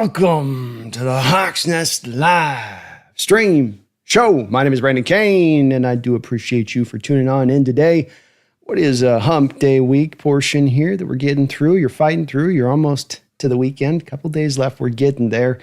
Welcome to the Hawks Nest Live stream show. My name is Brandon Kane, and I do appreciate you for tuning on in today. What is a hump day week portion here that we're getting through? You're fighting through. You're almost to the weekend. A couple days left. We're getting there.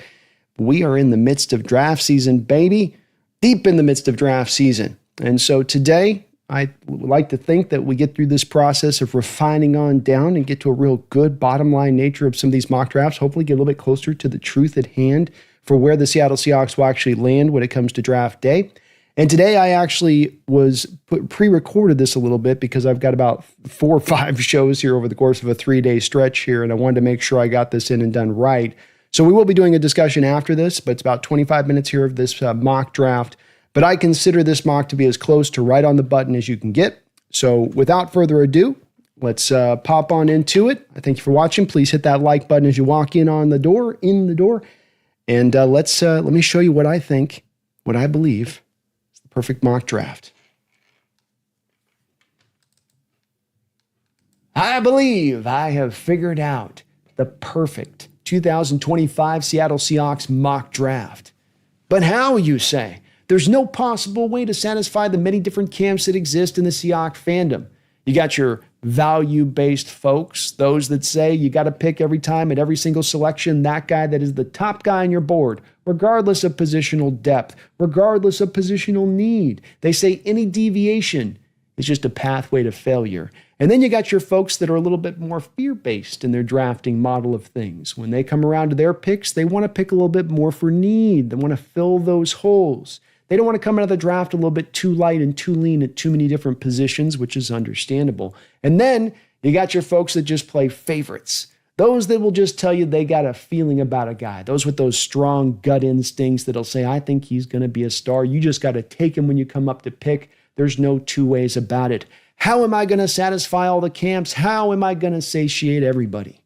We are in the midst of draft season, baby. Deep in the midst of draft season. And so today, I would like to think that we get through this process of refining on down and get to a real good bottom line nature of some of these mock drafts, hopefully get a little bit closer to the truth at hand for where the Seattle Seahawks will actually land when it comes to draft day. And today I actually pre-recorded this a little bit because I've got about 4 or 5 shows here over the course of a 3-day stretch here, and I wanted to make sure I got this in and done right. So we will be doing a discussion after this, but it's about 25 minutes here of this mock draft. But I consider this mock to be as close to right on the button as you can get. So without further ado, let's pop on into it. I thank you for watching. Please hit that like button as you walk in the door. And let me show you what I think, what I believe is the perfect mock draft. I believe I have figured out the perfect 2025 Seattle Seahawks mock draft. But how, you say? There's no possible way to satisfy the many different camps that exist in the Seahawks fandom. You got your value-based folks, those that say you got to pick every time at every single selection that guy that is the top guy on your board, regardless of positional depth, regardless of positional need. They say any deviation is just a pathway to failure. And then you got your folks that are a little bit more fear-based in their drafting model of things. When they come around to their picks, they want to pick a little bit more for need. They want to fill those holes. They don't want to come out of the draft a little bit too light and too lean at too many different positions, which is understandable. And then you got your folks that just play favorites. Those that will just tell you they got a feeling about a guy. Those with those strong gut instincts that'll say, I think he's going to be a star. You just got to take him when you come up to pick. There's no two ways about it. How am I going to satisfy all the camps? How am I going to satiate everybody?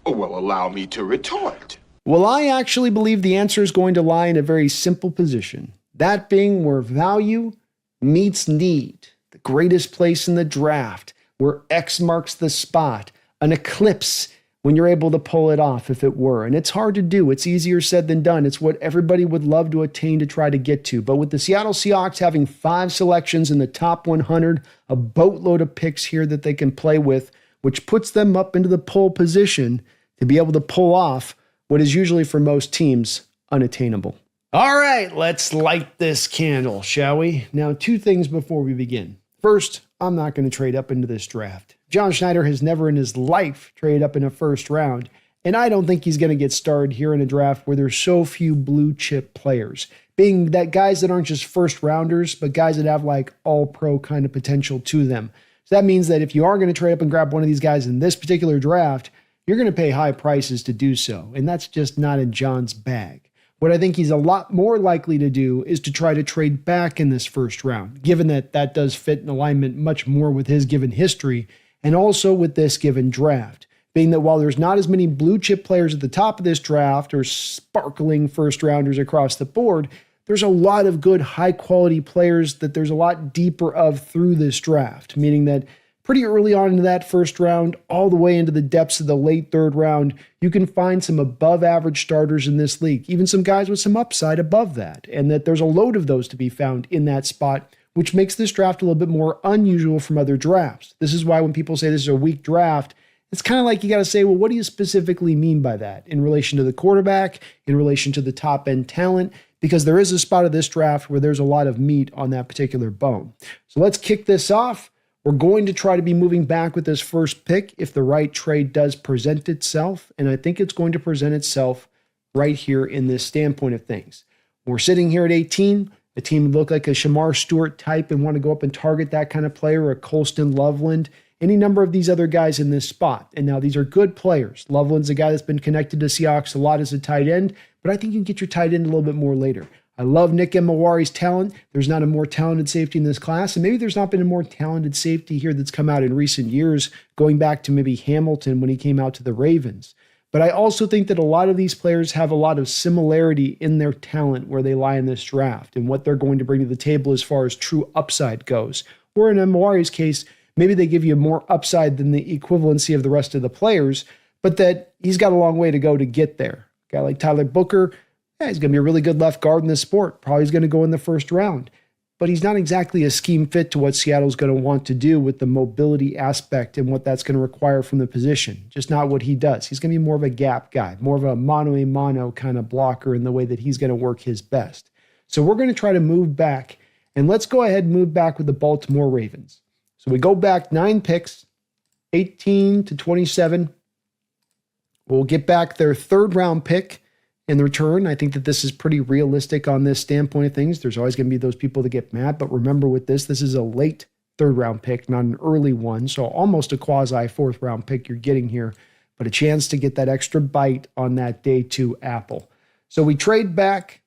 Oh, well, allow me to retort. Well, I actually believe the answer is going to lie in a very simple position. That being where value meets need, the greatest place in the draft, where X marks the spot, an eclipse when you're able to pull it off, if it were. And it's hard to do. It's easier said than done. It's what everybody would love to attain to try to get to. But with the Seattle Seahawks having 5 selections in the top 100, a boatload of picks here that they can play with, which puts them up into the pole position to be able to pull off what is usually for most teams unattainable. All right, let's light this candle, shall we? Now, 2 things before we begin. First, I'm not going to trade up into this draft. John Schneider has never in his life traded up in a first round, and I don't think he's going to get started here in a draft where there's so few blue chip players, being that guys that aren't just first rounders, but guys that have like all pro kind of potential to them. So that means that if you are going to trade up and grab one of these guys in this particular draft, you're going to pay high prices to do so, and that's just not in John's bag. What I think he's a lot more likely to do is to try to trade back in this first round, given that that does fit in alignment much more with his given history and also with this given draft, being that while there's not as many blue chip players at the top of this draft or sparkling first rounders across the board, there's a lot of good high quality players that there's a lot deeper of through this draft, meaning that pretty early on into that first round, all the way into the depths of the late third round, you can find some above average starters in this league, even some guys with some upside above that, and that there's a load of those to be found in that spot, which makes this draft a little bit more unusual from other drafts. This is why when people say this is a weak draft, it's kind of like you got to say, well, what do you specifically mean by that in relation to the quarterback, in relation to the top end talent? Because there is a spot of this draft where there's a lot of meat on that particular bone. So let's kick this off. We're going to try to be moving back with this first pick if the right trade does present itself, and I think it's going to present itself right here in this standpoint of things. We're sitting here at 18. The team would look like a Shamar Stewart type and want to go up and target that kind of player, or a Colston Loveland, any number of these other guys in this spot. And now these are good players. Loveland's a guy that's been connected to Seahawks a lot as a tight end, but I think you can get your tight end a little bit more later. I love Nick Emawari's talent. There's not a more talented safety in this class, and maybe there's not been a more talented safety here that's come out in recent years, going back to maybe Hamilton when he came out to the Ravens. But I also think that a lot of these players have a lot of similarity in their talent where they lie in this draft and what they're going to bring to the table as far as true upside goes. Or in Emawari's case, maybe they give you more upside than the equivalency of the rest of the players, but that he's got a long way to go to get there. A guy like Tyler Booker, he's going to be a really good left guard in this sport. Probably is going to go in the first round. But he's not exactly a scheme fit to what Seattle's going to want to do with the mobility aspect and what that's going to require from the position. Just not what he does. He's going to be more of a gap guy, more of a mano-a-mano kind of blocker in the way that he's going to work his best. So we're going to try to move back, and let's go ahead and move back with the Baltimore Ravens. So we go back 9 picks, 18 to 27. We'll get back their 3rd round pick in the return. I think that this is pretty realistic on this standpoint of things. There's always going to be those people that get mad, but remember with this is a late 3rd round pick, not an early one. So almost a quasi 4th round pick you're getting here, but a chance to get that extra bite on that day 2 apple. So we trade back.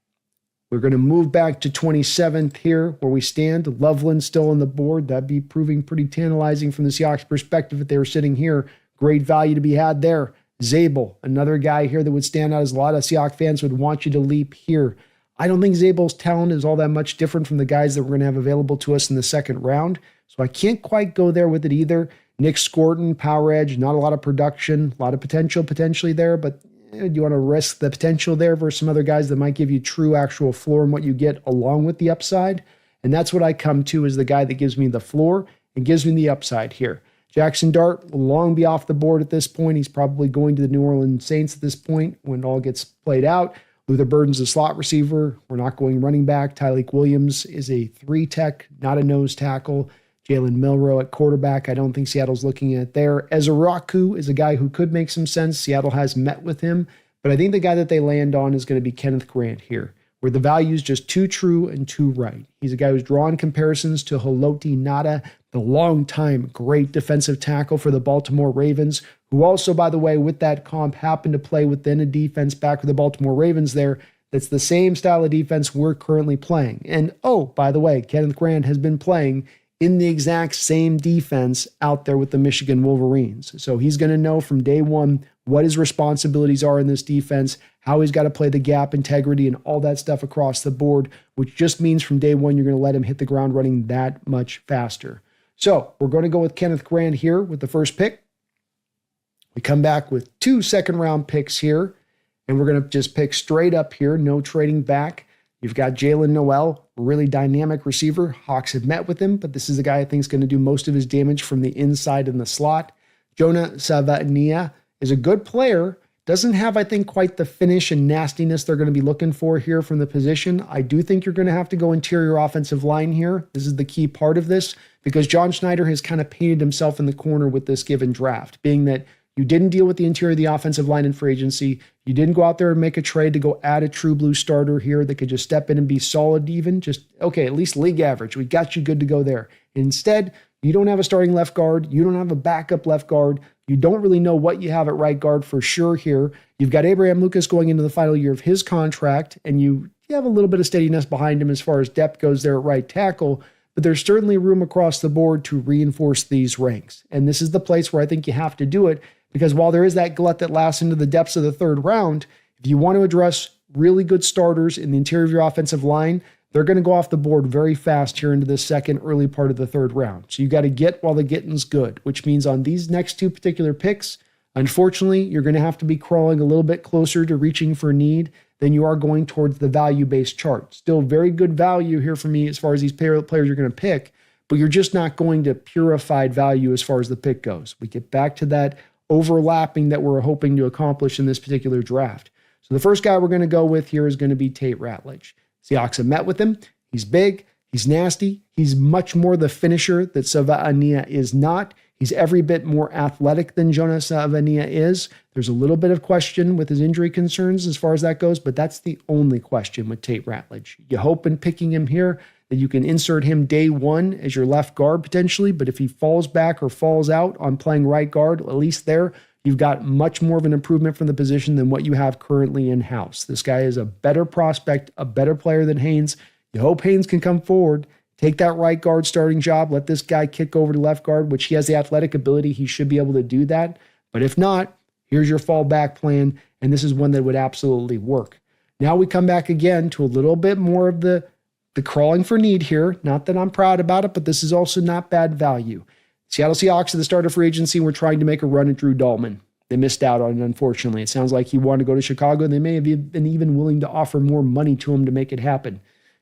We're going to move back to 27th here where we stand. Loveland still on the board. That'd be proving pretty tantalizing from the Seahawks perspective if they were sitting here. Great value to be had there. Zabel, another guy here that would stand out as a lot of Seahawks fans would want you to leap here. I don't think Zabel's talent is all that much different from the guys that we're going to have available to us in the 2nd round. So I can't quite go there with it either. Nick Scorton, power edge, not a lot of production, a lot of potential potentially there, but do you want to risk the potential there versus some other guys that might give you true actual floor and what you get along with the upside? And that's what I come to as the guy that gives me the floor and gives me the upside here. Jackson Dart will long be off the board at this point. He's probably going to the New Orleans Saints at this point when it all gets played out. Luther Burden's a slot receiver. We're not going running back. Tyleik Williams is a 3-tech, not a nose tackle. Jalen Milroe at quarterback, I don't think Seattle's looking at there. Ezraku is a guy who could make some sense. Seattle has met with him, but I think the guy that they land on is going to be Kenneth Grant here, where the value is just too true and too right. He's a guy who's drawn comparisons to Haloti Ngata, the longtime great defensive tackle for the Baltimore Ravens, who also, by the way, with that comp, happened to play within a defense back with the Baltimore Ravens there. That's the same style of defense we're currently playing. And oh, by the way, Kenneth Grant has been playing in the exact same defense out there with the Michigan Wolverines. So he's going to know from day one what his responsibilities are in this defense, how he's got to play the gap integrity and all that stuff across the board, which just means from day one, you're going to let him hit the ground running that much faster. So we're going to go with Kenneth Grant here with the first pick. We come back with 2 2nd-round picks here, and we're going to just pick straight up here, no trading back. You've got Jalen Noel, really dynamic receiver. Hawks have met with him, but this is a guy I think is going to do most of his damage from the inside in the slot. Jonah Savania is a good player. Doesn't have, I think, quite the finish and nastiness they're going to be looking for here from the position. I do think you're going to have to go interior offensive line here. This is the key part of this because John Schneider has kind of painted himself in the corner with this given draft, being that you didn't deal with the interior of the offensive line in free agency. You didn't go out there and make a trade to go add a true blue starter here that could just step in and be solid even. Just, okay, at least league average. We got you good to go there. Instead, you don't have a starting left guard. You don't have a backup left guard. You don't really know what you have at right guard for sure here. You've got Abraham Lucas going into the final year of his contract, and you have a little bit of steadiness behind him as far as depth goes there at right tackle. But there's certainly room across the board to reinforce these ranks. And this is the place where I think you have to do it. Because while there is that glut that lasts into the depths of the 3rd round, if you want to address really good starters in the interior of your offensive line, they're going to go off the board very fast here into the 2nd, early part of the 3rd round. So you got to get while the getting's good, which means on these next 2 particular picks, unfortunately, you're going to have to be crawling a little bit closer to reaching for need than you are going towards the value-based chart. Still very good value here for me as far as these players you're going to pick, but you're just not going to purified value as far as the pick goes. We get back to that overlapping that we're hoping to accomplish in this particular draft. So the first guy we're going to go with here is going to be Tate Ratledge. Seahawks have met with him. He's big. He's nasty. He's much more the finisher that Savania is not. He's every bit more athletic than Jonas Savania is. There's a little bit of question with his injury concerns as far as that goes, but that's the only question with Tate Ratledge. You hope in picking him here that you can insert him day 1 as your left guard potentially, but if he falls back or falls out on playing right guard, at least there, you've got much more of an improvement from the position than what you have currently in-house. This guy is a better prospect, a better player than Haynes. You hope Haynes can come forward, take that right guard starting job, let this guy kick over to left guard, which he has the athletic ability. He should be able to do that. But if not, here's your fallback plan, and this is one that would absolutely work. Now we come back again to a little bit more of the crawling for need here. Not that I'm proud about it, but this is also not bad value. Seattle Seahawks at the start of free agency were trying to make a run at Drew Dahlman. They missed out on it, unfortunately. It sounds like he wanted to go to Chicago. They may have been even willing to offer more money to him to make it happen.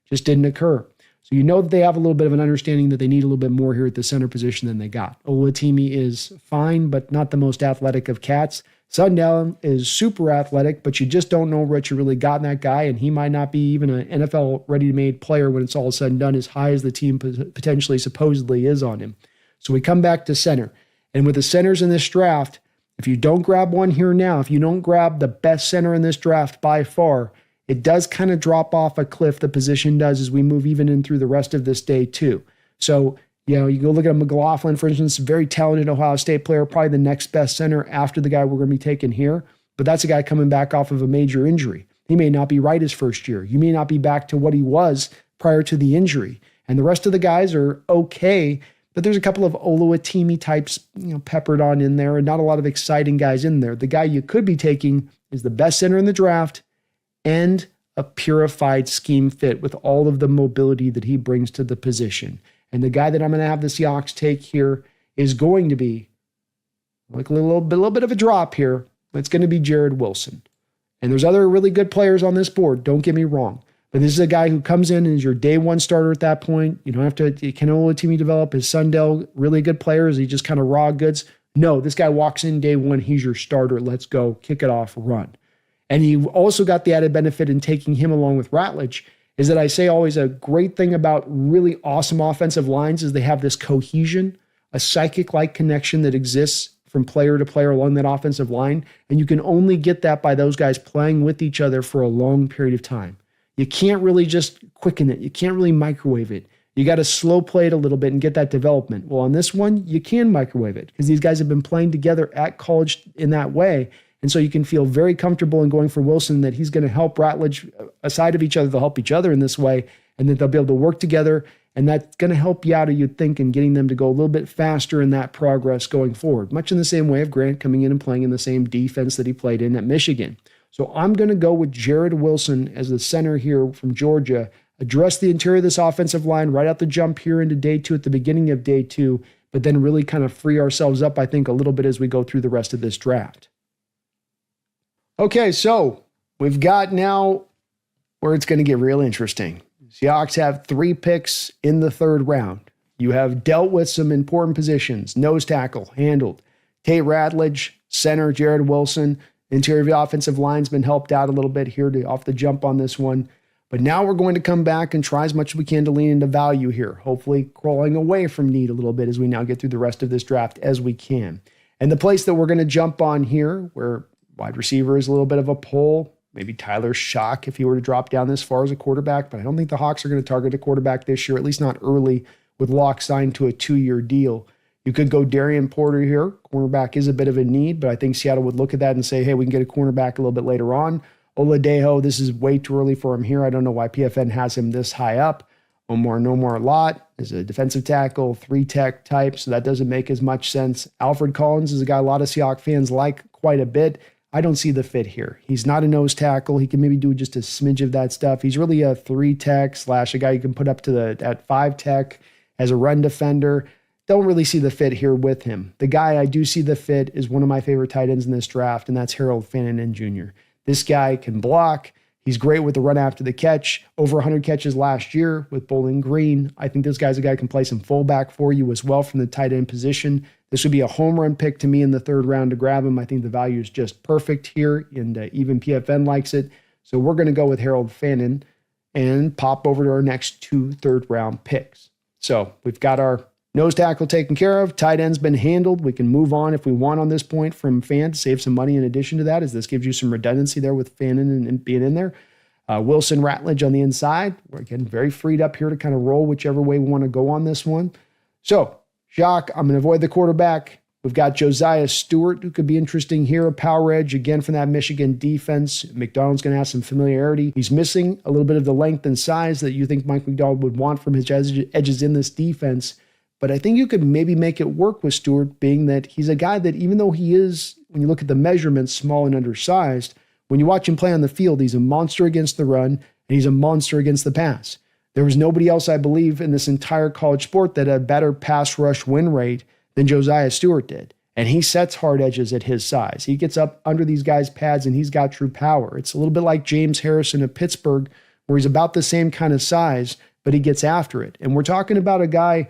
Just didn't occur. So you know that they have a little bit of an understanding that they need a little bit more here at the center position than they got. Oluwatimi is fine, but not the most athletic of cats. Sundown is super athletic, but you just don't know what you really got in that guy, and he might not be even an NFL ready-made player when it's all said and done, as high as the team potentially supposedly is on him. So we come back to center. And with the centers in this draft, if you don't grab one here now, if you don't grab the best center in this draft by far, it does kind of drop off a cliff, the position does, as we move even in through the rest of this day too. So, you go look at a McLaughlin, for instance, very talented Ohio State player, probably the next best center after the guy we're going to be taking here. But that's a guy coming back off of a major injury. He may not be right his first year. You may not be back to what he was prior to the injury. And the rest of the guys are okay, but there's a couple of Oluwatimi types, peppered on in there, and not a lot of exciting guys in there. The guy you could be taking is the best center in the draft and a purified scheme fit with all of the mobility that he brings to the position. And the guy that I'm going to have the Seahawks take here is going to be like a little bit of a drop here. It's going to be Jared Wilson. And there's other really good players on this board, don't get me wrong. But this is a guy who comes in and is your day one starter at that point. You don't have to, can Oluwatimi develop? Is Sundell really good player? Is he just kind of raw goods? No, this guy walks in day one. He's your starter. Let's go. Kick it off. Run. And you also got the added benefit in taking him along with Ratledge is that I say always a great thing about really awesome offensive lines is they have this cohesion, a psychic-like connection that exists from player to player along that offensive line. And you can only get that by those guys playing with each other for a long period of time. You can't really just quicken it. You can't really microwave it. You got to slow play it a little bit and get that development. Well, on this one, you can microwave it because these guys have been playing together at college in that way. And so you can feel very comfortable in going for Wilson that he's going to help Ratledge aside of each other. They'll help each other in this way, and that they'll be able to work together. And that's going to help you out, you'd think, in getting them to go a little bit faster in that progress going forward, much in the same way of Grant coming in and playing in the same defense that he played in at Michigan. So I'm going to go with Jared Wilson as the center here from Georgia, address the interior of this offensive line right out the jump here into day two at the beginning of day two, but then really kind of free ourselves up, I think, a little bit as we go through the rest of this draft. Okay, so we've got now where it's going to get real interesting. Seahawks have 3 picks in the third round. You have dealt with some important positions. Nose tackle, handled. Tate Ratledge, center, Jared Wilson. Interior of the offensive line's been helped out a little bit here off the jump on this one. But now we're going to come back and try as much as we can to lean into value here, hopefully crawling away from need a little bit as we now get through the rest of this draft as we can. And the place that we're going to jump on here, where wide receiver is a little bit of a pull. Maybe Tyler Shock if he were to drop down this far as a quarterback, but I don't think the Hawks are going to target a quarterback this year, at least not early, with Locke signed to a 2-year deal. You could go Darian Porter here. Cornerback is a bit of a need, but I think Seattle would look at that and say, hey, we can get a cornerback a little bit later on. Oladejo, this is way too early for him here. I don't know why PFN has him this high up. Omar Lot is a defensive tackle, 3-tech type, so that doesn't make as much sense. Alfred Collins is a guy a lot of Seahawks fans like quite a bit. I don't see the fit here. He's not a nose tackle. He can maybe do just a smidge of that stuff. He's really a 3-tech / a guy you can put up to at 5-tech as a run defender. Don't really see the fit here with him. The guy I do see the fit is one of my favorite tight ends in this draft, and that's Harold Fannin Jr. This guy can block. He's great with the run after the catch. Over 100 catches last year with Bowling Green. I think this guy's a guy who can play some fullback for you as well from the tight end position. This would be a home run pick to me in the third round to grab him. I think the value is just perfect here, and even PFN likes it. So we're going to go with Harold Fannin and pop over to our next 2 third-round picks. So we've got our nose tackle taken care of. Tight end's been handled. We can move on if we want on this point from Fan to save some money in addition to that, as this gives you some redundancy there with Fannin and being in there. Wilson, Ratledge on the inside. We're getting very freed up here to kind of roll whichever way we want to go on this one. So, Jacques, I'm going to avoid the quarterback. We've got Josiah Stewart, who could be interesting here, a power edge, again, from that Michigan defense. McDonald's going to have some familiarity. He's missing a little bit of the length and size that you think Mike McDonald would want from his edges in this defense. But I think you could maybe make it work with Stewart, being that he's a guy that, even though he is, when you look at the measurements, small and undersized, when you watch him play on the field, he's a monster against the run, and he's a monster against the pass. There was nobody else, I believe, in this entire college sport that had a better pass rush win rate than Josiah Stewart did. And he sets hard edges at his size. He gets up under these guys' pads and he's got true power. It's a little bit like James Harrison of Pittsburgh, where he's about the same kind of size, but he gets after it. And we're talking about a guy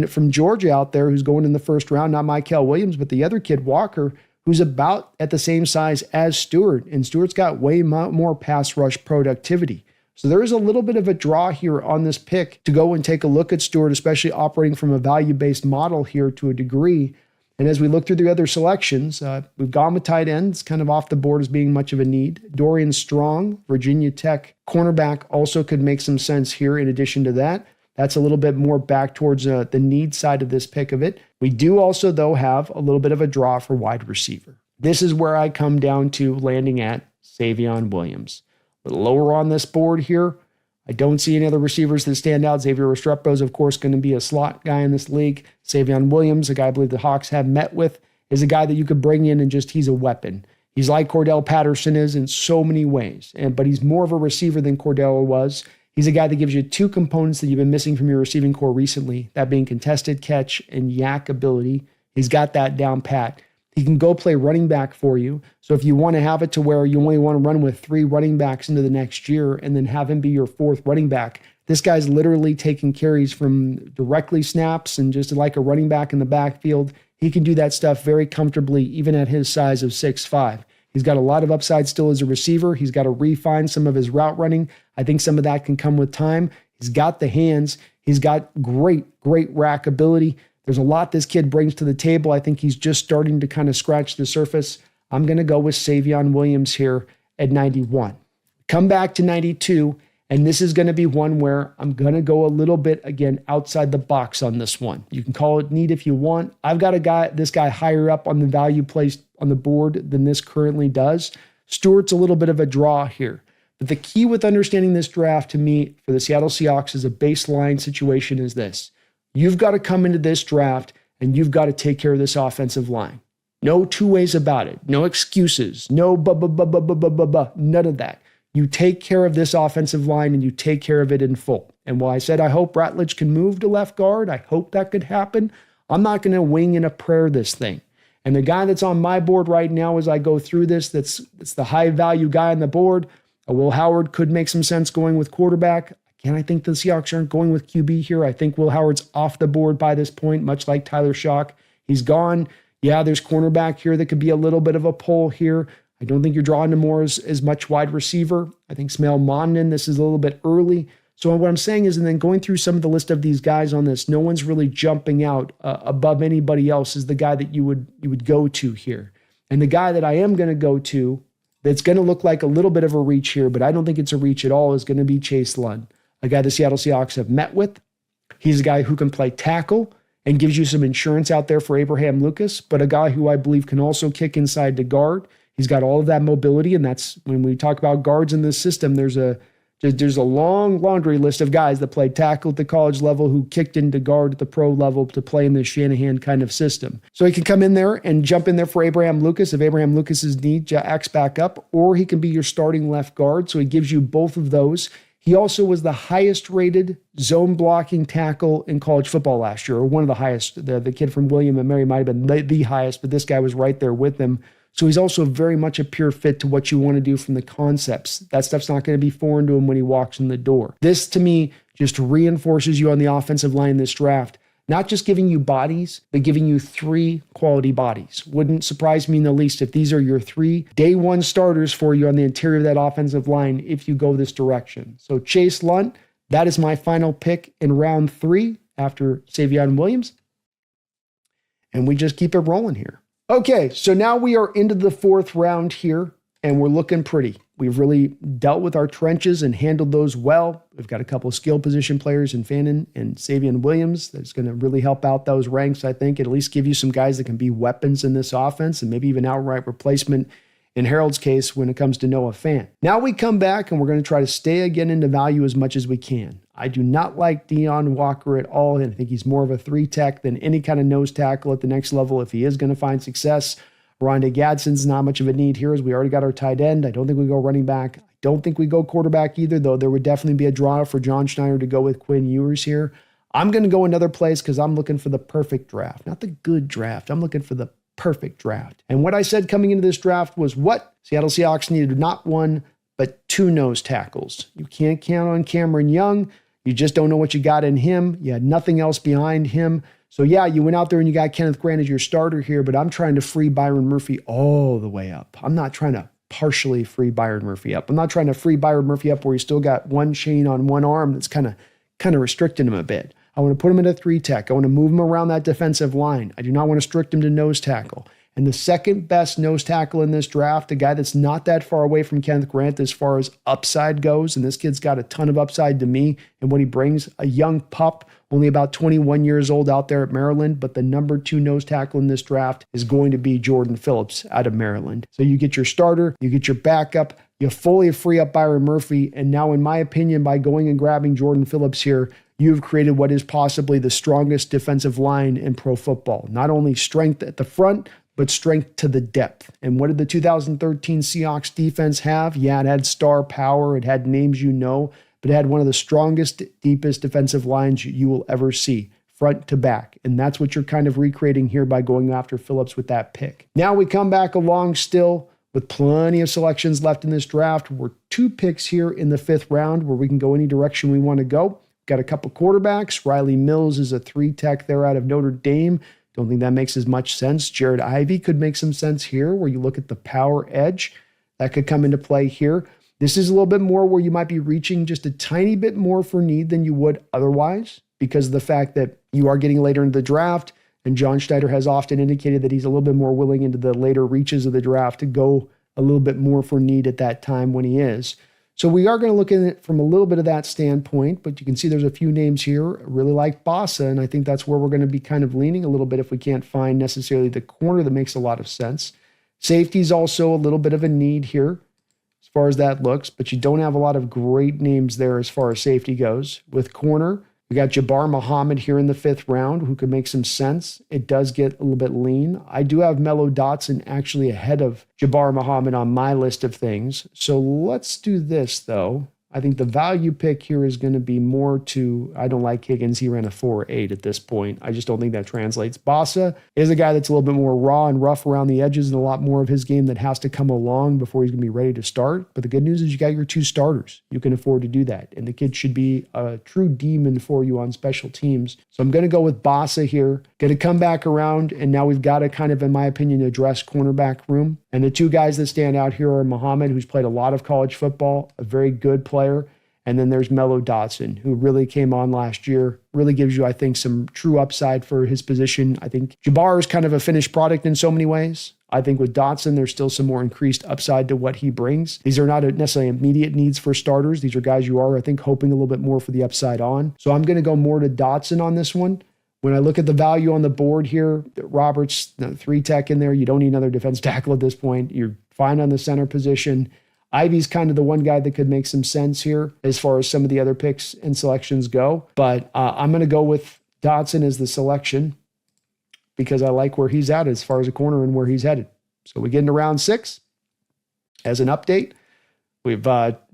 from Georgia out there who's going in the first round, not Mykel Williams, but the other kid, Walker, who's about at the same size as Stewart. And Stewart's got way more pass rush productivity. So there is a little bit of a draw here on this pick to go and take a look at Stewart, especially operating from a value-based model here to a degree. And as we look through the other selections, we've gone with tight ends, kind of off the board as being much of a need. Dorian Strong, Virginia Tech cornerback, also could make some sense here in addition to that. That's a little bit more back towards the need side of this pick of it. We do also, though, have a little bit of a draw for wide receiver. This is where I come down to landing at Savion Williams. A little lower on this board here. I don't see any other receivers that stand out. Xavier Restrepo is, of course, going to be a slot guy in this league. Savion Williams, a guy I believe the Hawks have met with, is a guy that you could bring in and he's a weapon. He's like Cordell Patterson is in so many ways, but he's more of a receiver than Cordell was. He's a guy that gives you two components that you've been missing from your receiving core recently, that being contested catch and yak ability. He's got that down pat. He can go play running back for you. So if you want to have it to where you only want to run with 3 running backs into the next year and then have him be your 4th running back, this guy's literally taking carries from directly snaps and just like a running back in the backfield. He can do that stuff very comfortably, even at his size of 6'5". He's got a lot of upside still as a receiver. He's got to refine some of his route running. I think some of that can come with time. He's got the hands. He's got great rack ability. There's a lot this kid brings to the table. I think he's just starting to kind of scratch the surface. I'm going to go with Savion Williams here at 91. Come back to 92, and this is going to be one where I'm going to go a little bit, again, outside the box on this one. You can call it need if you want. I've got this guy higher up on the value placed on the board than this currently does. Stewart's a little bit of a draw here. But the key with understanding this draft to me for the Seattle Seahawks as a baseline situation is this. You've got to come into this draft and you've got to take care of this offensive line. No two ways about it. No excuses. No none of that. You take care of this offensive line and you take care of it in full. And while I said I hope Ratledge can move to left guard, I hope that could happen, I'm not going to wing in a prayer this thing. And the guy that's on my board right now as I go through this, that's the high value guy on the board, Will Howard could make some sense going with quarterback. Again, I think the Seahawks aren't going with QB here. I think Will Howard's off the board by this point, much like Tyler Shock. He's gone. Yeah, there's cornerback here that could be a little bit of a pull here. I don't think you're drawing to more as much wide receiver. I think Smail Mondin, this is a little bit early. So what I'm saying is, and then going through some of the list of these guys on this, no one's really jumping out above anybody else is the guy that you would go to here. And the guy that I am going to go to that's going to look like a little bit of a reach here, but I don't think it's a reach at all, is going to be Chase Lund, a guy the Seattle Seahawks have met with. He's a guy who can play tackle and gives you some insurance out there for Abraham Lucas, but a guy who I believe can also kick inside to guard. He's got all of that mobility, and that's when we talk about guards in this system, there's a long laundry list of guys that played tackle at the college level who kicked into guard at the pro level to play in this Shanahan kind of system. So he can come in there and jump in there for Abraham Lucas if Abraham Lucas's knee acts back up, or he can be your starting left guard. So he gives you both of those. He also was the highest rated zone blocking tackle in college football last year, or one of the highest. The kid from William and Mary might have been the highest, but this guy was right there with him. So he's also very much a pure fit to what you want to do from the concepts. That stuff's not going to be foreign to him when he walks in the door. This, to me, just reinforces you on the offensive line in this draft. Not just giving you bodies, but giving you 3 quality bodies. Wouldn't surprise me in the least if these are your 3 day one starters for you on the interior of that offensive line if you go this direction. So Chase Lund, that is my final pick in round 3 after Savion Williams. And we just keep it rolling here. Okay, so now we are into the 4th round here, and we're looking pretty. We've really dealt with our trenches and handled those well. We've got a couple of skill position players in Fannin and Savion Williams that's going to really help out those ranks, I think, at least give you some guys that can be weapons in this offense and maybe even outright replacement in Harold's case when it comes to Noah Fant. Now we come back and we're going to try to stay again into value as much as we can. I do not like Deion Walker at all, and I think he's more of a 3-tech than any kind of nose tackle at the next level if he is going to find success. Rondé Gadsden's not much of a need here as we already got our tight end. I don't think we go running back. I don't think we go quarterback either, though there would definitely be a draw for John Schneider to go with Quinn Ewers here. I'm going to go another place because I'm looking for the perfect draft, not the good draft. I'm looking for the perfect draft. And what I said coming into this draft was what? Seattle Seahawks needed not one, but 2 nose tackles. You can't count on Cameron Young. You just don't know what you got in him. You had nothing else behind him. So yeah, you went out there and you got Kenneth Grant as your starter here, but I'm trying to free Byron Murphy all the way up. I'm not trying to partially free Byron Murphy up. I'm not trying to free Byron Murphy up where he's still got one chain on one arm that's kind of restricting him a bit. I want to put him in a 3-tech. I want to move him around that defensive line. I do not want to restrict him to nose tackle. And the second best nose tackle in this draft, a guy that's not that far away from Kenneth Grant as far as upside goes, and this kid's got a ton of upside to me and what he brings, a young pup, only about 21 years old out there at Maryland, but the number 2 nose tackle in this draft is going to be Jordan Phillips out of Maryland. So you get your starter, you get your backup, you fully free up Byron Murphy, and now in my opinion, by going and grabbing Jordan Phillips here, you've created what is possibly the strongest defensive line in pro football. Not only strength at the front, but strength to the depth. And what did the 2013 Seahawks defense have? Yeah, it had star power. It had names you know, but it had one of the strongest, deepest defensive lines you will ever see, front to back. And that's what you're kind of recreating here by going after Phillips with that pick. Now we come back along still with plenty of selections left in this draft. We're 2 picks here in the 5th round where we can go any direction we want to go. Got a couple quarterbacks. Riley Mills is a 3-tech there out of Notre Dame. Don't think that makes as much sense. Jared Ivey could make some sense here where you look at the power edge. That could come into play here. This is a little bit more where you might be reaching just a tiny bit more for need than you would otherwise because of the fact that you are getting later into the draft, and John Schneider has often indicated that he's a little bit more willing into the later reaches of the draft to go a little bit more for need at that time when he is. So we are going to look at it from a little bit of that standpoint, but you can see there's a few names here. I really like Bossa, and I think that's where we're going to be kind of leaning a little bit if we can't find necessarily the corner that makes a lot of sense. Safety is also a little bit of a need here as far as that looks, but you don't have a lot of great names there as far as safety goes. With corner, we got Jabbar Muhammad here in the 5th round who could make some sense. It does get a little bit lean. I do have Mello Dotson actually ahead of Jabbar Muhammad on my list of things. So let's do this though. I think the value pick here is going to be more to, I don't like Higgins. He ran a 4.8 at this point. I just don't think that translates. Bossa is a guy that's a little bit more raw and rough around the edges and a lot more of his game that has to come along before he's going to be ready to start. But the good news is you got your 2 starters. You can afford to do that. And the kid should be a true demon for you on special teams. So I'm going to go with Bossa here. Going to come back around, and now we've got to kind of, in my opinion, address cornerback room. And the 2 guys that stand out here are Muhammad, who's played a lot of college football, a very good player. And then there's Mello Dotson, who really came on last year, really gives you, I think, some true upside for his position. I think Jabbar is kind of a finished product in so many ways. I think with Dotson, there's still some more increased upside to what he brings. These are not necessarily immediate needs for starters. These are guys you are, I think, hoping a little bit more for the upside on. So I'm going to go more to Dotson on this one. When I look at the value on the board here, Roberts, 3-tech in there, you don't need another defense tackle at this point. You're fine on the center position. Ivey's kind of the one guy that could make some sense here as far as some of the other picks and selections go. But I'm going to go with Dotson as the selection because I like where he's at as far as a corner and where he's headed. So we get into round 6. As an update, we've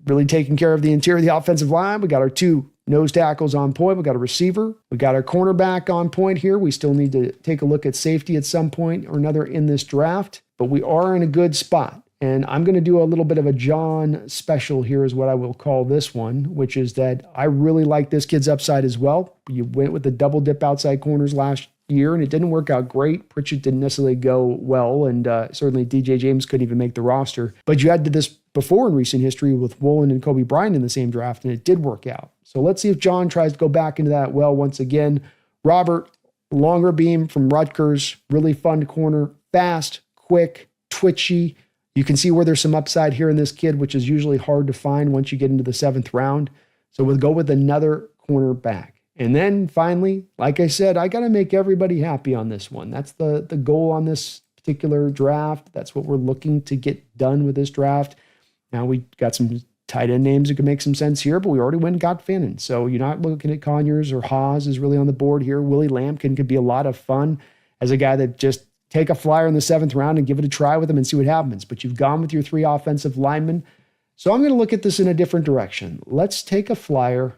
really taken care of the interior of the offensive line. We got our 2 nose tackles on point. We got a receiver. We got our cornerback on point here. We still need to take a look at safety at some point or another in this draft, but we are in a good spot. And I'm going to do a little bit of a John special here is what I will call this one, which is that I really like this kid's upside as well. You went with the double dip outside corners last year, and it didn't work out great. Pritchett didn't necessarily go well, and certainly DJ James couldn't even make the roster. But you had did this before in recent history with Woolen and Kobe Bryant in the same draft, and it did work out. So let's see if John tries to go back into that well once again. Robert, longer beam from Rutgers, really fun corner, fast, quick, twitchy. You can see where there's some upside here in this kid, which is usually hard to find once you get into the 7th round. So we'll go with another cornerback. And then finally, like I said, I got to make everybody happy on this one. That's the goal on this particular draft. That's what we're looking to get done with this draft. Now we got some tight end names that could make some sense here, but we already went and got Fannin. So you're not looking at Conyers or Haas is really on the board here. Willie Lampkin could be a lot of fun as a guy that just take a flyer in the 7th round and give it a try with him and see what happens. But you've gone with your 3 offensive linemen. So I'm going to look at this in a different direction. Let's take a flyer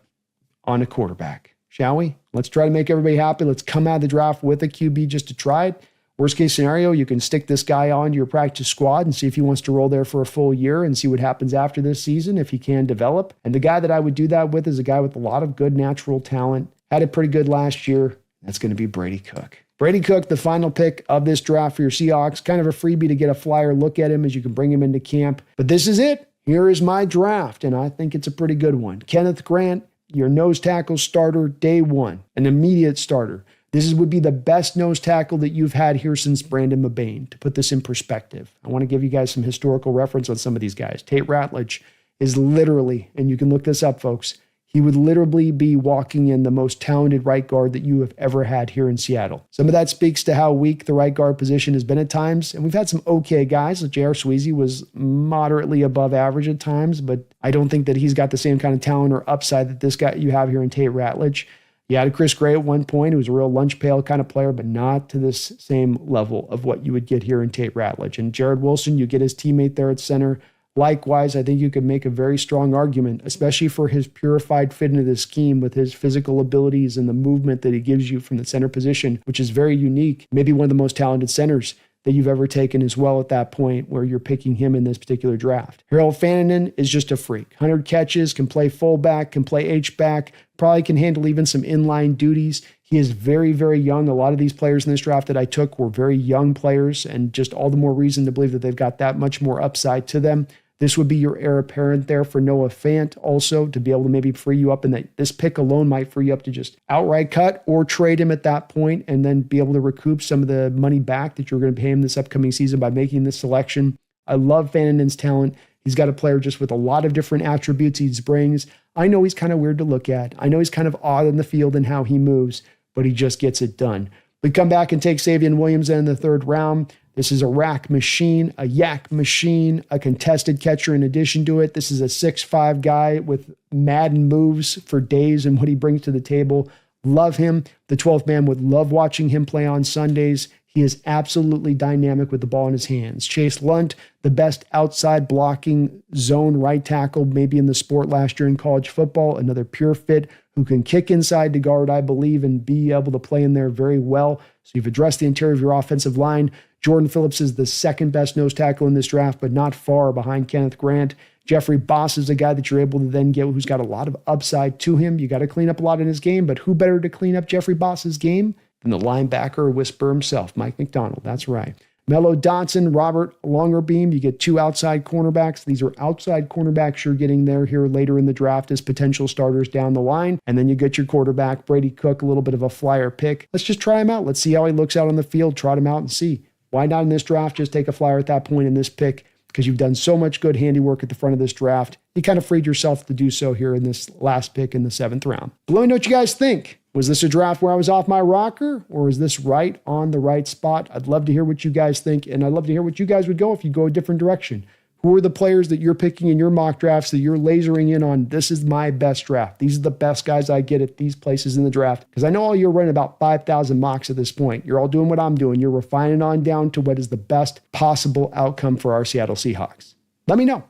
on a quarterback, shall we? Let's try to make everybody happy. Let's come out of the draft with a QB just to try it. Worst case scenario, you can stick this guy onto your practice squad and see if he wants to roll there for a full year and see what happens after this season, if he can develop. And the guy that I would do that with is a guy with a lot of good natural talent. Had it pretty good last year. That's going to be Brady Cook. Brady Cook, the final pick of this draft for your Seahawks. Kind of a freebie to get a flyer look at him as you can bring him into camp. But this is it. Here is my draft, and I think it's a pretty good one. Kenneth Grant, your nose tackle starter day one, an immediate starter. This would be the best nose tackle that you've had here since Brandon Mabane. To put this in perspective, I want to give you guys some historical reference on some of these guys. Tate Ratledge is literally, and you can look this up, folks, he would literally be walking in the most talented right guard that you have ever had here in Seattle. Some of that speaks to how weak the right guard position has been at times, and we've had some okay guys. Like J.R. Sweezy was moderately above average at times, but I don't think that he's got the same kind of talent or upside that this guy you have here in Tate Ratledge. You had Chris Gray at one point, who was a real lunch pail kind of player, but not to this same level of what you would get here in Tate Ratledge. And Jared Wilson, you get his teammate there at center. Likewise, I think you could make a very strong argument, especially for his purified fit into the scheme with his physical abilities and the movement that he gives you from the center position, which is very unique. Maybe one of the most talented centers that you've ever taken as well at that point where you're picking him in this particular draft. Harold Fananen is just a freak. 100 catches, can play fullback, can play H-back, probably can handle even some inline duties. He is very, very young. A lot of these players in this draft that I took were very young players, and just all the more reason to believe that they've got that much more upside to them. This would be your heir apparent there for Noah Fant also to be able to maybe free you up, and that this pick alone might free you up to just outright cut or trade him at that point and then be able to recoup some of the money back that you're going to pay him this upcoming season by making this selection. I love Fanninen's talent. He's got a player just with a lot of different attributes he brings. I know he's kind of weird to look at. I know he's kind of odd in the field and how he moves, but he just gets it done. We come back and take Savion Williams in the third round. This is a rack machine, a yak machine, a contested catcher in addition to it. This is a 6'5" guy with Madden moves for days and what he brings to the table. Love him. The 12th man would love watching him play on Sundays. He is absolutely dynamic with the ball in his hands. Chase Lunt, the best outside blocking zone right tackle maybe in the sport last year in college football. Another pure fit who can kick inside to guard, I believe, and be able to play in there very well. So you've addressed the interior of your offensive line. Jordan Phillips is the second best nose tackle in this draft, but not far behind Kenneth Grant. Jeffrey Boss is a guy that you're able to then get who's got a lot of upside to him. You got to clean up a lot in his game, but who better to clean up Jeffrey Boss's game than the linebacker whisperer himself, Mike McDonald. That's right. Mello Dotson, Robert Longerbeam. You get two outside cornerbacks. These are outside cornerbacks you're getting there here later in the draft as potential starters down the line. And then you get your quarterback, Brady Cook, a little bit of a flyer pick. Let's just try him out. Let's see how he looks out on the field. Trot him out and see. Why not in this draft just take a flyer at that point in this pick? Because you've done so much good handiwork at the front of this draft. You kind of freed yourself to do so here in this last pick in the 7th round. But let me know what you guys think. Was this a draft where I was off my rocker, or is this right on the right spot? I'd love to hear what you guys think, and I'd love to hear what you guys would go if you go a different direction. Who are the players that you're picking in your mock drafts that you're lasering in on? This is my best draft. These are the best guys I get at these places in the draft. Because I know all you're running about 5,000 mocks at this point. You're all doing what I'm doing. You're refining on down to what is the best possible outcome for our Seattle Seahawks. Let me know.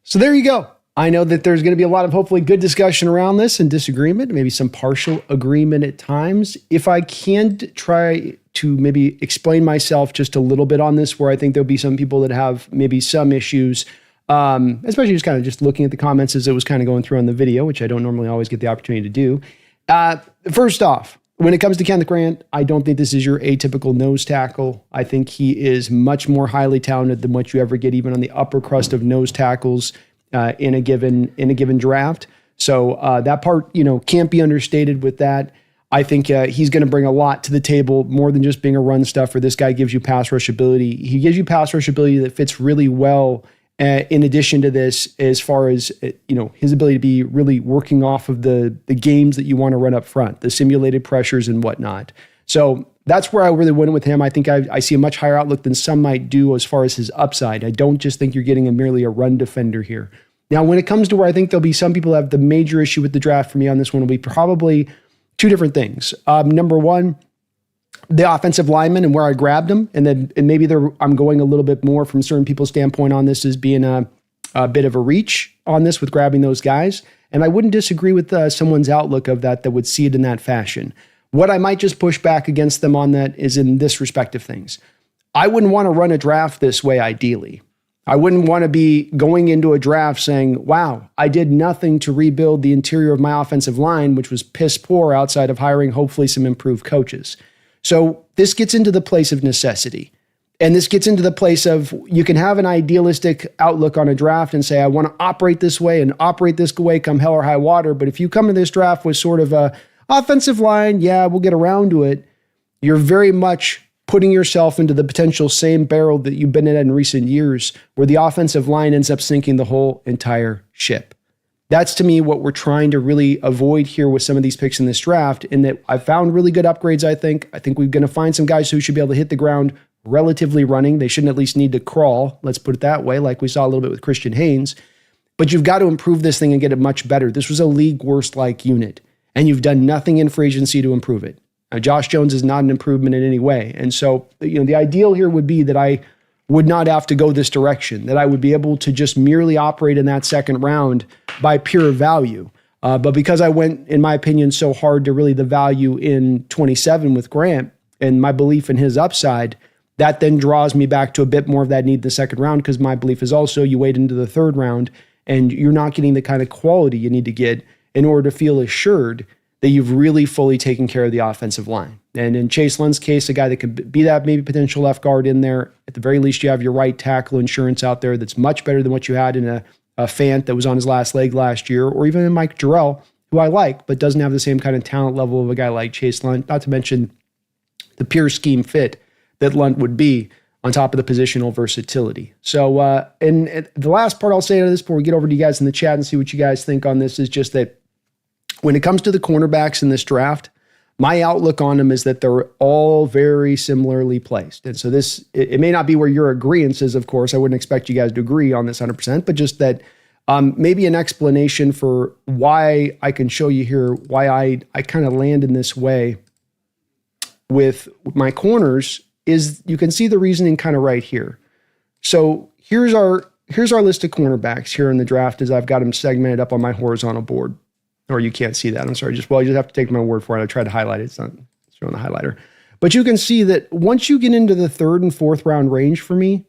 So there you go. I know that there's going to be a lot of hopefully good discussion around this and disagreement, maybe some partial agreement at times. If I can try to maybe explain myself just a little bit on this, where I think there'll be some people that have maybe some issues, especially just kind of just looking at the comments as it was kind of going through on the video, which I don't normally always get the opportunity to do. First off, when it comes to Kenneth Grant, I don't think this is your atypical nose tackle. I think he is much more highly talented than what you ever get even on the upper crust of nose tackles in a given draft. So that part, can't be understated with that. I think he's going to bring a lot to the table, more than just being a run stuffer. This guy gives you pass rush ability. He gives you pass rush ability that fits really well. In addition to this, as far as his ability to be really working off of the games that you want to run up front, the simulated pressures and whatnot. So that's where I really went with him. I think I see a much higher outlook than some might do as far as his upside. I don't just think you're getting merely a run defender here. Now, when it comes to where I think there'll be some people that have the major issue with the draft for me on this one will be probably two different things. Number one, the offensive lineman and where I grabbed them. And maybe I'm going a little bit more from certain people's standpoint on this as being a bit of a reach on this with grabbing those guys. And I wouldn't disagree with someone's outlook of that would see it in that fashion. What I might just push back against them on that is in this respect of things. I wouldn't want to run a draft this way ideally. I wouldn't want to be going into a draft saying, wow, I did nothing to rebuild the interior of my offensive line, which was piss poor outside of hiring hopefully some improved coaches. So this gets into the place of necessity. And this gets into the place of you can have an idealistic outlook on a draft and say, I want to operate this way and operate this way come hell or high water. But if you come to this draft with sort of a offensive line, yeah, we'll get around to it, you're very much putting yourself into the potential same barrel that you've been in recent years where the offensive line ends up sinking the whole entire ship. That's to me what we're trying to really avoid here with some of these picks in this draft, in that I've found really good upgrades, I think. I think we're going to find some guys who should be able to hit the ground relatively running. They shouldn't at least need to crawl, let's put it that way, like we saw a little bit with Christian Haynes. But you've got to improve this thing and get it much better. This was a league worst like unit, and you've done nothing in free agency to improve it. Now, Josh Jones is not an improvement in any way. And so, the ideal here would be that I would not have to go this direction, that I would be able to just merely operate in that second round by pure value. But because I went, in my opinion, so hard to really the value in 27 with Grant and my belief in his upside, that then draws me back to a bit more of that need in the second round, because my belief is also you wait into the third round and you're not getting the kind of quality you need to get in order to feel assured that you've really fully taken care of the offensive line. And in Chase Lund's case, a guy that could be that maybe potential left guard in there. At the very least, you have your right tackle insurance out there that's much better than what you had in a Fant that was on his last leg last year, or even in Mike Jarrell, who I like, but doesn't have the same kind of talent level of a guy like Chase Lund, not to mention the pure scheme fit that Lund would be on top of the positional versatility. So, and the last part I'll say to this before we get over to you guys in the chat and see what you guys think on this is just that when it comes to the cornerbacks in this draft, my outlook on them is that they're all very similarly placed. And so this, it may not be where your agreement is, of course. I wouldn't expect you guys to agree on this 100%, but just that maybe an explanation for why I can show you here, why I kind of land in this way with my corners is you can see the reasoning kind of right here. So here's our list of cornerbacks here in the draft as I've got them segmented up on my horizontal board. Or you can't see that. I'm sorry. You just have to take my word for it. I tried to highlight it. It's not showing the highlighter. But you can see that once you get into the third and fourth round range for me,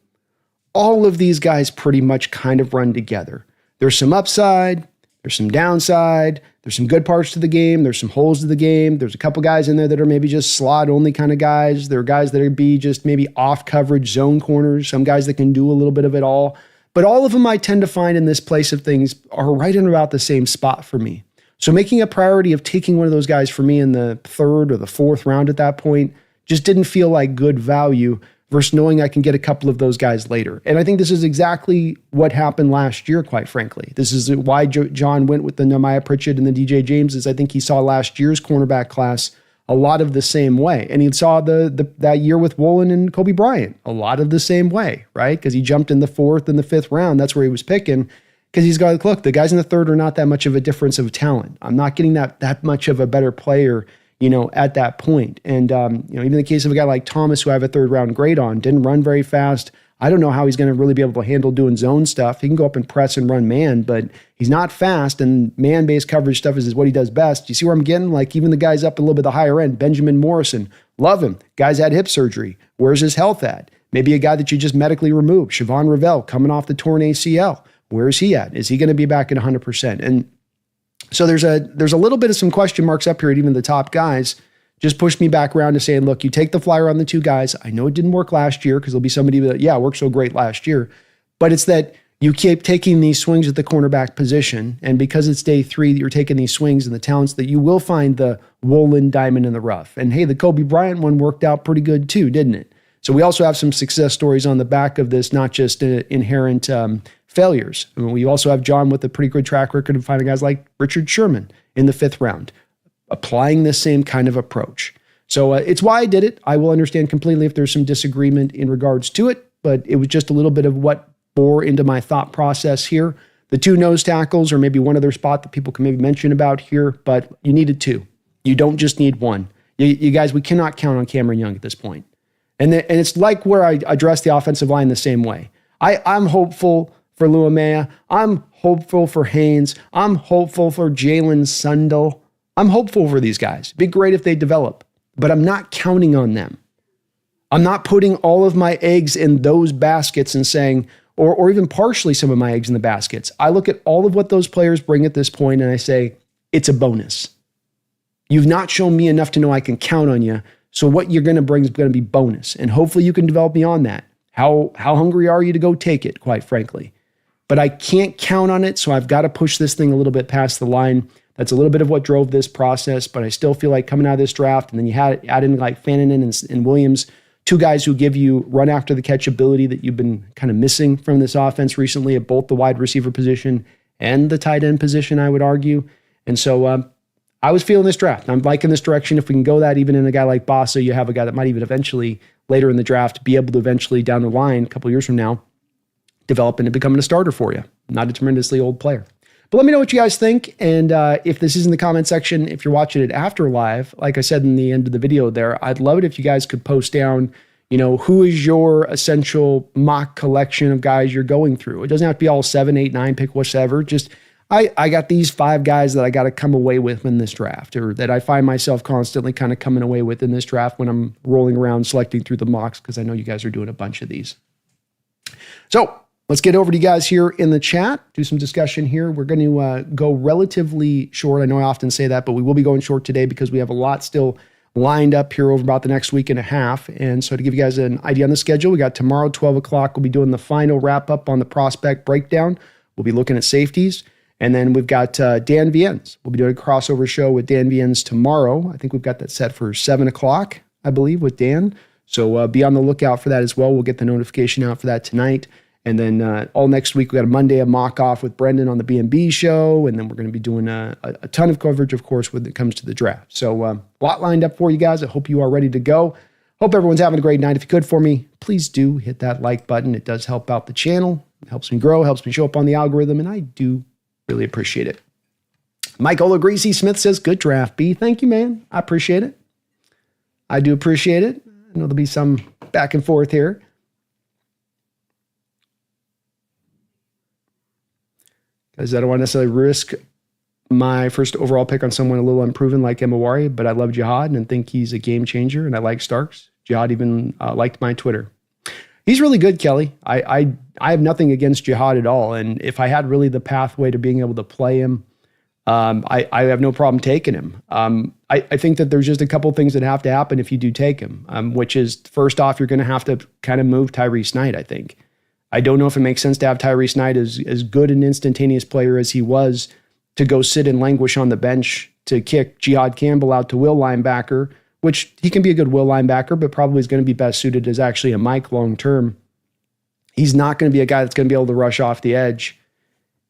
all of these guys pretty much kind of run together. There's some upside. There's some downside. There's some good parts to the game. There's some holes to the game. There's a couple guys in there that are maybe just slot only kind of guys. There are guys that are be just maybe off coverage zone corners. Some guys that can do a little bit of it all. But all of them I tend to find in this place of things are right in about the same spot for me. So making a priority of taking one of those guys for me in the third or the fourth round at that point just didn't feel like good value versus knowing I can get a couple of those guys later. And I think this is exactly what happened last year, quite frankly. This is why John went with the Nehemiah Pritchett and the DJ James, is I think he saw last year's cornerback class a lot of the same way. And he saw that year with Woolen and Kobe Bryant a lot of the same way, right? Because he jumped in the fourth and the fifth round. That's where he was picking. Because he's got, look, the guys in the third are not that much of a difference of talent. I'm not getting that much of a better player, at that point. And, even in the case of a guy like Thomas, who I have a third round grade on, didn't run very fast. I don't know how he's going to really be able to handle doing zone stuff. He can go up and press and run man, but he's not fast, and man-based coverage stuff is what he does best. You see where I'm getting? Like even the guys up a little bit the higher end, Benjamin Morrison, love him. Guy's had hip surgery. Where's his health at? Maybe a guy that you just medically removed, Siobhan Ravel, coming off the torn ACL. Where is he at? Is he going to be back at 100%? And so there's a little bit of some question marks up here at even the top guys. Just pushed me back around to saying, look, you take the flyer on the two guys. I know it didn't work last year because there'll be somebody that, it worked so great last year. But it's that you keep taking these swings at the cornerback position. And because it's day 3 that you're taking these swings and the talents that you will find the Woolen diamond in the rough. And hey, the Kobe Bryant one worked out pretty good too, didn't it? So we also have some success stories on the back of this, not just inherent failures. I mean, we also have John with a pretty good track record of finding guys like Richard Sherman in the 5th round, applying the same kind of approach. So it's why I did it. I will understand completely if there's some disagreement in regards to it, but it was just a little bit of what bore into my thought process here. The 2 nose tackles or maybe one other spot that people can maybe mention about here, but you needed 2. You don't just need 1. You guys, we cannot count on Cameron Young at this point. And it's like where I address the offensive line the same way. I'm hopeful for Luamea. I'm hopeful for Haynes. I'm hopeful for Jalen Sundell. I'm hopeful for these guys. It'd be great if they develop, but I'm not counting on them. I'm not putting all of my eggs in those baskets and saying, or even partially some of my eggs in the baskets. I look at all of what those players bring at this point and I say, it's a bonus. You've not shown me enough to know I can count on you. So what you're going to bring is going to be bonus. And hopefully you can develop beyond that. How hungry are you to go take it, quite frankly? But I can't count on it, so I've got to push this thing a little bit past the line. That's a little bit of what drove this process, but I still feel like coming out of this draft, and then you add in like Fannin and Williams, two guys who give you run after the catch ability that you've been kind of missing from this offense recently at both the wide receiver position and the tight end position, I would argue. And so I was feeling this draft. I'm liking this direction. If we can go that even in a guy like Bossa, you have a guy that might even eventually, later in the draft, be able to eventually down the line, a couple years from now, develop into becoming a starter for you. Not a tremendously old player. But let me know what you guys think. And if this is in the comment section, if you're watching it after live, like I said in the end of the video there, I'd love it if you guys could post down, who is your essential mock collection of guys you're going through. It doesn't have to be all 7, 8, 9, pick whatever. Just, I got these 5 guys that I got to come away with in this draft, or that I find myself constantly kind of coming away with in this draft when I'm rolling around selecting through the mocks, because I know you guys are doing a bunch of these. So let's get over to you guys here in the chat, do some discussion here. We're going to go relatively short. I know I often say that, but we will be going short today because we have a lot still lined up here over about the next week and a half. And so to give you guys an idea on the schedule, we got tomorrow, 12 o'clock, we'll be doing the final wrap up on the prospect breakdown. We'll be looking at safeties. And then we've got Dan Viennes. We'll be doing a crossover show with Dan Viennes tomorrow. I think we've got that set for 7 o'clock, I believe, with Dan. So be on the lookout for that as well. We'll get the notification out for that tonight. And then all next week, we got a Monday, a mock off with Brendan on the B&B show. And then we're going to be doing a ton of coverage, of course, when it comes to the draft. So a lot lined up for you guys. I hope you are ready to go. Hope everyone's having a great night. If you could for me, please do hit that like button. It does help out the channel. It helps me grow, helps me show up on the algorithm. And I do really appreciate it. Mike Greasy Smith says, good draft, B. Thank you, man. I appreciate it. I do appreciate it. I know there'll be some back and forth here. Because I don't want to necessarily risk my first overall pick on someone a little unproven like Emawari, but I love Jihad and think he's a game changer, and I like Starks. Jihad even liked my Twitter. He's really good, Kelly. I have nothing against Jihad at all, and if I had really the pathway to being able to play him, I have no problem taking him. I think that there's just a couple things that have to happen if you do take him, which is, first off, you're going to have to kind of move Tyrese Knight, I think. I don't know if it makes sense to have Tyrese Knight as good an instantaneous player as he was to go sit and languish on the bench to kick Jihad Campbell out to will linebacker, which he can be a good will linebacker, but probably is going to be best suited as actually a Mike long term. He's not going to be a guy that's going to be able to rush off the edge.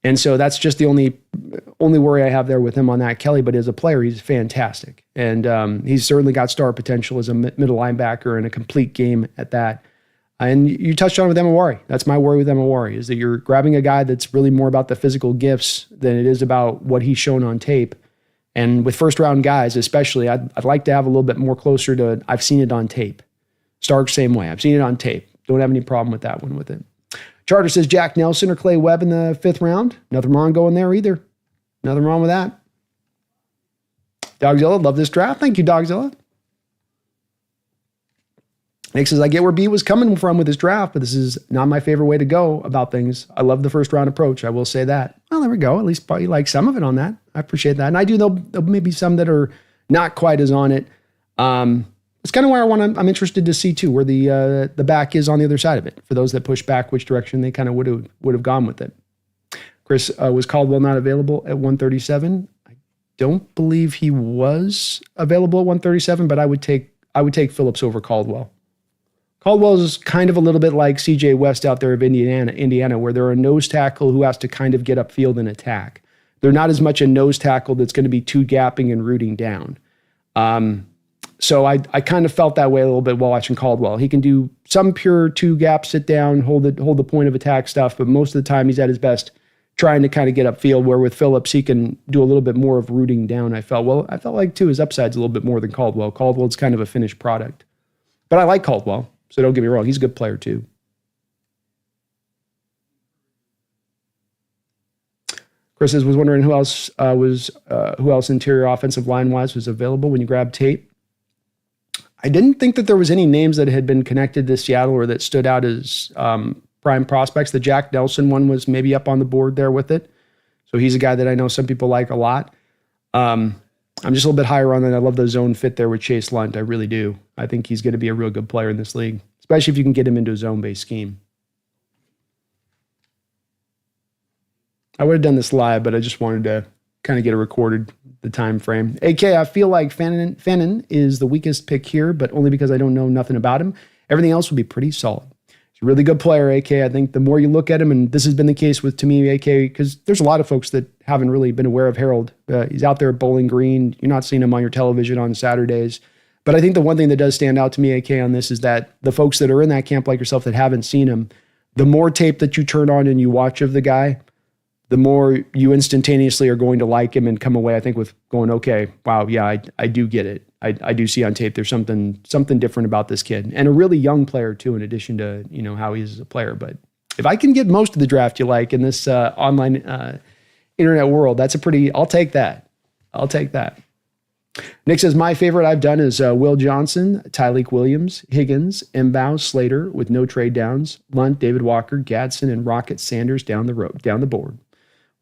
And so that's just the only worry I have there with him on that, Kelly. But as a player, he's fantastic. And he's certainly got star potential as a middle linebacker and a complete game at that. And you touched on it with Emawari. That's my worry with Emawari, is that you're grabbing a guy that's really more about the physical gifts than it is about what he's shown on tape. And with first-round guys especially, I'd like to have a little bit more closer to, I've seen it on tape. Stark, same way. I've seen it on tape. Don't have any problem with that one with it. Charter says Jack Nelson or Clay Webb in the 5th round. Nothing wrong going there either. Nothing wrong with that. Dogzilla, love this draft. Thank you, Dogzilla. Nick says, I get where B was coming from with his draft, but this is not my favorite way to go about things. I love the first round approach. I will say that. Well, there we go. At least probably like some of it on that. I appreciate that. And I do know maybe some that are not quite as on it. It's kind of where I'm interested to see too, where the back is on the other side of it. For those that push back, which direction they kind of would have gone with it. Chris, was Caldwell not available at 137? I don't believe he was available at 137, but I would take Phillips over Caldwell. Caldwell is kind of a little bit like CJ West out there of Indiana, where they're a nose tackle who has to kind of get upfield and attack. They're not as much a nose tackle that's going to be two gapping and rooting down. So I kind of felt that way a little bit while watching Caldwell. He can do some pure two gap, sit down, hold the point of attack stuff, but most of the time he's at his best trying to kind of get upfield, where with Phillips, he can do a little bit more of rooting down, I felt like, too, his upside's a little bit more than Caldwell. Caldwell's kind of a finished product. But I like Caldwell. So don't get me wrong, he's a good player too. Chris was wondering who else interior offensive line wise was available when you grabbed tape. I didn't think that there was any names that had been connected to Seattle or that stood out as prime prospects. The Jack Nelson one was maybe up on the board there with it. So he's a guy that I know some people like a lot. I'm just a little bit higher on that. I love the zone fit there with Chase Lunt. I really do. I think he's going to be a real good player in this league, especially if you can get him into a zone-based scheme. I would have done this live, but I just wanted to kind of get it recorded, the time frame. AK, I feel like Fannin is the weakest pick here, but only because I don't know nothing about him. Everything else will be pretty solid. He's a really good player, AK. I think the more you look at him, and this has been the case with, to me, AK, because there's a lot of folks that haven't really been aware of Harold. He's out there at Bowling Green. You're not seeing him on your television on Saturdays. But I think the one thing that does stand out to me, AK, on this is that the folks that are in that camp like yourself that haven't seen him, the more tape that you turn on and you watch of the guy, the more you instantaneously are going to like him and come away, I think, with going, okay, wow, yeah, I do get it. I do see on tape there's something different about this kid. And a really young player, too, in addition to, how he is as a player. But if I can get most of the draft you like in this online internet world, I'll take that. I'll take that. Nick says, my favorite I've done is Will Johnson, Tyleek Williams, Higgins, Mbow, Slater with no trade downs, Lunt, David Walker, Gadsden, and Rocket Sanders down the board.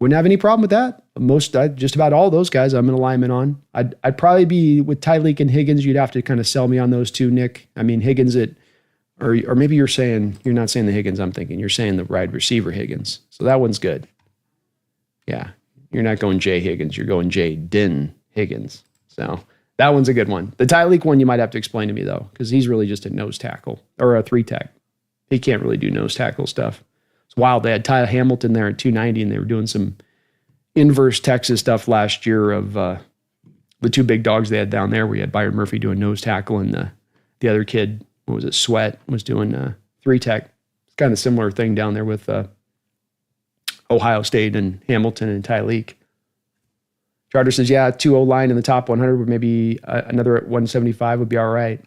Wouldn't have any problem with that. Just about all those guys I'm in alignment on. I'd probably be with Tyleek and Higgins. You'd have to kind of sell me on those two, Nick. I mean, Higgins or maybe you're not saying the Higgins I'm thinking. You're saying the wide receiver Higgins. So that one's good. Yeah. You're not going Jay Higgins. You're going Jaden Higgins. So that one's a good one. The Tyleek one you might have to explain to me, though, because he's really just a nose tackle or a 3-tech. He can't really do nose tackle stuff. It's wild. They had Ty Hamilton there at 290, and they were doing some inverse Texas stuff last year of the two big dogs they had down there. We had Byron Murphy doing nose tackle, and the other kid, what was it, Sweat, was doing 3-tech. It's kind of a similar thing down there with Ohio State and Hamilton and Tyleek. Charter says, yeah, 2-0 line in the top 100, but maybe another at 175 would be all right.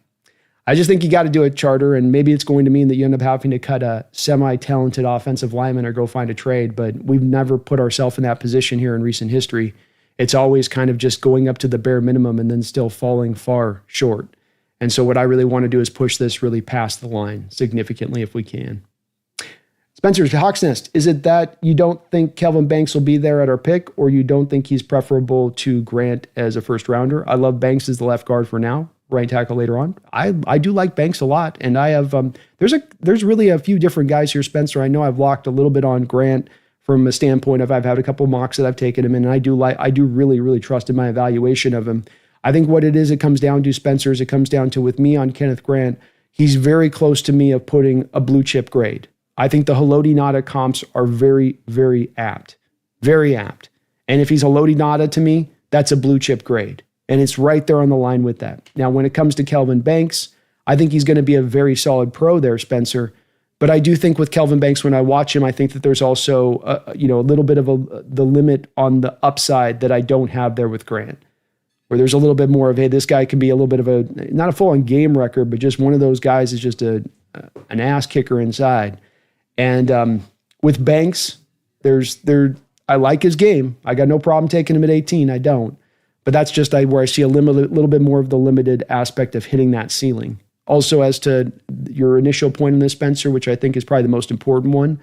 I just think you got to do it, Charter, and maybe it's going to mean that you end up having to cut a semi-talented offensive lineman or go find a trade, but we've never put ourselves in that position here in recent history. It's always kind of just going up to the bare minimum and then still falling far short. And so what I really want to do is push this really past the line significantly if we can. Spencer's Hawks Nest, is it that you don't think Kelvin Banks will be there at our pick, or you don't think he's preferable to Grant as a first rounder? I love Banks as the left guard for now, right tackle later on. I do like Banks a lot, and I have there's really a few different guys here, Spencer. I know I've locked a little bit on Grant from a standpoint of I've had a couple mocks that I've taken him in, and I do really, really trust in my evaluation of him. I think what it comes down to, Spencer, is it comes down to, with me on Kenneth Grant, he's very close to me of putting a blue chip grade. I think the Haloti Ngata comps are very, very apt. Very apt. And if he's Haloti Ngata to me, that's a blue chip grade. And it's right there on the line with that. Now, when it comes to Kelvin Banks, I think he's going to be a very solid pro there, Spencer. But I do think with Kelvin Banks, when I watch him, I think that there's also a little bit of the limit on the upside that I don't have there with Grant, where there's a little bit more of, hey, this guy could be a little bit of not a full-on game record, but just one of those guys is just an ass kicker inside. And with Banks, I like his game. I got no problem taking him at 18. I don't. But that's just where I see a little bit more of the limited aspect of hitting that ceiling. Also, as to your initial point on this, Spencer, which I think is probably the most important one,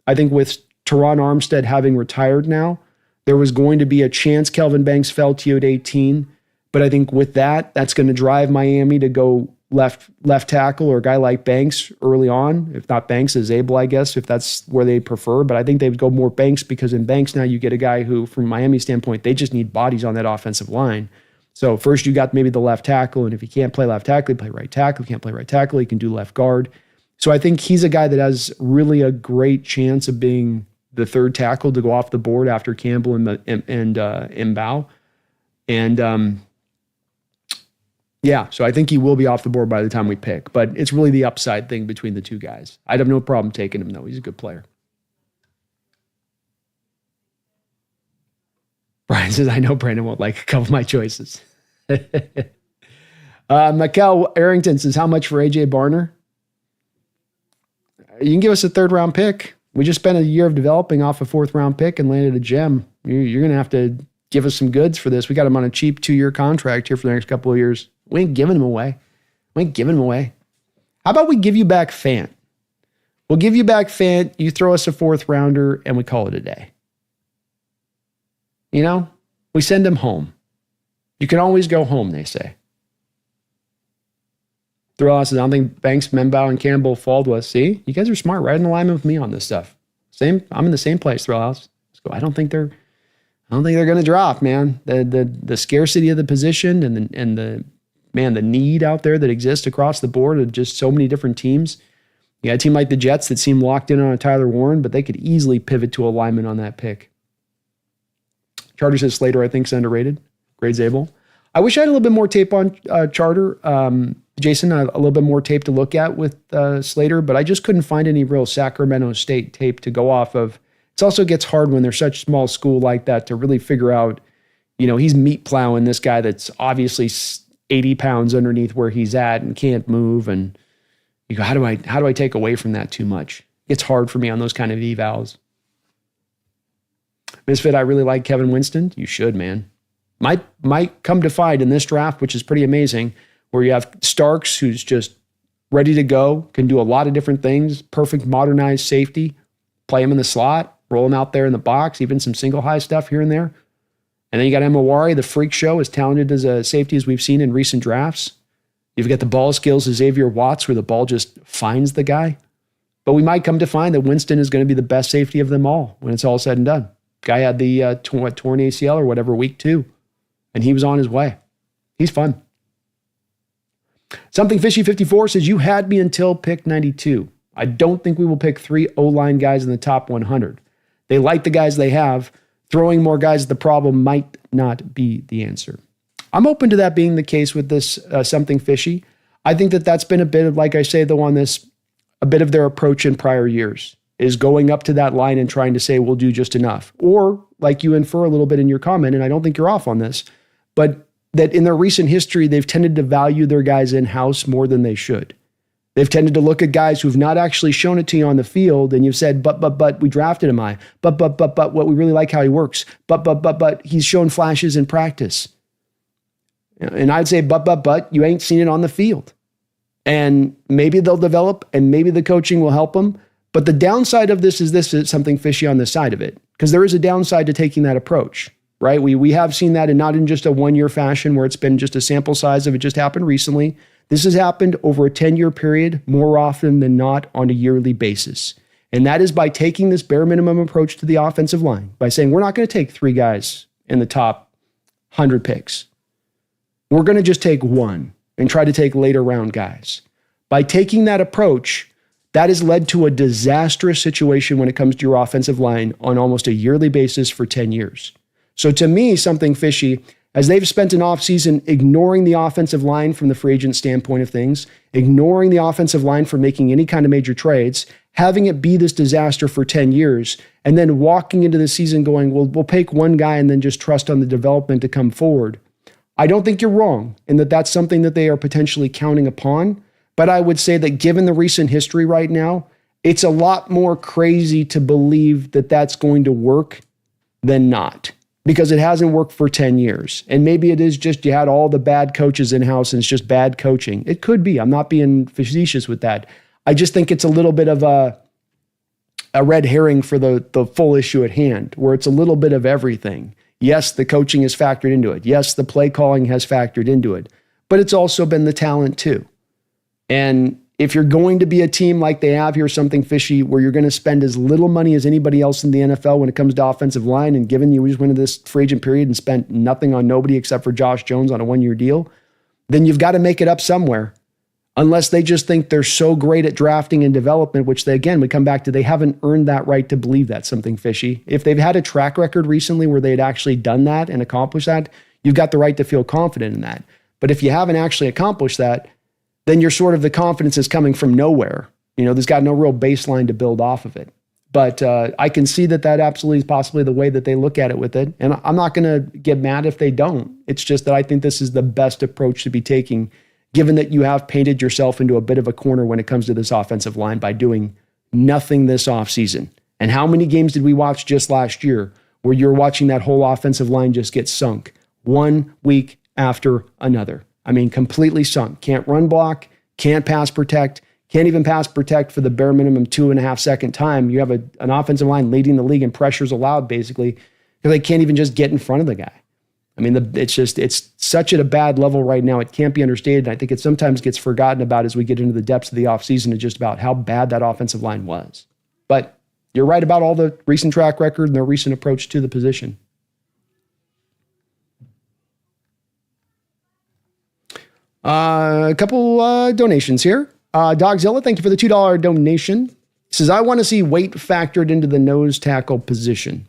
I think with Teron Armstead having retired now, there was going to be a chance Kelvin Banks fell to you at 18. But I think with that's going to drive Miami to go left tackle or a guy like Banks early on. If not Banks, is Abel, I guess, if that's where they prefer. But I think they would go more Banks, because in Banks now you get a guy who, from Miami's standpoint, they just need bodies on that offensive line. So first you got maybe the left tackle, and if he can't play left tackle, he play right tackle. If he can't play right tackle, he can do left guard. So I think he's a guy that has really a great chance of being the third tackle to go off the board after Campbell and Mbow. And yeah, so I think he will be off the board by the time we pick. But it's really the upside thing between the two guys. I'd have no problem taking him, though. He's a good player. Brian says, I know Brandon won't like a couple of my choices. Mikel Arrington says, how much for A.J. Barner? You can give us a third-round pick. We just spent a year of developing off a 4th-round pick and landed a gem. You're going to have to give us some goods for this. We got him on a cheap 2-year contract here for the next couple of years. We ain't giving him away. How about we give you back Fant? We'll give you back Fant. You throw us a 4th-rounder, and we call it a day. You know, we send him home. You can always go home, they say. Throw us, I don't think Banks, Membow, and Campbell fall to us. See, you guys are smart, right in alignment with me on this stuff. I'm in the same place, Thrillhouse. Let's go. I don't think they're going to drop, man. The scarcity of the position and the need out there that exists across the board of just so many different teams. You got a team like the Jets that seem locked in on a Tyler Warren, but they could easily pivot to alignment on that pick. Charter says Slater, I think, is underrated. Great Zabel. I wish I had a little bit more tape on Charter. Jason, a little bit more tape to look at with Slater, but I just couldn't find any real Sacramento State tape to go off of. It also gets hard when they're such a small school like that to really figure out, he's meat plowing this guy that's obviously 80 pounds underneath where he's at and can't move. And you go, how do I take away from that too much? It's hard for me on those kind of evals. Misfit, I really like Kevin Winston. You should, man. Might come to find in this draft, which is pretty amazing, where you have Starks, who's just ready to go, can do a lot of different things, perfect modernized safety, play him in the slot, roll him out there in the box, even some single high stuff here and there. And then you got Emawari, the freak show, as talented as a safety as we've seen in recent drafts. You've got the ball skills of Xavier Watts, where the ball just finds the guy. But we might come to find that Winston is going to be the best safety of them all when it's all said and done. Guy had the torn ACL or whatever, week 2, and he was on his way. He's fun. Something Fishy 54 says, you had me until pick 92. I don't think we will pick 3 O-line guys in the top 100. They like the guys they have. Throwing more guys at the problem might not be the answer. I'm open to that being the case with this Something Fishy. I think that that's been a bit of, like I say, though, on this, a bit of their approach in prior years, is going up to that line and trying to say, we'll do just enough. Or, like you infer a little bit in your comment, and I don't think you're off on this, but that in their recent history, they've tended to value their guys in-house more than they should. They've tended to look at guys who've not actually shown it to you on the field, and you've said, but, we drafted him, but, what we really like how he works, but, he's shown flashes in practice. And I'd say, but, you ain't seen it on the field. And maybe they'll develop, and maybe the coaching will help them, but the downside of this is Something Fishy on the side of it, because there is a downside to taking that approach. Right? We have seen that, and not in just a 1-year fashion where it's been just a sample size of it just happened recently. This has happened over a 10-year period more often than not on a yearly basis. And that is by taking this bare minimum approach to the offensive line, by saying we're not going to take 3 guys in the top 100 picks. We're going to just take 1 and try to take later round guys. By taking that approach, that has led to a disastrous situation when it comes to your offensive line on almost a yearly basis for 10 years. So to me, Something Fishy, as they've spent an offseason ignoring the offensive line from the free agent standpoint of things, ignoring the offensive line for making any kind of major trades, having it be this disaster for 10 years, and then walking into the season going, well, we'll pick 1 guy and then just trust on the development to come forward. I don't think you're wrong in that that's something that they are potentially counting upon, but I would say that given the recent history right now, it's a lot more crazy to believe that that's going to work than not. Because it hasn't worked for 10 years. And maybe it is just you had all the bad coaches in-house and it's just bad coaching. It could be. I'm not being facetious with that. I just think it's a little bit of a red herring for the full issue at hand, where it's a little bit of everything. Yes, the coaching is factored into it. Yes, the play calling has factored into it. But it's also been the talent too. And if you're going to be a team like they have here, Something Fishy, where you're going to spend as little money as anybody else in the NFL when it comes to offensive line, and given you just went into this free agent period and spent nothing on nobody except for Josh Jones on a 1-year deal, then you've got to make it up somewhere. Unless they just think they're so great at drafting and development, which they, again, we come back to, they haven't earned that right to believe that, Something Fishy. If they've had a track record recently where they had actually done that and accomplished that, you've got the right to feel confident in that. But if you haven't actually accomplished that, then you're sort of, the confidence is coming from nowhere. There's got no real baseline to build off of it. But I can see that absolutely is possibly the way that they look at it with it. And I'm not going to get mad if they don't. It's just that I think this is the best approach to be taking, given that you have painted yourself into a bit of a corner when it comes to this offensive line by doing nothing this offseason. And how many games did we watch just last year where you're watching that whole offensive line just get sunk 1 week after another? I mean, completely sunk. Can't run block, can't pass protect, can't even pass protect for the bare minimum 2.5 second time. You have an offensive line leading the league in pressures allowed, basically, because they can't even just get in front of the guy. I mean, it's such at a bad level right now. It can't be understated. And I think it sometimes gets forgotten about as we get into the depths of the offseason and just about how bad that offensive line was. But you're right about all the recent track record and their recent approach to the position. A couple donations here. Dogzilla, thank you for the $2 donation. He says, I want to see weight factored into the nose tackle position.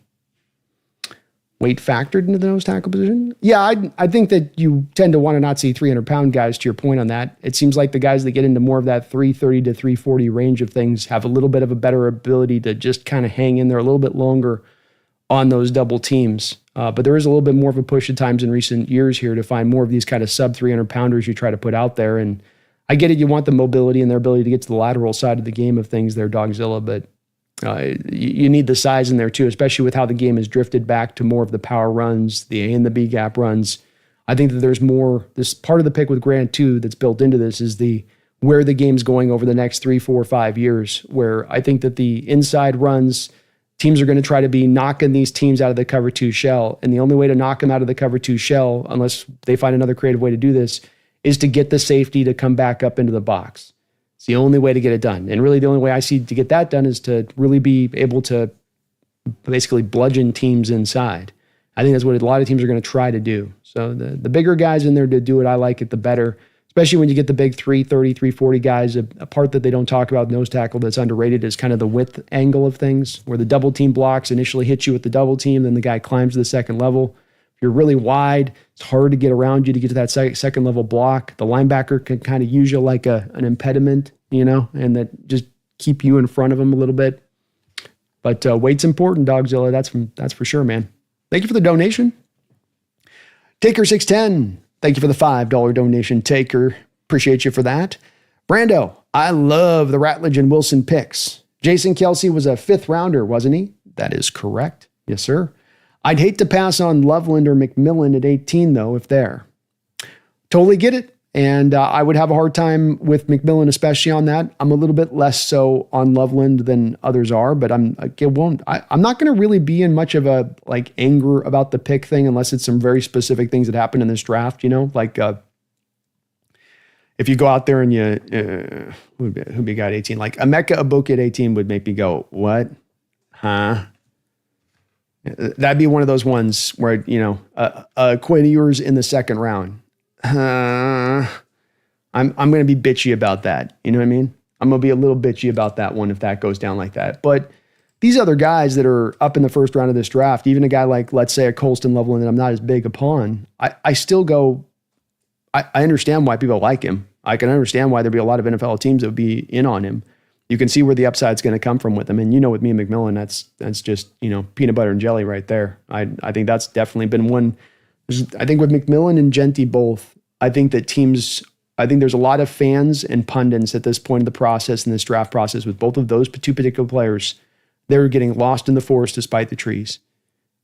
Weight factored into the nose tackle position? Yeah, I think that you tend to want to not see 300-pound guys, to your point on that. It seems like the guys that get into more of that 330 to 340 range of things have a little bit of a better ability to just kind of hang in there a little bit longer on those double teams. But there is a little bit more of a push at times in recent years here to find more of these kind of sub 300-pounders you try to put out there. And I get it, you want the mobility and their ability to get to the lateral side of the game of things there, Dogzilla, but you need the size in there too, especially with how the game has drifted back to more of the power runs, the A and the B gap runs. I think that there's more, this part of the pick with Grant too that's built into this is where the game's going over the next 3, 4, 5 years, where I think that the inside runs, teams are going to try to be knocking these teams out of the cover 2 shell. And the only way to knock them out of the cover 2 shell, unless they find another creative way to do this, is to get the safety to come back up into the box. It's the only way to get it done. And really the only way I see to get that done is to really be able to basically bludgeon teams inside. I think that's what a lot of teams are going to try to do. So the bigger guys in there to do it, I like it the better, especially when you get the big 330, 340 guys. A part that they don't talk about nose tackle that's underrated is kind of the width angle of things, where the double team blocks initially hit you with the double team, then the guy climbs to the second level. If you're really wide, it's hard to get around you to get to that second level block. The linebacker can kind of use you like an impediment, and that just keep you in front of him a little bit. But weight's important, Dogzilla. That's for sure, man. Thank you for the donation. Taker610, thank you for the $5 donation, Taker. Appreciate you for that. Brando, I love the Ratledge and Wilson picks. Jason Kelce was a 5th rounder, wasn't he? That is correct. Yes, sir. I'd hate to pass on Loveland or McMillan at 18, though, if there. Totally get it. And I would have a hard time with McMillan, especially on that. I'm a little bit less so on Loveland than others are, but I'm not going to really be in much of a anger about the pick thing unless it's some very specific things that happened in this draft. If you go out there and who'd be guy at 18, like Emeka Egbuka at 18 would make me go, what? Huh? That'd be one of those ones where, Quinn Ewers in the 2nd round. I'm going to be bitchy about that. You know what I mean? I'm going to be a little bitchy about that one if that goes down like that. But these other guys that are up in the 1st round of this draft, even a guy like, let's say, a Colston Loveland that I'm not as big upon, I still go, I understand why people like him. I can understand why there'd be a lot of NFL teams that would be in on him. You can see where the upside's going to come from with him. And with me and McMillan, that's just, peanut butter and jelly right there. I think that's definitely been one. I think with McMillan and Genty both, I think there's a lot of fans and pundits at this point of the process, in this draft process, with both of those 2 particular players, they're getting lost in the forest despite the trees.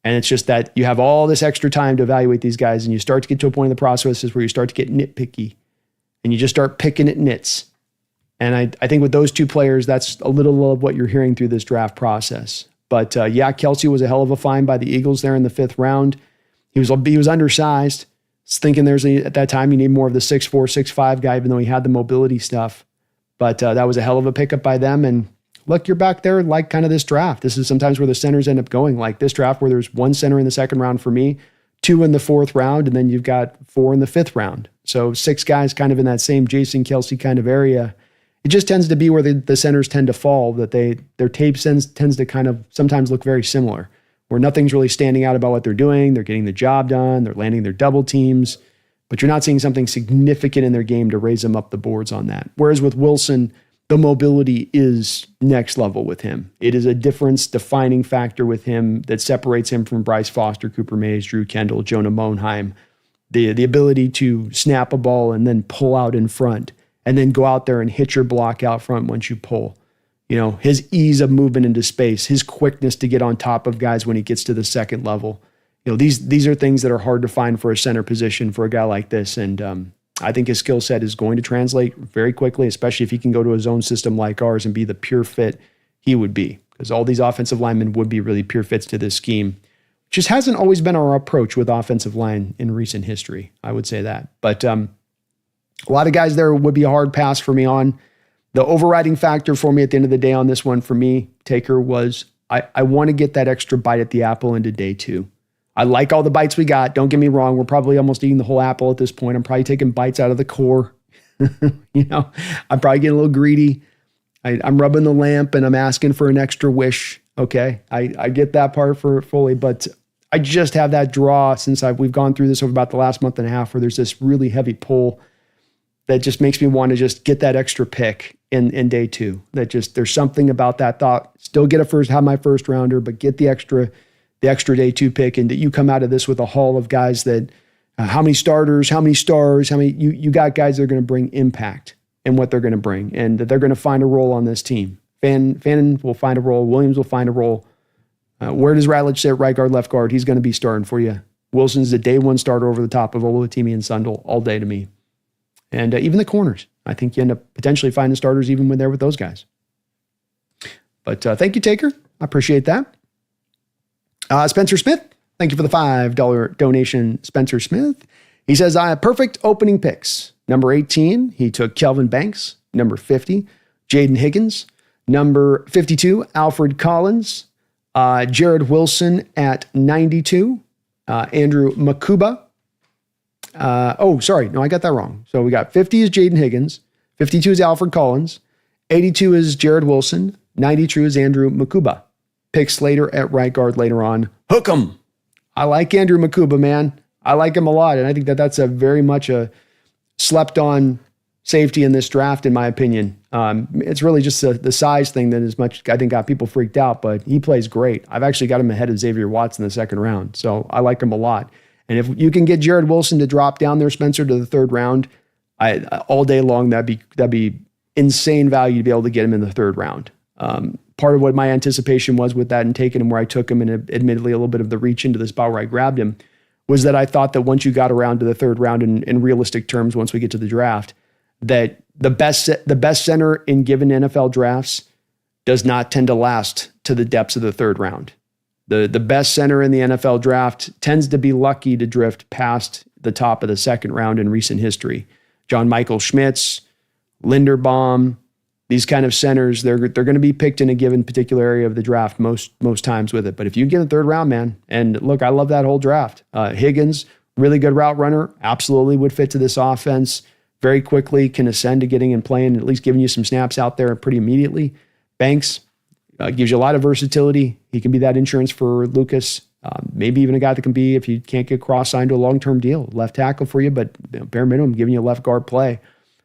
And it's just that you have all this extra time to evaluate these guys, and you start to get to a point in the process where you start to get nitpicky, and you just start picking at nits. And I think with those 2 players, that's a little of what you're hearing through this draft process. But Kelce was a hell of a find by the Eagles there in the 5th round. He was undersized. I was thinking at that time you need more of the 6'4", 6'5" guy, even though he had the mobility stuff. But that was a hell of a pickup by them. And look, you're back there like kind of this draft. This is sometimes where the centers end up going, like this draft where there's 1 center in the 2nd round for me, 2 in the 4th round, and then you've got 4 in the 5th round. So 6 guys kind of in that same Jason Kelce kind of area. It just tends to be where the centers tend to fall, that their tape tends to kind of sometimes look very similar, where nothing's really standing out about what they're doing. They're getting the job done. They're landing their double teams, but you're not seeing something significant in their game to raise them up the boards on that. Whereas with Wilson, the mobility is next level with him. It is a difference defining factor with him that separates him from Bryce Foster, Cooper Mays, Drew Kendall, Jonah Monheim. The ability to snap a ball and then pull out in front, and then go out there and hit your block out front once you pull. His ease of movement into space, his quickness to get on top of guys when he gets to the second level. These are things that are hard to find for a center position for a guy like this. And I think his skill set is going to translate very quickly, especially if he can go to a zone system like ours and be the pure fit he would be. Because all these offensive linemen would be really pure fits to this scheme. Just hasn't always been our approach with offensive line in recent history. I would say that. But a lot of guys there would be a hard pass for me on. The overriding factor for me at the end of the day on this one, for me, Taker, was I want to get that extra bite at the apple into day 2. I like all the bites we got. Don't get me wrong. We're probably almost eating the whole apple at this point. I'm probably taking bites out of the core. I'm probably getting a little greedy. I'm rubbing the lamp and I'm asking for an extra wish. Okay. I get that part for fully, but I just have that draw since we've gone through this over about the last month and a half where there's this really heavy pull that just makes me want to just get that extra pick in day 2. There's something about that thought. Still have my first rounder, but get the extra day 2 pick, and that you come out of this with a haul of guys that, how many starters, how many stars, you got guys that are going to bring impact in what they're going to bring, and that they're going to find a role on this team. Fannin will find a role. Williams will find a role. Where does Ratledge sit? Right guard, left guard. He's going to be starting for you. Wilson's the day 1 starter over the top of Oluwatimi and Sundle all day to me. And even the corners. I think you end up potentially finding starters even when they're with those guys. But thank you, Taker. I appreciate that. Spencer Smith, thank you for the $5 donation, Spencer Smith. He says, I have perfect opening picks. Number 18, he took Kelvin Banks. Number 50, Jaden Higgins. Number 52, Alfred Collins. Jared Wilson at 92. Andrew Makuba. No, I got that wrong. So we got 50 is Jaden Higgins. 52 is Alfred Collins. 82 is Jared Wilson. 92 is Andrew Makuba. Pick Slater at right guard later on. Hook 'em. I like Andrew Makuba, man. I like him a lot. And I think that's a very much a slept on safety in this draft, in my opinion. It's really just the size thing that as much, I think, got people freaked out, but he plays great. I've actually got him ahead of Xavier Watts in the second round. So I like him a lot. And if you can get Jared Wilson to drop down there, Spencer, to the third round, all day long, that'd be insane value to be able to get him in the third round. Part of what my anticipation was with that and taking him where I took him, and admittedly a little bit of the reach into the spot where I grabbed him, was that I thought that once you got around to the third round in realistic terms, once we get to the draft, that the best center in given NFL drafts does not tend to last to the depths of the third round. The best center in the NFL draft tends to be lucky to drift past the top of the second round in recent history. John Michael Schmitz, Linderbaum, these kind of centers, they're going to be picked in a given particular area of the draft most times with it. But if you get in the third round, man, and look, I love that whole draft. Higgins, really good route runner, absolutely would fit to this offense very quickly, can ascend to getting and playing, at least giving you some snaps out there pretty immediately. Banks gives you a lot of versatility. He can be that insurance for Lucas. Maybe even a guy that can be, if you can't get cross-signed to a long-term deal, left tackle for you, but bare minimum, giving you a left guard play.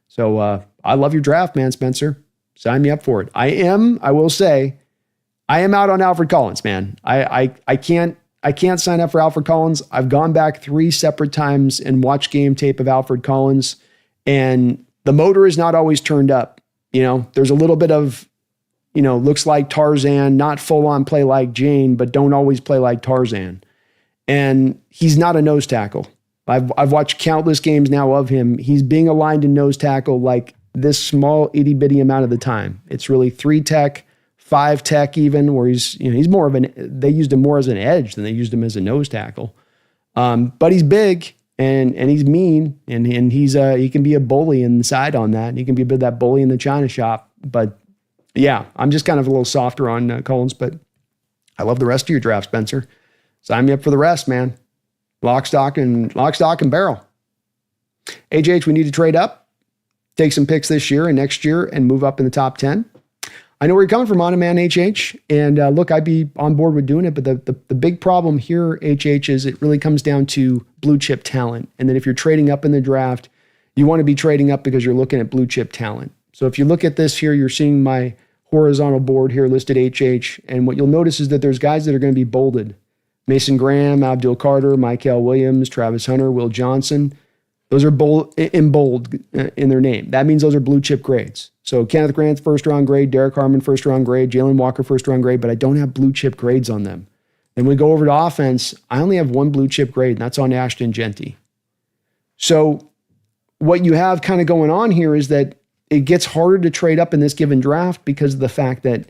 So I love your draft, man, Spencer. Sign me up for it. I will say, I am out on Alfred Collins, man. I can't sign up for Alfred Collins. I've gone back 3 separate times and watched game tape of Alfred Collins, and the motor is not always turned up. There's a little bit of, looks like Tarzan, not full on play like Jane, but don't always play like Tarzan. And he's not a nose tackle. I've watched countless games now of him. He's being aligned in nose tackle like this small itty bitty amount of the time. It's really 3 tech, 5 tech even, where he's more of they used him more as an edge than they used him as a nose tackle. But he's big and he's mean and he can be a bully inside on that. He can be a bit of that bully in the china shop. But yeah, I'm just kind of a little softer on Collins, but I love the rest of your draft, Spencer. Sign me up for the rest, man. Lock, stock, and barrel. HH, we need to trade up, take some picks this year and next year, and move up in the top 10. I know where you're coming from on it, man, HH. And look, I'd be on board with doing it, but the big problem here, HH, is it really comes down to blue chip talent. And then if you're trading up in the draft, you want to be trading up because you're looking at blue chip talent. So if you look at this here, you're seeing my horizontal board here listed HH. And what you'll notice is that there's guys that are going to be bolded. Mason Graham, Abdul Carter, Michael Williams, Travis Hunter, Will Johnson. Those are bold in their name. That means those are blue chip grades. So Kenneth Grant's first round grade, Derek Harmon first round grade, Jalen Walker first round grade, but I don't have blue chip grades on them. Then we go over to offense. I only have one blue chip grade, and that's on Ashton Genty. So what you have kind of going on here is that it gets harder to trade up in this given draft because of the fact that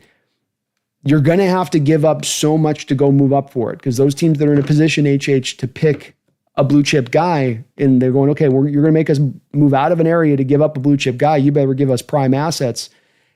you're going to have to give up so much to go move up for it, because those teams that are in a position, HH, to pick a blue chip guy, and they're going, okay, you're going to make us move out of an area to give up a blue chip guy. You better give us prime assets.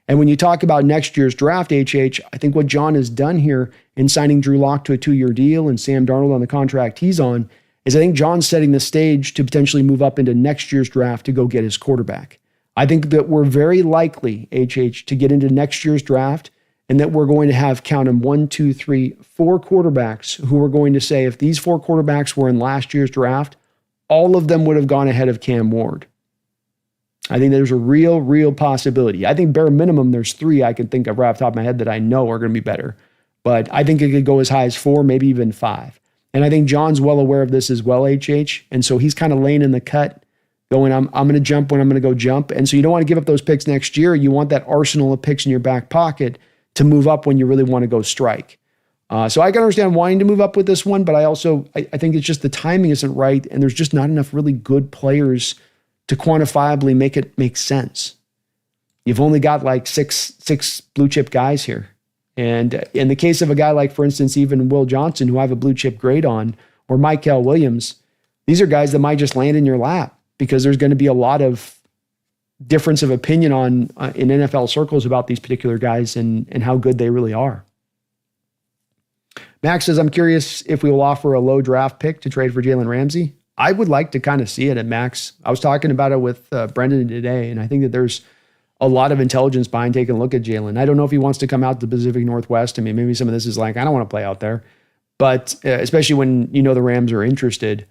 And when you talk about next year's draft, HH, I think what John has done here in signing Drew Lock to a 2-year deal and Sam Darnold on the contract he's on is I think John's setting the stage to potentially move up into next year's draft to go get his quarterback. I think that we're very likely, HH, to get into next year's draft, and that we're going to have, count them, 1, 2, 3, 4 quarterbacks who are going to say, if these 4 quarterbacks were in last year's draft, all of them would have gone ahead of Cam Ward. I think there's a real possibility. I think bare minimum there's 3 I can think of right off the top of my head that I know are going to be better. But I think it could go as high as 4, maybe even 5. And I think John's well aware of this as well, HH. And so he's kind of laying in the cut, going, I'm going to jump when I'm going to go jump. And so you don't want to give up those picks next year. You want that arsenal of picks in your back pocket to move up when you really want to go strike. So I can understand wanting to move up with this one, but I think it's just the timing isn't right, and there's just not enough really good players to quantifiably make it make sense. You've only got like six blue chip guys here. And in the case of a guy like, for instance, even Will Johnson, who I have a blue chip grade on, or Michael Williams, these are guys that might just land in your lap because there's going to be a lot of difference of opinion on in NFL circles about these particular guys and how good they really are. Max says, I'm curious if we will offer a low draft pick to trade for Jalen Ramsey. I would like to kind of see it at Max. I was talking about it with Brendan today, and I think that there's a lot of intelligence behind taking a look at Jalen. I don't know if he wants to come out to the Pacific Northwest. I mean, maybe some of this is like, I don't want to play out there, but especially when you know the Rams are interested.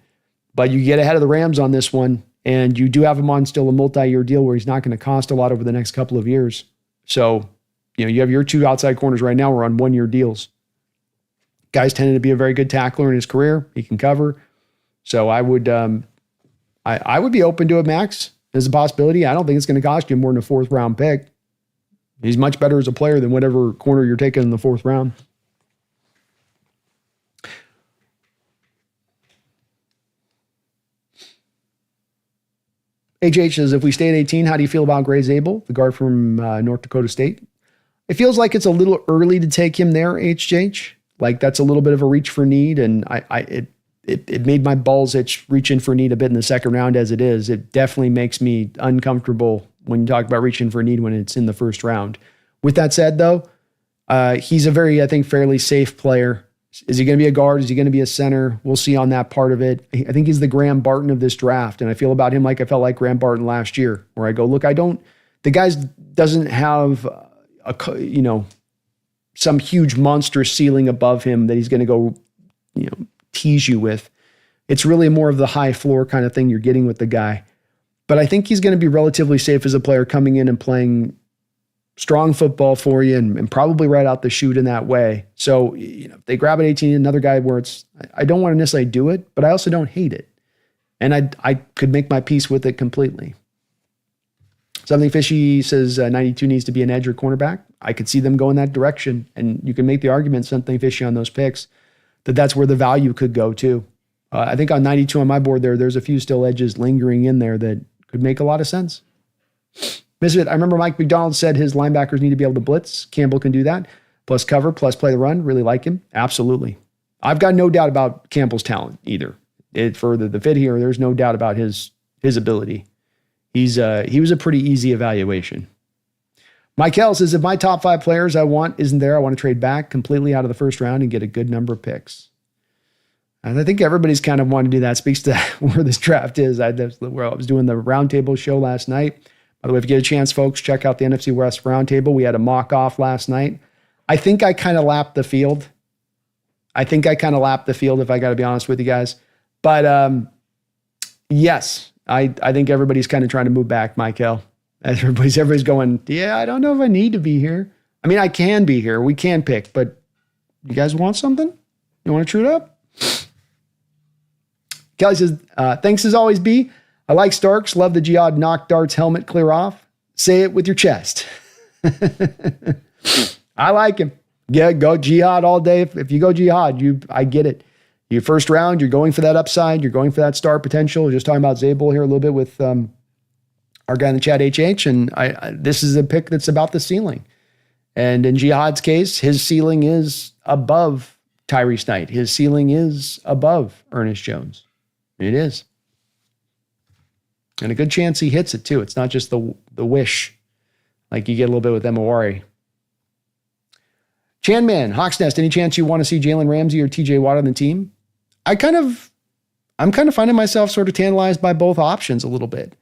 But you get ahead of the Rams on this one, and you do have him on still a multi-year deal where he's not going to cost a lot over the next couple of years. So, you have your 2 outside corners right now. We're on 1-year deals. Guy's tended to be a very good tackler in his career. He can cover. So I would be open to it, Max. There's a possibility. I don't think it's going to cost you more than a 4th round pick. He's much better as a player than whatever corner you're taking in the 4th round. HH says, if we stay at 18, how do you feel about Gray Zabel, the guard from North Dakota State? It feels like it's a little early to take him there, HH. Like that's a little bit of a reach for need, and it made my balls itch reaching for need a bit in the 2nd round as it is. It definitely makes me uncomfortable when you talk about reaching for need when it's in the 1st round. With that said, though, he's a very, I think, fairly safe player. Is he going to be a guard? Is he going to be a center? We'll see on that part of it. I think he's the Graham Barton of this draft, and I feel about him like I felt like Graham Barton last year, where I go, look, the guy doesn't have some huge monster ceiling above him that he's going to go, tease you with. It's really more of the high floor kind of thing you're getting with the guy. But I think he's going to be relatively safe as a player coming in and playing strong football for you and probably right out the chute in that way. So, if they grab at 18, another guy where I don't want to necessarily do it, but I also don't hate it. And I could make my peace with it completely. Something Fishy says 92 needs to be an edge or cornerback. I could see them going that direction. And you can make the argument, Something Fishy, on those picks, that's where the value could go too. I think on 92 on my board there's a few still edges lingering in there that could make a lot of sense. Misfit, I remember Mike McDonald said his linebackers need to be able to blitz. Campbell can do that. Plus cover, plus play the run. Really like him. Absolutely. I've got no doubt about Campbell's talent either. For the fit here, there's no doubt about his ability. He was a pretty easy evaluation. Michael says, if my top 5 players I want isn't there, I want to trade back completely out of the 1st round and get a good number of picks. And I think everybody's kind of wanting to do that. Speaks to where this draft is. I was doing the roundtable show last night. By the way, if you get a chance, folks, check out the NFC West roundtable. We had a mock-off last night. I think I kind of lapped the field. If I got to be honest with you guys. But yes, I think everybody's kind of trying to move back, Michael. Everybody's going, yeah, I don't know if I need to be here. I mean, I can be here. We can pick, but you guys want something? You want to true it up? Kelly says, thanks as always, B. I like Starks. Love the Jihad knock darts helmet clear off. Say it with your chest. I like him. Yeah, go Jihad all day. If you go Jihad, I get it. Your first round, you're going for that upside. You're going for that star potential. We're just talking about Zabel here a little bit with our guy in the chat, HH. And this is a pick that's about the ceiling. And in Jihad's case, his ceiling is above Tyrese Knight. His ceiling is above Ernest Jones. It is. And a good chance he hits it too. It's not just the wish like you get a little bit with Emawari. Chanman, Hawks Nest, any chance you want to see Jalen Ramsey or TJ Watt on the team? I'm kind of finding myself sort of tantalized by both options a little bit.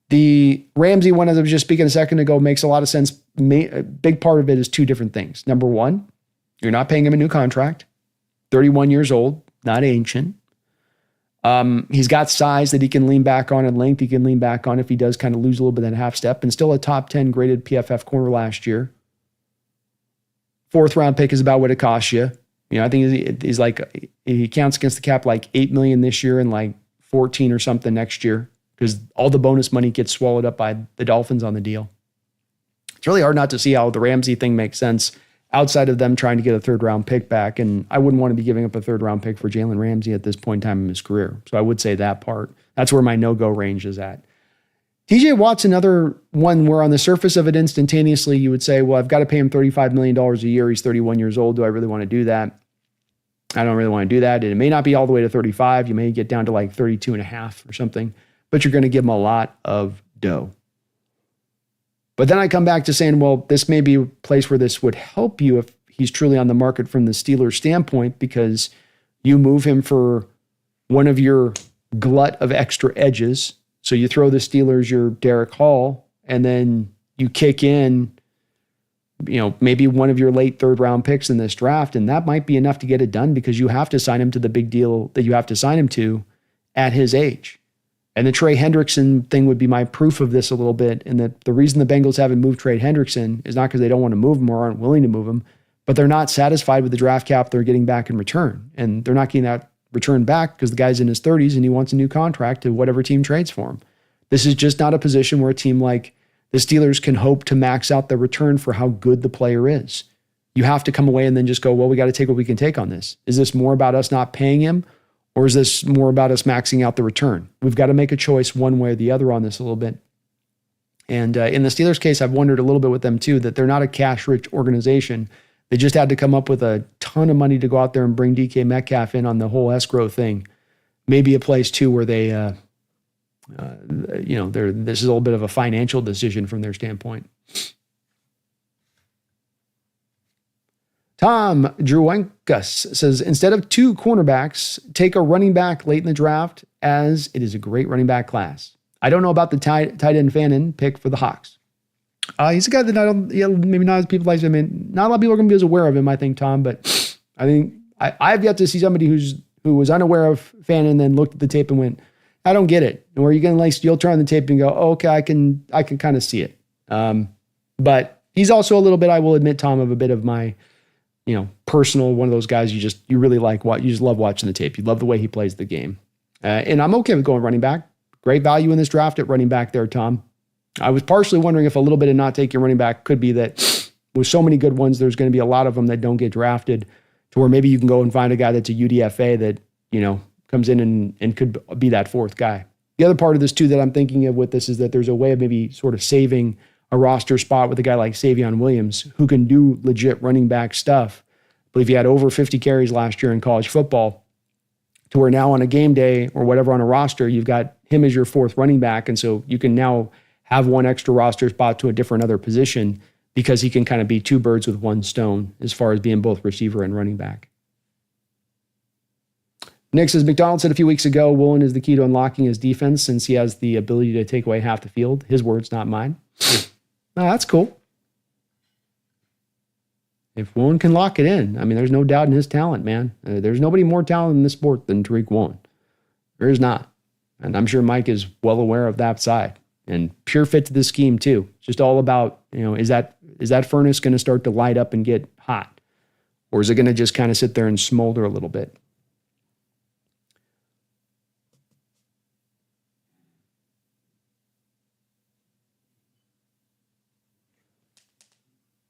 The Ramsey one, as I was just speaking a second ago, makes a lot of sense. A big part of it is two different things. Number one, you're not paying him a new contract. 31 years old, not ancient. He's got size that he can lean back on and length he can lean back on if he does kind of lose a little bit of that half step, and still a top 10 graded PFF corner last year. 4th round pick is about what it costs you. You know, I think he's like, he counts against the cap like $8 million this year and like 14 or something next year because all the bonus money gets swallowed up by the Dolphins on the deal. It's really hard not to see how the Ramsey thing makes sense outside of them trying to get a 3rd round pick back. And I wouldn't want to be giving up a 3rd round pick for Jalen Ramsey at this point in time in his career. So I would say that part. That's where my no-go range is at. TJ Watt's another one where on the surface of it instantaneously, you would say, well, I've got to pay him $35 million a year. He's 31 years old. Do I really want to do that? I don't really want to do that. And it may not be all the way to 35. You may get down to like 32 and a half or something, but you're going to give him a lot of dough. But then I come back to saying, well, this may be a place where this would help you if he's truly on the market from the Steelers standpoint, because you move him for one of your glut of extra edges. So you throw the Steelers your Derek Hall, and then you kick in, you know, maybe one of your late 3rd round picks in this draft. And that might be enough to get it done because you have to sign him to the big deal that you have to sign him to at his age. And the Trey Hendrickson thing would be my proof of this a little bit. And that the reason the Bengals haven't moved Trey Hendrickson is not because they don't want to move him or aren't willing to move him, but they're not satisfied with the draft cap they're getting back in return. And they're not getting that return back because the guy's in his 30s and he wants a new contract to whatever team trades for him. This is just not a position where a team like the Steelers can hope to max out the return for how good the player is. You have to come away and then just go, well, we got to take what we can take on this. Is this more about us not paying him, or is this more about us maxing out the return? We've got to make a choice one way or the other on this a little bit. And in the Steelers case, I've wondered a little bit with them too, that they're not a cash-rich organization. They just had to come up with a ton of money to go out there and bring DK Metcalf in on the whole escrow thing. Maybe a place too where they, this is a little bit of a financial decision from their standpoint. Tom Druenkus says, instead of 2 cornerbacks, take a running back late in the draft, as it is a great running back class. I don't know about the tight end Fannin pick for the Hawks. He's a guy that maybe not as people like. I mean, not a lot of people are going to be as aware of him, I think, Tom. But I think I've yet to see somebody who was unaware of Fannin and then looked at the tape and went, I don't get it. Or you'll turn on the tape and go, oh, okay, I can kind of see it. But he's also a little bit, I will admit, Tom, of a bit of my, personal, one of those guys you really like, you just love watching the tape. You love the way he plays the game. And I'm okay with going running back. Great value in this draft at running back there, Tom. I was partially wondering if a little bit of not taking running back could be that with so many good ones, there's going to be a lot of them that don't get drafted, to where maybe you can go and find a guy that's a UDFA that, comes in and could be that 4th guy. The other part of this too that I'm thinking of with this is that there's a way of maybe sort of saving a roster spot with a guy like Savion Williams, who can do legit running back stuff. But if he had over 50 carries last year in college football, to where now on a game day or whatever on a roster, you've got him as your 4th running back. And so you can now have one extra roster spot to a different other position because he can kind of be 2 birds with 1 stone as far as being both receiver and running back. Nick says, McDonald said a few weeks ago, Woolen is the key to unlocking his defense since he has the ability to take away half the field. His words, not mine. That's cool. If Woolen can lock it in, I mean, there's no doubt in his talent, man. There's nobody more talented in this sport than Tariq Woolen. There is not. And I'm sure Mike is well aware of that side. And pure fit to the scheme, too. Just all about, is that furnace going to start to light up and get hot? Or is it going to just kind of sit there and smolder a little bit?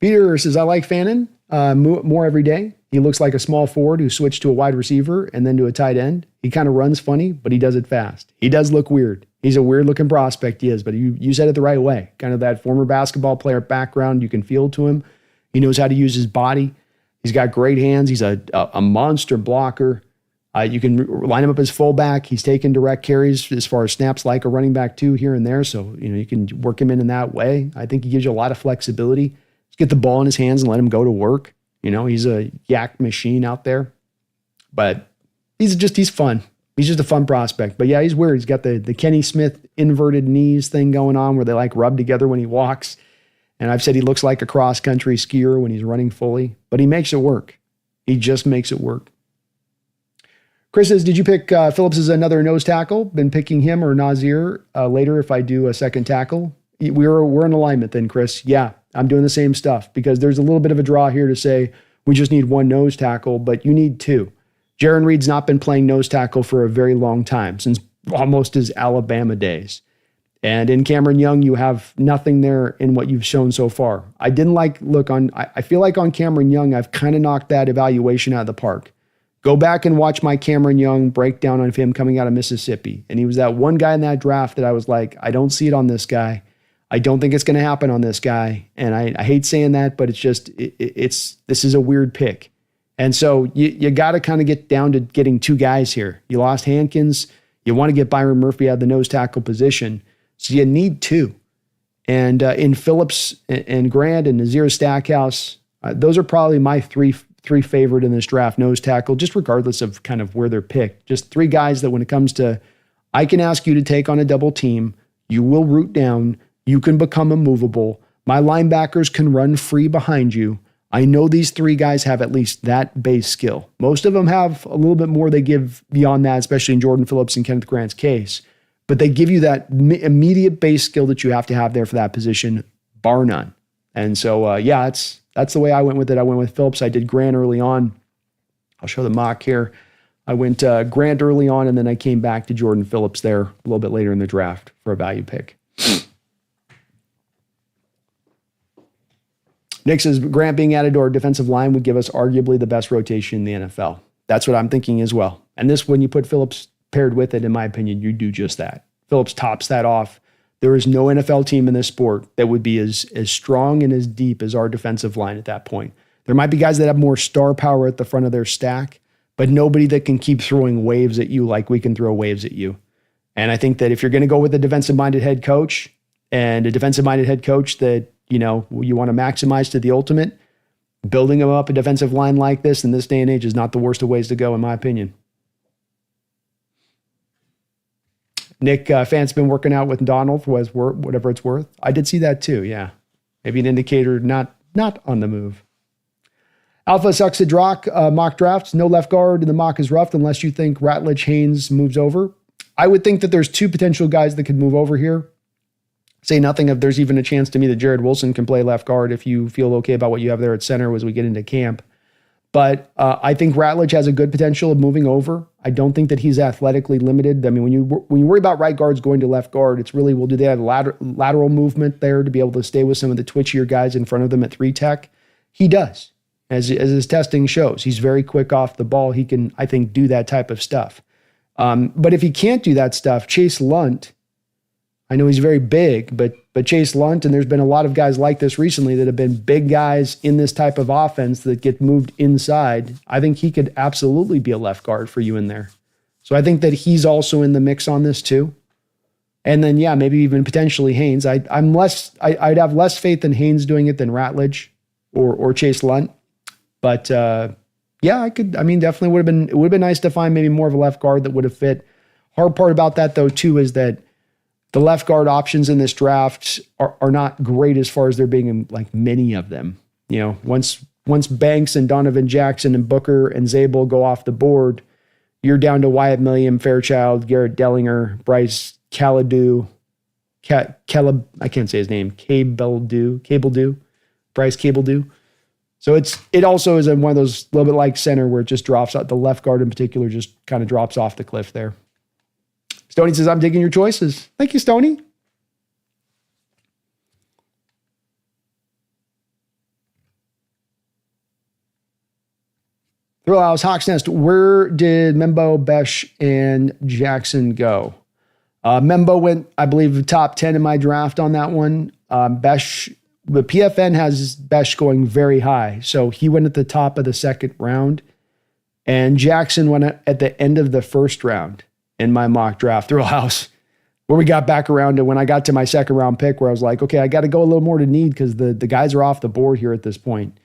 Peter says, I like Fannin more every day. He looks like a small forward who switched to a wide receiver and then to a tight end. He kind of runs funny, but he does it fast. He does look weird. He's a weird looking prospect, he is, but you said it the right way. Kind of that former basketball player background. You can feel to him. He knows how to use his body. He's got great hands. He's a monster blocker. You can line him up as fullback. He's taken direct carries as far as snaps like a running back too here and there. So, you can work him in that way. I think he gives you a lot of flexibility. Just get the ball in his hands and let him go to work. He's a yak machine out there, but he's fun. He's just a fun prospect. But yeah, he's weird. He's got the Kenny Smith inverted knees thing going on where they like rub together when he walks. And I've said he looks like a cross-country skier when he's running fully, but he makes it work. He just makes it work. Chris says, did you pick Phillips as another nose tackle? Been picking him or Nazir later if I do a second tackle? We're in alignment then, Chris. Yeah, I'm doing the same stuff because there's a little bit of a draw here to say we just need one nose tackle, but you need two. Jaron Reed's not been playing nose tackle for a very long time, since almost his Alabama days. And in Cameron Young, you have nothing there in what you've shown so far. I feel like on Cameron Young, I've kind of knocked that evaluation out of the park. Go back and watch my Cameron Young breakdown of him coming out of Mississippi. And he was that one guy in that draft that I was like, I don't see it on this guy. I don't think it's going to happen on this guy. And I hate saying that, but this is a weird pick. And so you got to kind of get down to getting two guys here. You lost Hankins. You want to get Byron Murphy out of the nose tackle position. So you need two. And in Phillips and Grant and Nazir Stackhouse, those are probably my three favorite in this draft, nose tackle, just regardless of kind of where they're picked. Just three guys that when it comes to, I can ask you to take on a double team, you will root down, you can become immovable. My linebackers can run free behind you. I know these three guys have at least that base skill. Most of them have a little bit more they give beyond that, especially in Jordan Phillips and Kenneth Grant's case. But they give you that immediate base skill that you have to have there for that position, bar none. And so, that's the way I went with it. I went with Phillips. I did Grant early on. I'll show the mock here. I went Grant early on, and then I came back to Jordan Phillips there a little bit later in the draft for a value pick. Nick says, Grant being added to our defensive line would give us arguably the best rotation in the NFL. That's what I'm thinking as well. And this, when you put Phillips paired with it, in my opinion, you do just that. Phillips tops that off. There is no NFL team in this sport that would be as strong and as deep as our defensive line at that point. There might be guys that have more star power at the front of their stack, but nobody that can keep throwing waves at you like we can throw waves at you. And I think that if you're going to go with a defensive-minded head coach and a defensive-minded head coach that, you want to maximize to the ultimate, building them up a defensive line like this in this day and age is not the worst of ways to go, in my opinion. Nick, Fant's been working out with Donald for whatever it's worth. I did see that too, yeah. Maybe an indicator not on the move. Alpha sucks at mock drafts. No left guard in the mock is rough unless you think Ratledge Haynes moves over. I would think that there's two potential guys that could move over here. Say nothing of there's even a chance to me that Jared Wilson can play left guard if you feel okay about what you have there at center as we get into camp. But I think Ratledge has a good potential of moving over. I don't think that he's athletically limited. I mean, when you worry about right guards going to left guard, it's really, do they have lateral movement there to be able to stay with some of the twitchier guys in front of them at 3-tech? He does, as his testing shows. He's very quick off the ball. He can, I think, do that type of stuff. But if he can't do that stuff, Chase Lunt, I know he's very big, but Chase Lunt, and there's been a lot of guys like this recently that have been big guys in this type of offense that get moved inside. I think he could absolutely be a left guard for you in there. So I think that he's also in the mix on this too. And then, yeah, maybe even potentially Haynes. I'd have less faith in Haynes doing it than Ratledge or Chase Lunt. But yeah, definitely it would have been nice to find maybe more of a left guard that would have fit. Hard part about that though too is that the left guard options in this draft are not great as far as there being like many of them. Once Banks and Donovan Jackson and Booker and Zabel go off the board, you're down to Wyatt Milliam, Fairchild, Garrett Dellinger, Bryce Calledew, I can't say his name, Cabledew, Bryce Cabledew. So it also is one of those little bit like center where it just drops out. The left guard in particular just kind of drops off the cliff there. Stoney says, I'm digging your choices. Thank you, Stoney. Thrill House, Hawks Nest, where did Membo, Besh, and Jackson go? Membo went, I believe, top 10 in my draft on that one. Besh, the PFN has Besh going very high. So he went at the top of the second round. And Jackson went at the end of the first round in my mock draft. Thrill House, where we got back around to when I got to my second round pick, where I was like, okay, I got to go a little more to need because the guys are off the board here at this point.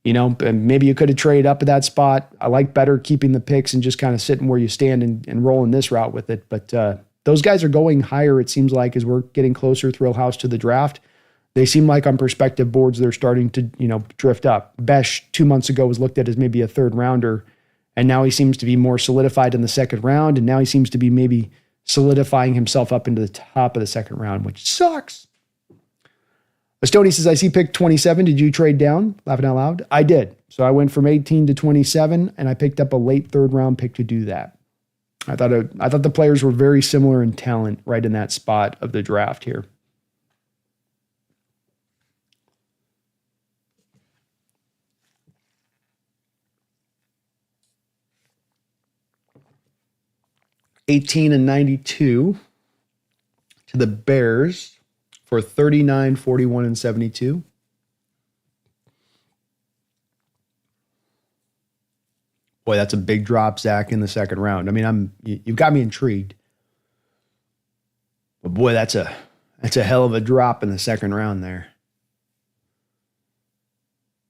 And maybe you could have traded up at that spot. I like better keeping the picks and just kind of sitting where you stand and rolling this route with it. But those guys are going higher, it seems like, as we're getting closer, Thrill House, to the draft. They seem like on perspective boards, they're starting to, drift up. Besh 2 months ago was looked at as maybe a third rounder, and now he seems to be more solidified in the second round, and now he seems to be maybe solidifying himself up into the top of the second round, which sucks. Stoney says, I see pick 27. Did you trade down? Laughing out loud. I did. So I went from 18 to 27, and I picked up a late third round pick to do that. I thought the players were very similar in talent right in that spot of the draft here. $18 and $92 to the Bears for $39, $41, and $72. Boy, that's a big drop, Zach, in the second round. I mean, you've got me intrigued. But boy, that's a hell of a drop in the second round there.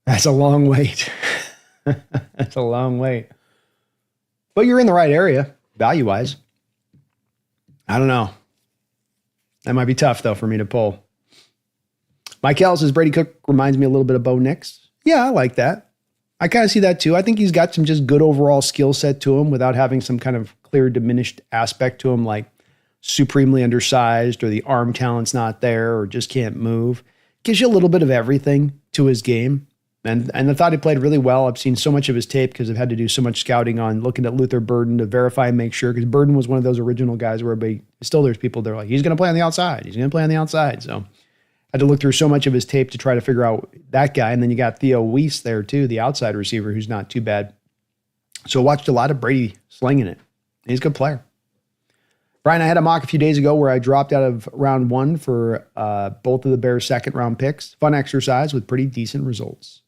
That's a long wait. That's a long wait. But you're in the right area, value-wise. I don't know. That might be tough, though, for me to pull. Mike L says, Brady Cook reminds me a little bit of Bo Nix. Yeah, I like that. I kind of see that, too. I think he's got some just good overall skill set to him without having some kind of clear diminished aspect to him, like supremely undersized or the arm talent's not there or just can't move. Gives you a little bit of everything to his game. And I thought he played really well. I've seen so much of his tape because I've had to do so much scouting on looking at Luther Burden to verify and make sure, because Burden was one of those original guys where still there's people that are like, he's going to play on the outside. He's going to play on the outside. So I had to look through so much of his tape to try to figure out that guy. And then you got Theo Weiss there too, the outside receiver, who's not too bad. So I watched a lot of Brady slinging it. He's a good player. Brian, I had a mock a few days ago where I dropped out of round one for both of the Bears' second round picks. Fun exercise with pretty decent results.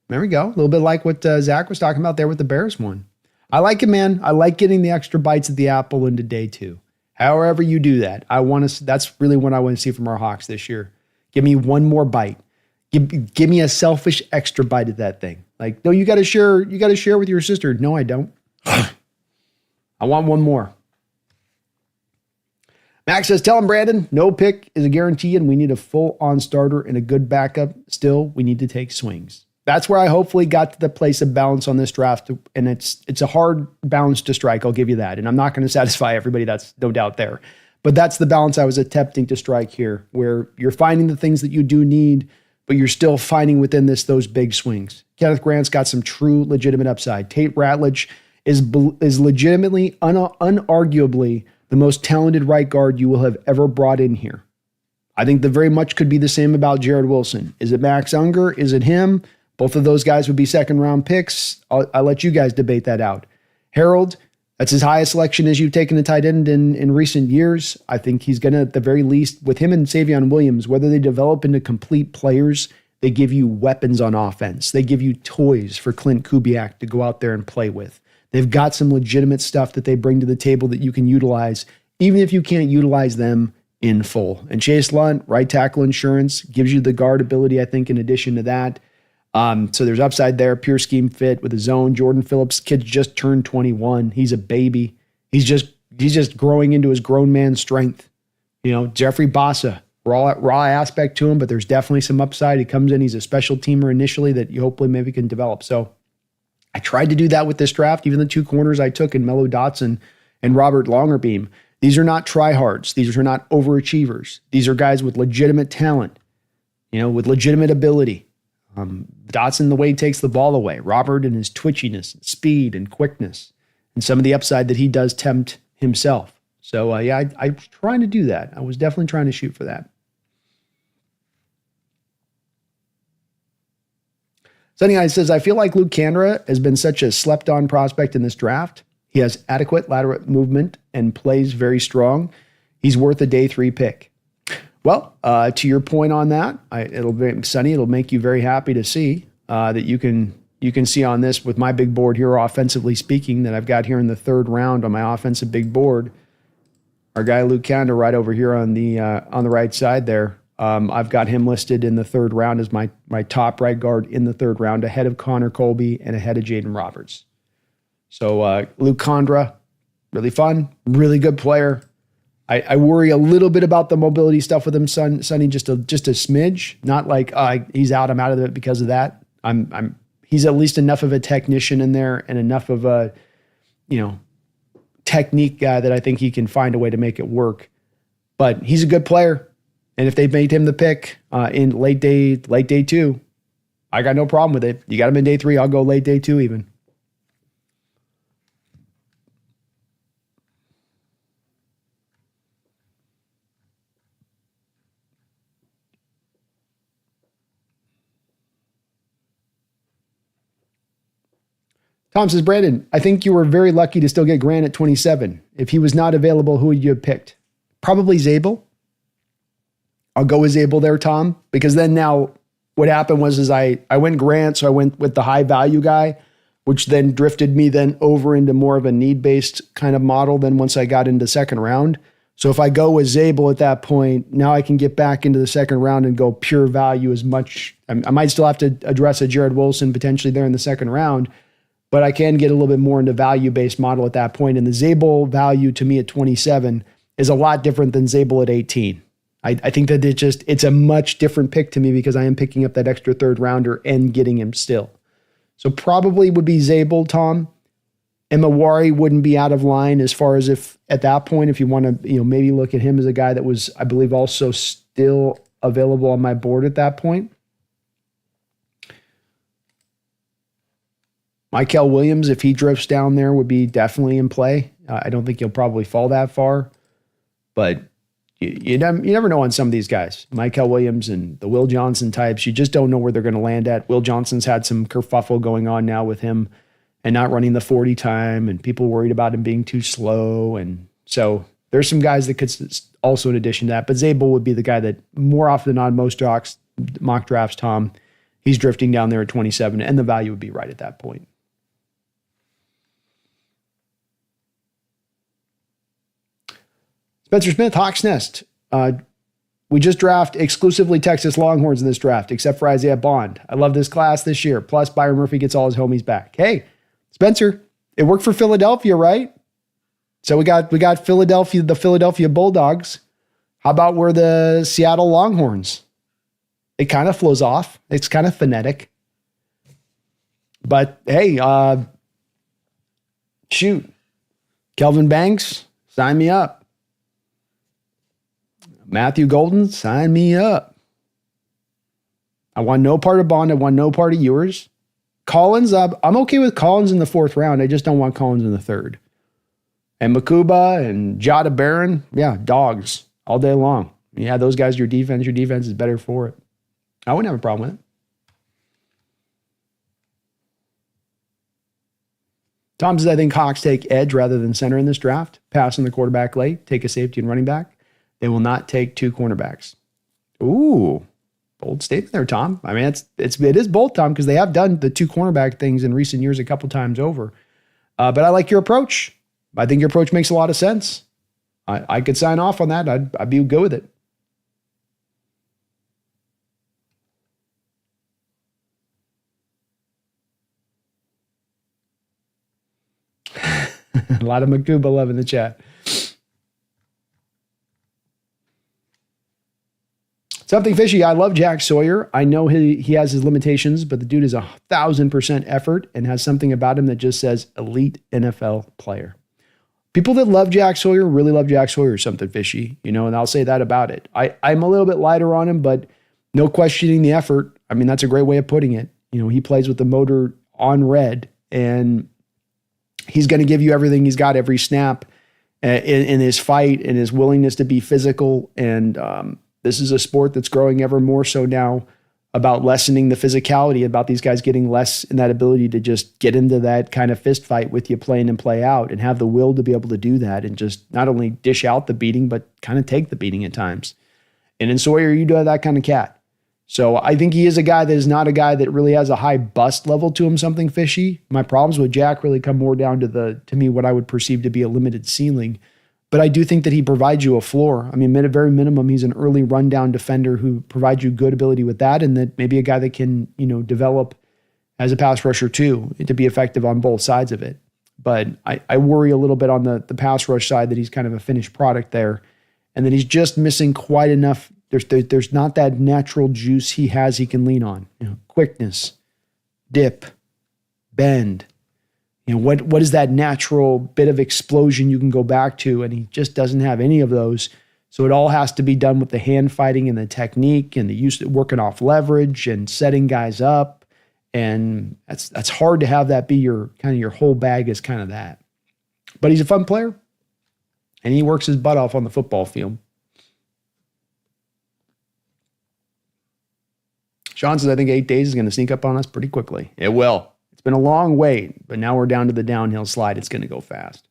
There we go. A little bit like what Zach was talking about there with the Bears one. I like it, man. I like getting the extra bites at the apple into day two. However you do that, that's really what I want to see from our Hawks this year. Give me one more bite. Give me a selfish extra bite at that thing. Like, no, you got to share with your sister. No, I don't. I want one more. Max says, tell him, Brandon, no pick is a guarantee, and we need a full-on starter and a good backup. Still, we need to take swings. That's where I hopefully got to the place of balance on this draft, and it's a hard balance to strike, I'll give you that. And I'm not going to satisfy everybody, that's no doubt there. But that's the balance I was attempting to strike here, where you're finding the things that you do need, but you're still finding within those big swings. Kenneth Grant's got some true, legitimate upside. Tate Ratledge is legitimately, unarguably, the most talented right guard you will have ever brought in here. I think that very much could be the same about Jared Wilson. Is it Max Unger? Is it him? Both of those guys would be second round picks. I'll let you guys debate that out. Harold, that's his highest selection as you've taken a tight end in recent years. I think he's going to, at the very least, with him and Savion Williams, whether they develop into complete players, they give you weapons on offense. They give you toys for Clint Kubiak to go out there and play with. They've got some legitimate stuff that they bring to the table that you can utilize, even if you can't utilize them in full. And Chase Lunt, right tackle insurance, gives you the guard ability, I think, in addition to that. So there's upside there, pure scheme fit with his zone. Jordan Phillips, kid just turned 21. He's a baby. He's just growing into his grown man strength. Jeffrey Bassa, raw aspect to him, but there's definitely some upside. He comes in, he's a special teamer initially that you hopefully maybe can develop. So I tried to do that with this draft. Even the two corners I took in Melo Dotson and Robert Longerbeam. These are not tryhards. These are not overachievers. These are guys with legitimate talent, with legitimate ability. Dotson, the way he takes the ball away. Robert and his twitchiness, and speed, and quickness, and some of the upside that he does tempt himself. So, I was trying to do that. I was definitely trying to shoot for that. Sunny Guy says, I feel like Luke Kandra has been such a slept-on prospect in this draft. He has adequate lateral movement and plays very strong. He's worth a day 3 pick. Well, to your point on that, Sunny, it'll make you very happy to see that you can see on this with my big board here, offensively speaking, that I've got here in the 3rd round on my offensive big board. Our guy Luke Kandra right over here on the right side there. I've got him listed in the 3rd round as my top right guard in the 3rd round, ahead of Connor Colby and ahead of Jaden Roberts. So Luke Kandra, really fun, really good player. I worry a little bit about the mobility stuff with him, Sonny, just a smidge. Not like he's out, I'm out of it because of that. He's at least enough of a technician in there and enough of a, technique guy that I think he can find a way to make it work. But he's a good player. And if they made him the pick in late day 2, I got no problem with it. You got him in day 3, I'll go late day 2 even. Tom says, Brandon, I think you were very lucky to still get Grant at 27. If he was not available, who would you have picked? Probably Zabel. I'll go with Zabel there, Tom, because then now what happened was I went Grant, so I went with the high value guy, which then drifted me then over into more of a need-based kind of model than once I got into 2nd round. So if I go with Zabel at that point, now I can get back into the 2nd round and go pure value as much. I might still have to address a Jared Wilson potentially there in the 2nd round, but I can get a little bit more into value-based model at that point. And the Zabel value to me at 27 is a lot different than Zabel at 18. I think that it's a much different pick to me because I am picking up that extra 3rd rounder and getting him still. So probably would be Zabel, Tom. And Mawari wouldn't be out of line as far as if at that point, if you want to, maybe look at him as a guy that was, I believe, also still available on my board at that point. Mykel Williams, if he drifts down there, would be definitely in play. I don't think he'll probably fall that far, but you never know on some of these guys. Mykel Williams and the Will Johnson types, you just don't know where they're going to land at. Will Johnson's had some kerfuffle going on now with him and not running the 40 time, and people worried about him being too slow. And so there's some guys that could also in addition to that, but Zabel would be the guy that more often than not, most mock drafts, Tom, he's drifting down there at 27, and the value would be right at that point. Spencer Smith, Hawks Nest. We just draft exclusively Texas Longhorns in this draft, except for Isaiah Bond. I love this class this year. Plus, Byron Murphy gets all his homies back. Hey, Spencer, it worked for Philadelphia, right? So we got Philadelphia, the Philadelphia Bulldogs. How about we're the Seattle Longhorns? It kind of flows off. It's kind of phonetic. But hey, shoot. Kelvin Banks, sign me up. Matthew Golden, sign me up. I want no part of Bond. I want no part of yours. Collins, I'm okay with Collins in the 4th round. I just don't want Collins in the 3rd. And Makuba and Jada Barron, yeah, dogs all day long. Yeah, those guys, your defense is better for it. I wouldn't have a problem with it. Tom says, I think Hawks take edge rather than center in this draft. Pass on the quarterback late, take a safety and running back. They will not take 2 cornerbacks. Ooh, bold statement there, Tom. I mean, it is bold, Tom, because they have done the 2 cornerback things in recent years a couple times over. But I like your approach. I think your approach makes a lot of sense. I could sign off on that. I'd be good with it. A lot of Makuba love in the chat. Something fishy. I love Jack Sawyer. I know he has his limitations, but the dude is 1,000% effort and has something about him that just says elite NFL player. People that love Jack Sawyer really love Jack Sawyer, something fishy, and I'll say that about it. I'm a little bit lighter on him, but no questioning the effort. I mean, that's a great way of putting it. He plays with the motor on red, and he's going to give you everything he's got every snap in his fight and his willingness to be physical. And this is a sport that's growing ever more so now about lessening the physicality, about these guys getting less in that ability to just get into that kind of fist fight with you, play in and play out, and have the will to be able to do that and just not only dish out the beating, but kind of take the beating at times. And in Sawyer, you do have that kind of cat. So I think he is a guy that is not a guy that really has a high bust level to him, something fishy. My problems with Jack really come more down to me, what I would perceive to be a limited ceiling. But I do think that he provides you a floor. I mean, at a very minimum, he's an early rundown defender who provides you good ability with that, and that maybe a guy that can, develop as a pass rusher too, to be effective on both sides of it. But I worry a little bit on the pass rush side that he's kind of a finished product there, and that he's just missing quite enough. There's not that natural juice he has he can lean on. Quickness, dip, bend. What is that natural bit of explosion you can go back to? And he just doesn't have any of those. So it all has to be done with the hand fighting and the technique and the use of working off leverage and setting guys up. And that's hard to have that be your whole bag is kind of that. But he's a fun player, and he works his butt off on the football field. Sean says, I think 8 days is going to sneak up on us pretty quickly. It will. It's been a long wait, but now we're down to the downhill slide. It's going to go fast.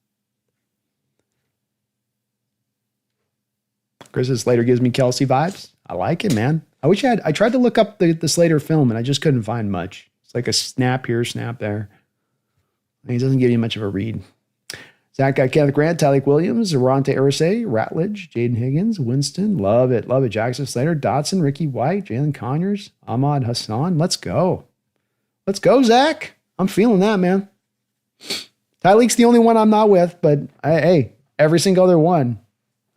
Chris says, Slater gives me Kelsey vibes. I like it, man. I tried to look up the Slater film, and I just couldn't find much. It's like a snap here, snap there. And he doesn't give you much of a read. Zach got Kenneth Grant, Tyleik Williams, Arante Arisay, Ratledge, Jaden Higgins, Winston. Love it. Love it. Jackson Slater, Dotson, Ricky White, Jalen Conyers, Ahmad Hassan. Let's go. Let's go, Zach. I'm feeling that, man. Tyleek's the only one I'm not with, but hey, every single other one,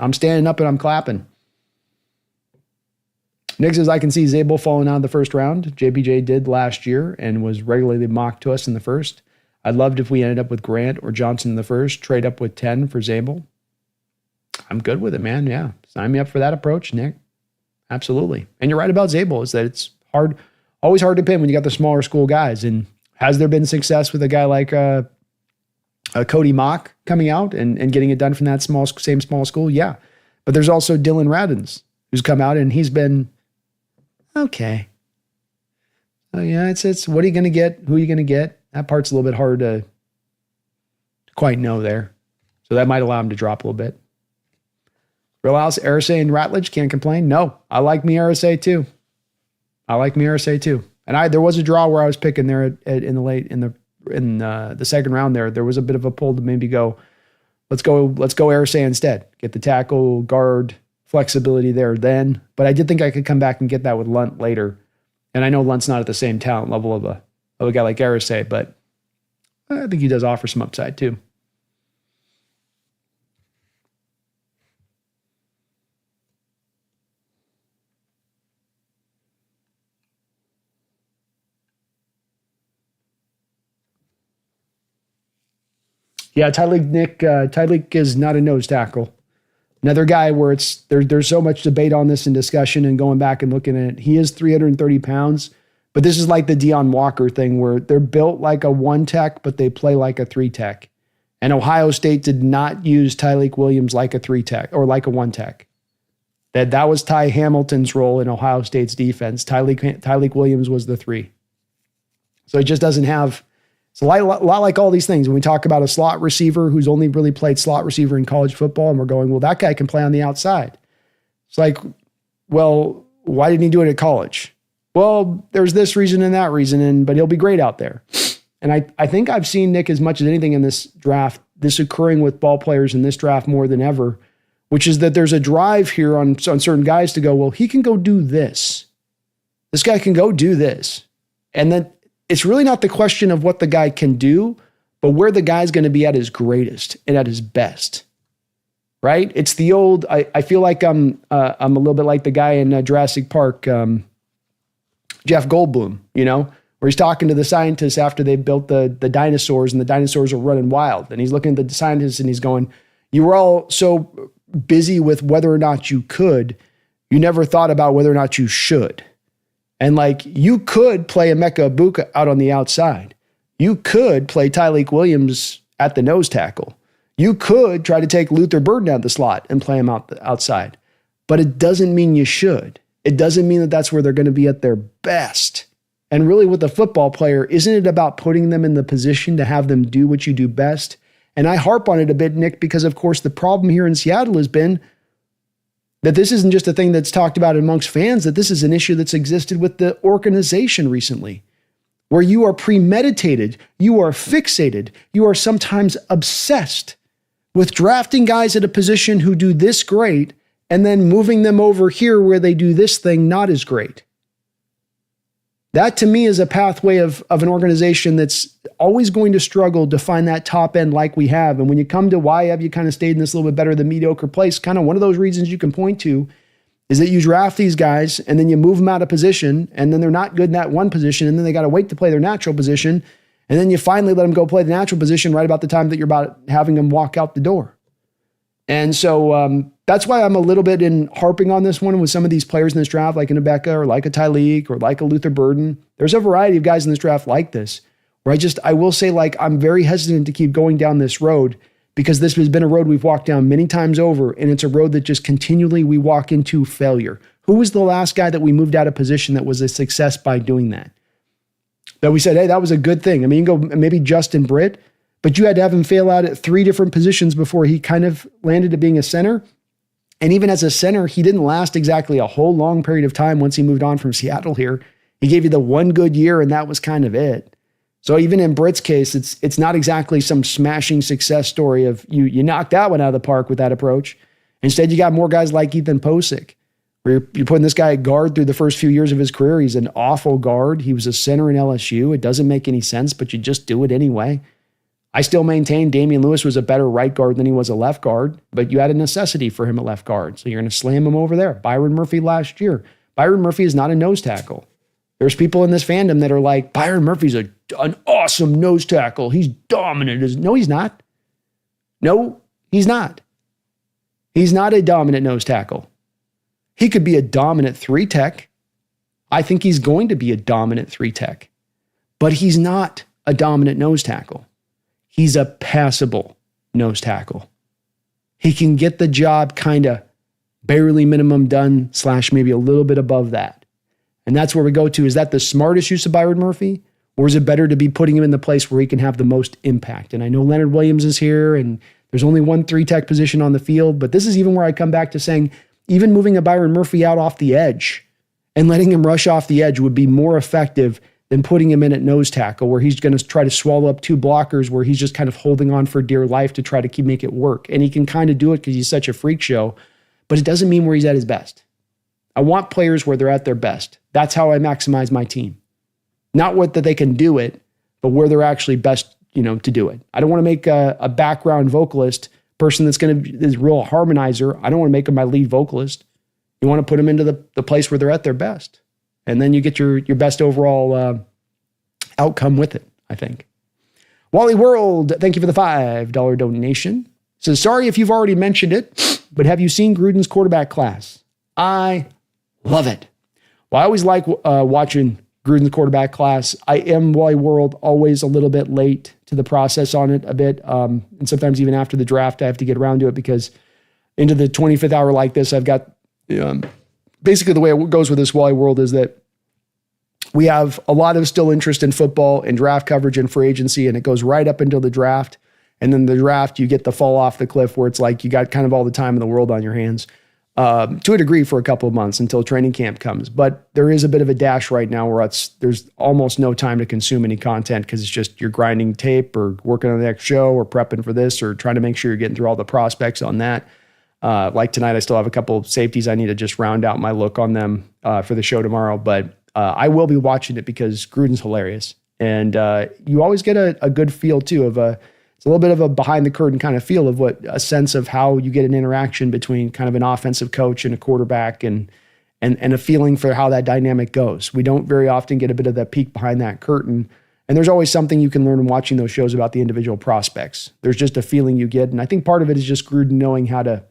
I'm standing up and I'm clapping. Nick says, I can see Zabel falling out of the first round. JPJ did last year and was regularly mocked to us in the first. I'd loved if we ended up with Grant or Johnson in the first, trade up with 10 for Zabel. I'm good with it, man. Yeah. Sign me up for that approach, Nick. Absolutely. And you're right about Zabel, is that it's always hard to pin when you got the smaller school guys. And has there been success with a guy like Cody Mock coming out and getting it done from that same small school? Yeah. But there's also Dylan Radins, who's come out and he's been okay. Oh yeah, it's what are you going to get? Who are you going to get? That part's a little bit hard to quite know there. So that might allow him to drop a little bit. Real House, Arisay and Ratledge, can't complain. No, I like me Arisay too. And there was a draw where I was picking there in the second round there. There was a bit of a pull to maybe go, let's go Arisay instead. Get the tackle, guard, flexibility there then. But I did think I could come back and get that with Lunt later. And I know Lunt's not at the same talent level of a guy like Arisay, but I think he does offer some upside too. Yeah, Tyleik is not a nose tackle. Another guy where there's so much debate on this and discussion and going back and looking at it. He is 330 pounds, but this is like the Deion Walker thing where they're built like a one tech, but they play like a three tech. And Ohio State did not use Tyleik Williams like a three tech or like a one tech. That was Ty Hamilton's role in Ohio State's defense. Tyleik Williams was the three. So it just doesn't have. It's a lot like all these things. When we talk about a slot receiver who's only really played slot receiver in college football, and we're going, well, that guy can play on the outside. It's like, well, why didn't he do it at college? Well, there's this reason and that reason, but he'll be great out there. And I think I've seen, Nick, as much as anything in this draft, this occurring with ball players in this draft more than ever, which is that there's a drive here on certain guys to go, well, he can go do this. This guy can go do this. And then it's really not the question of what the guy can do, but where the guy's going to be at his greatest and at his best, right? It's the old, I feel like I'm a little bit like the guy in Jurassic Park, Jeff Goldblum, where he's talking to the scientists after they built the dinosaurs and the dinosaurs are running wild. And he's looking at the scientists and he's going, you were all so busy with whether or not you could, you never thought about whether or not you should. And like, you could play Emeka Egbuka out on the outside. You could play Tyleik Williams at the nose tackle. You could try to take Luther Burden out of the slot and play him outside. But it doesn't mean you should. it doesn't mean that that's where they're going to be at their best. And really with a football player, isn't it about putting them in the position to have them do what you do best? And I harp on it a bit, Nick, because of course the problem here in Seattle has been that this isn't just a thing that's talked about amongst fans, that this is an issue that's existed with the organization recently, where you are premeditated, you are fixated, you are sometimes obsessed with drafting guys at a position who do this great and then moving them over here where they do this thing not as great. That to me is a pathway of an organization that's always going to struggle to find that top end like we have. And when you come to why have you kind of stayed in this little bit better than mediocre place, kind of one of those reasons you can point to is that you draft these guys and then you move them out of position and then they're not good in that one position and then they got to wait to play their natural position. And then you finally let them go play the natural position right about the time that you're about having them walk out the door. And so that's why I'm a little bit in harping on this one with some of these players in this draft, like a Nebeka or like a Tyleek or like a Luther Burden. There's a variety of guys in this draft like this, where I will say, like, I'm very hesitant to keep going down this road because this has been a road we've walked down many times over, and it's a road that just continually we walk into failure. Who was the last guy that we moved out of position that was a success by doing that? That we said, hey, that was a good thing. I mean, you can go maybe Justin Britt, but you had to have him fail out at 3 different positions before he kind of landed to being a center. And even as a center, he didn't last exactly a whole long period of time once he moved on from Seattle here. He gave you the one good year, and that was kind of it. So even in Britt's case, it's not exactly some smashing success story of you knocked that one out of the park with that approach. Instead, you got more guys like Ethan Posick, where you're putting this guy at guard through the first few years of his career. He's an awful guard. He was a center in LSU. It doesn't make any sense, but you just do it anyway. I still maintain Damian Lewis was a better right guard than he was a left guard, but you had a necessity for him at left guard. So you're going to slam him over there. Byron Murphy last year. Byron Murphy is not a nose tackle. There's people in this fandom that are like, Byron Murphy's an awesome nose tackle. He's dominant. No, he's not. No, he's not. He's not a dominant nose tackle. He could be a dominant 3-tech. I think he's going to be a dominant 3-tech, but he's not a dominant nose tackle. He's a passable nose tackle. He can get the job kind of barely minimum done / maybe a little bit above that. And that's where we go to. Is that the smartest use of Byron Murphy? Or is it better to be putting him in the place where he can have the most impact? And I know Leonard Williams is here and there's only one 3-tech position on the field, but this is even where I come back to saying, even moving a Byron Murphy out off the edge and letting him rush off the edge would be more effective than putting him in at nose tackle, where he's going to try to swallow up 2 blockers, where he's just kind of holding on for dear life to try to make it work. And he can kind of do it because he's such a freak show, but it doesn't mean where he's at his best. I want players where they're at their best. That's how I maximize my team. Not what that they can do it, but where they're actually best, to do it. I don't want to make a background vocalist person that's is real harmonizer. I don't want to make them my lead vocalist. You want to put them into the place where they're at their best. And then you get your best overall outcome with it, I think. Wally World, thank you for the $5 donation. Says, sorry if you've already mentioned it, but have you seen Gruden's quarterback class? I love it. Well, I always like watching Gruden's quarterback class. I am, Wally World, always a little bit late to the process on it a bit. And sometimes even after the draft, I have to get around to it because into the 25th hour like this, I've got basically the way it goes with this Wally World is that we have a lot of still interest in football and draft coverage and free agency, and it goes right up until the draft. And then the draft, you get the fall off the cliff where it's like you got kind of all the time in the world on your hands to a degree for a couple of months until training camp comes. But there is a bit of a dash right now where there's almost no time to consume any content because it's just you're grinding tape or working on the next show or prepping for this or trying to make sure you're getting through all the prospects on that. Like tonight, I still have a couple of safeties I need to just round out my look on them for the show tomorrow. But I will be watching it because Gruden's hilarious. And you always get a good feel, too, of it's a little bit of a behind the curtain kind of feel of a sense of how you get an interaction between kind of an offensive coach and a quarterback and a feeling for how that dynamic goes. We don't very often get a bit of that peek behind that curtain. And there's always something you can learn in watching those shows about the individual prospects. There's just a feeling you get. And I think part of it is just Gruden knowing how to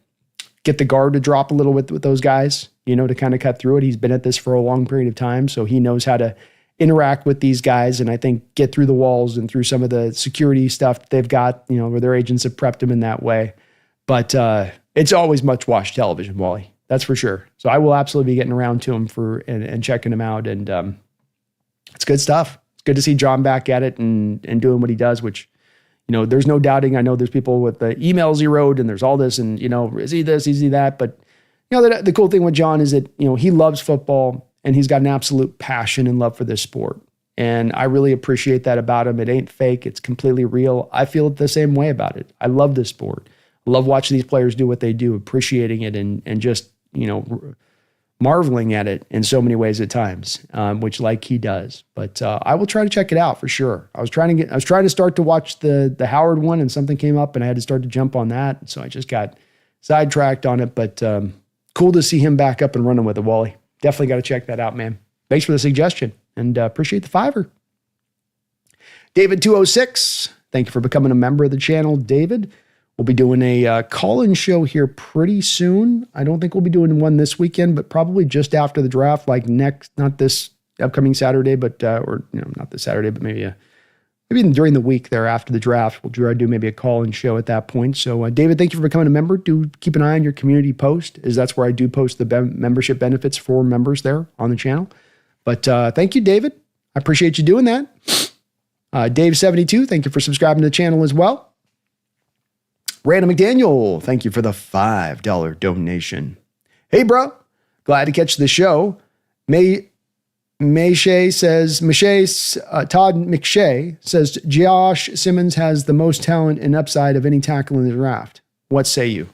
get the guard to drop a little with those guys, to kind of cut through it. He's been at this for a long period of time, so he knows how to interact with these guys and I think get through the walls and through some of the security stuff that they've got, where their agents have prepped him in that way. But it's always much watched television, Wally. That's for sure. So I will absolutely be getting around to him and checking him out. And it's good stuff. It's good to see John back at it and doing what he does, which, there's no doubting. I know there's people with the emails he wrote and there's all this and, is he this, is he that? But, the cool thing with John is that, he loves football and he's got an absolute passion and love for this sport. And I really appreciate that about him. It ain't fake. It's completely real. I feel the same way about it. I love this sport. I love watching these players do what they do, appreciating it and just, marveling at it in so many ways at times, which like he does. But I will try to check it out for sure. I was trying to start to watch the Howard one and something came up and I had to start to jump on that. So I just got sidetracked on it, but cool to see him back up and running with it, Wally. Definitely got to check that out, man. Thanks for the suggestion and appreciate the $5. David206, thank you for becoming a member of the channel, David. We'll be doing a call-in show here pretty soon. I don't think we'll be doing one this weekend, but probably just after the draft, like not this upcoming Saturday, but not this Saturday, but maybe during the week there after the draft. We'll try to do maybe a call-in show at that point. So, David, thank you for becoming a member. Do keep an eye on your community post, as that's where I do post the membership benefits for members there on the channel. But thank you, David. I appreciate you doing that. Dave72, thank you for subscribing to the channel as well. Random McDaniel, thank you for the $5 donation. Hey, bro. Glad to catch the show. Todd McShay says, Josh Simmons has the most talent and upside of any tackle in the draft. What say you?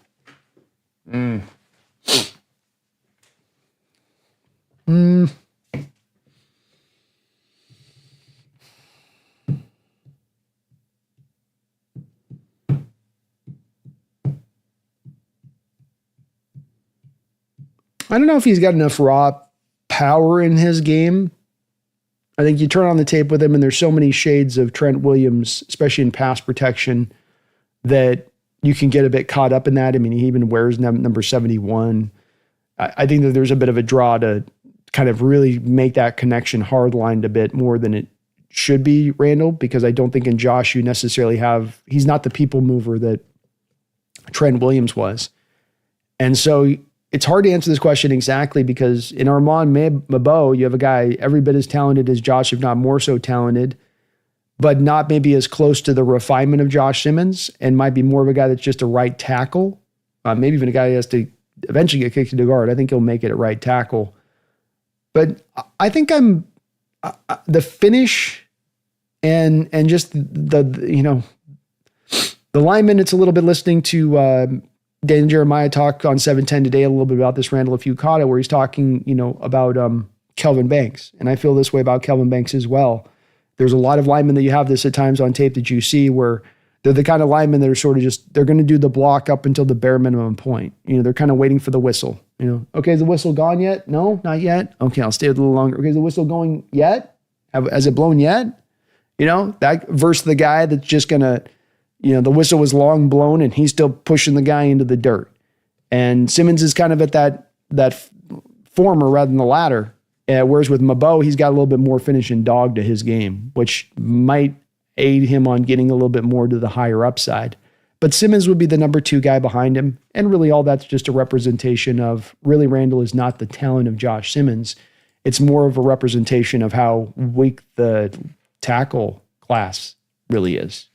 I don't know if he's got enough raw power in his game. I think you turn on the tape with him and there's so many shades of Trent Williams, especially in pass protection, that you can get a bit caught up in that. I mean, he even wears number 71. I think that there's a bit of a draw to kind of really make that connection hardlined a bit more than it should be, Randall, because I don't think in Josh you necessarily he's not the people mover that Trent Williams was. And so it's hard to answer this question exactly because in Armand Mabo, you have a guy every bit as talented as Josh, if not more so talented, but not maybe as close to the refinement of Josh Simmons and might be more of a guy that's just a right tackle. Maybe even a guy who has to eventually get kicked to guard. I think he'll make it at right tackle. But I think the finish and just the lineman, it's a little bit listening to Dan Jeremiah talk on 710 today a little bit about this, Randall, if you caught it, where he's talking, about Kelvin Banks. And I feel this way about Kelvin Banks as well. There's a lot of linemen that you have this at times on tape that you see where they're the kind of linemen that are sort of they're going to do the block up until the bare minimum point. They're kind of waiting for the whistle. Okay, is the whistle gone yet? No, not yet. Okay, I'll stay a little longer. Okay, is the whistle going yet? Has it blown yet? That versus the guy that's just going to, the whistle was long blown and he's still pushing the guy into the dirt. And Simmons is kind of at that former rather than the latter. Whereas with Mabo, he's got a little bit more finishing dog to his game, which might aid him on getting a little bit more to the higher upside. But Simmons would be the number 2 guy behind him. And really all that's just a representation of really Randall is not the talent of Josh Simmons. It's more of a representation of how weak the tackle class really is.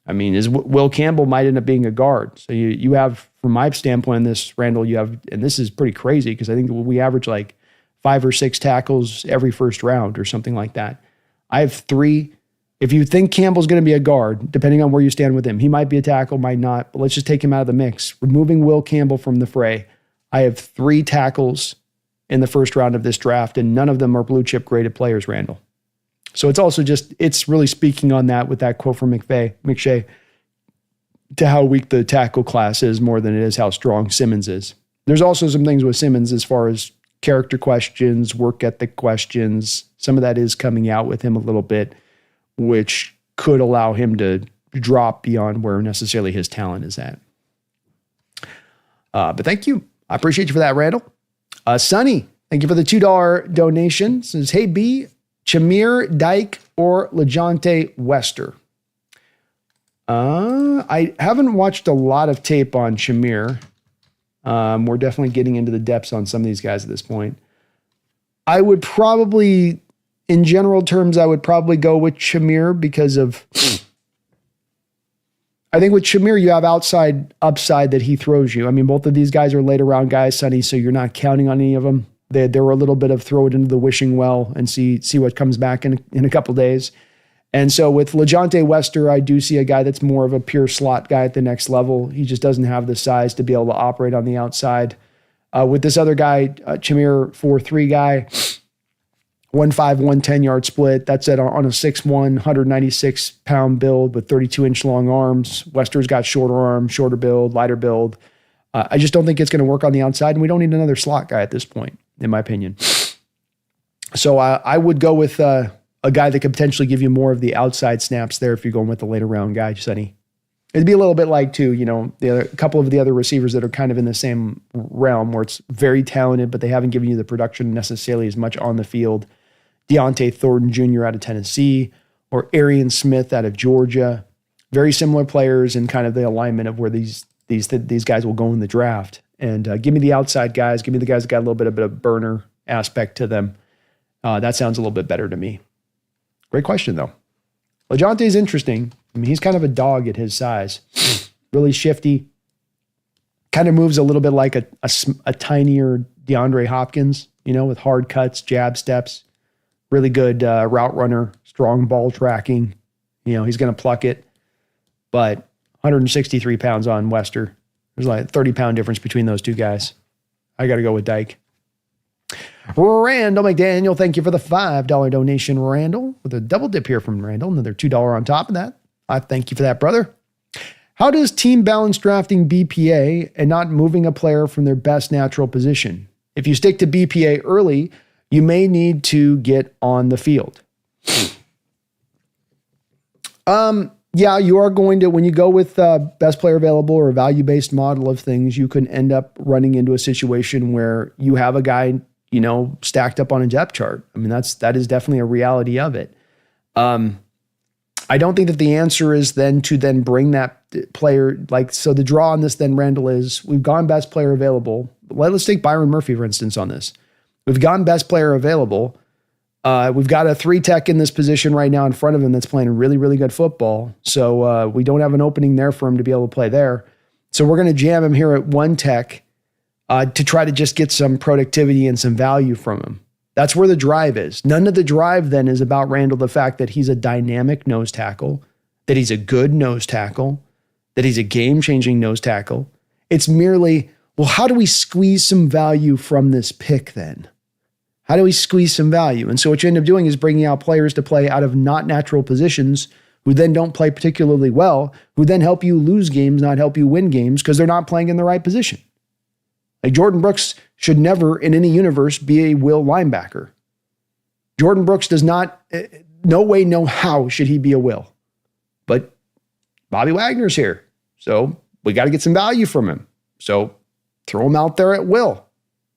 I mean, Will Campbell might end up being a guard. So you have, from my standpoint in this, Randall, and this is pretty crazy because I think we average like 5 or 6 tackles every first round or something like that. I have 3. If you think Campbell's going to be a guard, depending on where you stand with him, he might be a tackle, might not, but let's just take him out of the mix. Removing Will Campbell from the fray, I have 3 tackles in the first round of this draft, and none of them are blue chip graded players, Randall. So it's also it's really speaking on that with that quote from McShay to how weak the tackle class is more than it is how strong Simmons is. There's also some things with Simmons as far as character questions, work ethic questions. Some of that is coming out with him a little bit, which could allow him to drop beyond where necessarily his talent is at. But thank you. I appreciate you for that, Randall. Sonny, thank you for the $2 donation. Says, hey, B, Chamir Dyke or LeJohntay Wester? I haven't watched a lot of tape on Chamir. We're definitely getting into the depths on some of these guys at this point. I would probably, in general terms, I would probably go with Shamir because of, I think with Shamir, you have upside that he throws you. I mean, both of these guys are later round guys, Sonny, so you're not counting on any of them. They were a little bit of throw it into the wishing well and see what comes back in a couple days. And so with LeJohntay Wester, I do see a guy that's more of a pure slot guy at the next level. He just doesn't have the size to be able to operate on the outside. With this other guy, Shamir, 4'3" guy, 1.5, 110 yard split. That's on a 6'1", 196-pound build with 32-inch long arms. Wester's got shorter arms, shorter build, lighter build. I just don't think it's going to work on the outside, and we don't need another slot guy at this point, in my opinion. So I would go with a guy that could potentially give you more of the outside snaps there if you're going with the later round guy, Sonny. It'd be a little bit like, too, a couple of the other receivers that are kind of in the same realm where it's very talented, but they haven't given you the production necessarily as much on the field. Deontay Thornton Jr. out of Tennessee or Arian Smith out of Georgia. Very similar players in kind of the alignment of where these guys will go in the draft. And give me the outside guys. Give me the guys that got a little bit of a burner aspect to them. That sounds a little bit better to me. Great question, though. LeJohntay's interesting. I mean, he's kind of a dog at his size. Really shifty. Kind of moves a little bit like a tinier DeAndre Hopkins, with hard cuts, jab steps. Really good route runner, strong ball tracking. He's going to pluck it. But 163 pounds on Wester. There's like a 30-pound difference between those two guys. I got to go with Dyke. Randall McDaniel, thank you for the $5 donation, Randall. With a double dip here from Randall, another $2 on top of that. I thank you for that, brother. How does team balance drafting BPA and not moving a player from their best natural position? If you stick to BPA early, you may need to get on the field. Yeah, you are going to, when you go with best player available or a value-based model of things, you can end up running into a situation where you have a guy stacked up on a depth chart. I mean, that is definitely a reality of it. I don't think that the answer is then to bring that player, so the draw on this then, Randall, is we've gone best player available. Let's take Byron Murphy, for instance, on this. We've gone best player available. We've got a 3-tech in this position right now in front of him that's playing really, really good football. So we don't have an opening there for him to be able to play there. So we're going to jam him here at 1-tech. To try to just get some productivity and some value from him. That's where the drive is. None of the drive then is about Randall, the fact that he's a dynamic nose tackle, that he's a good nose tackle, that he's a game-changing nose tackle. It's merely, well, how do we squeeze some value from this pick then? How do we squeeze some value? And so what you end up doing is bringing out players to play out of not natural positions who then don't play particularly well, who then help you lose games, not help you win games because they're not playing in the right position. Like Jordan Brooks should never in any universe be a will linebacker. Jordan Brooks does not, no way, no how should he be a will. But Bobby Wagner's here. So we got to get some value from him. So throw him out there at will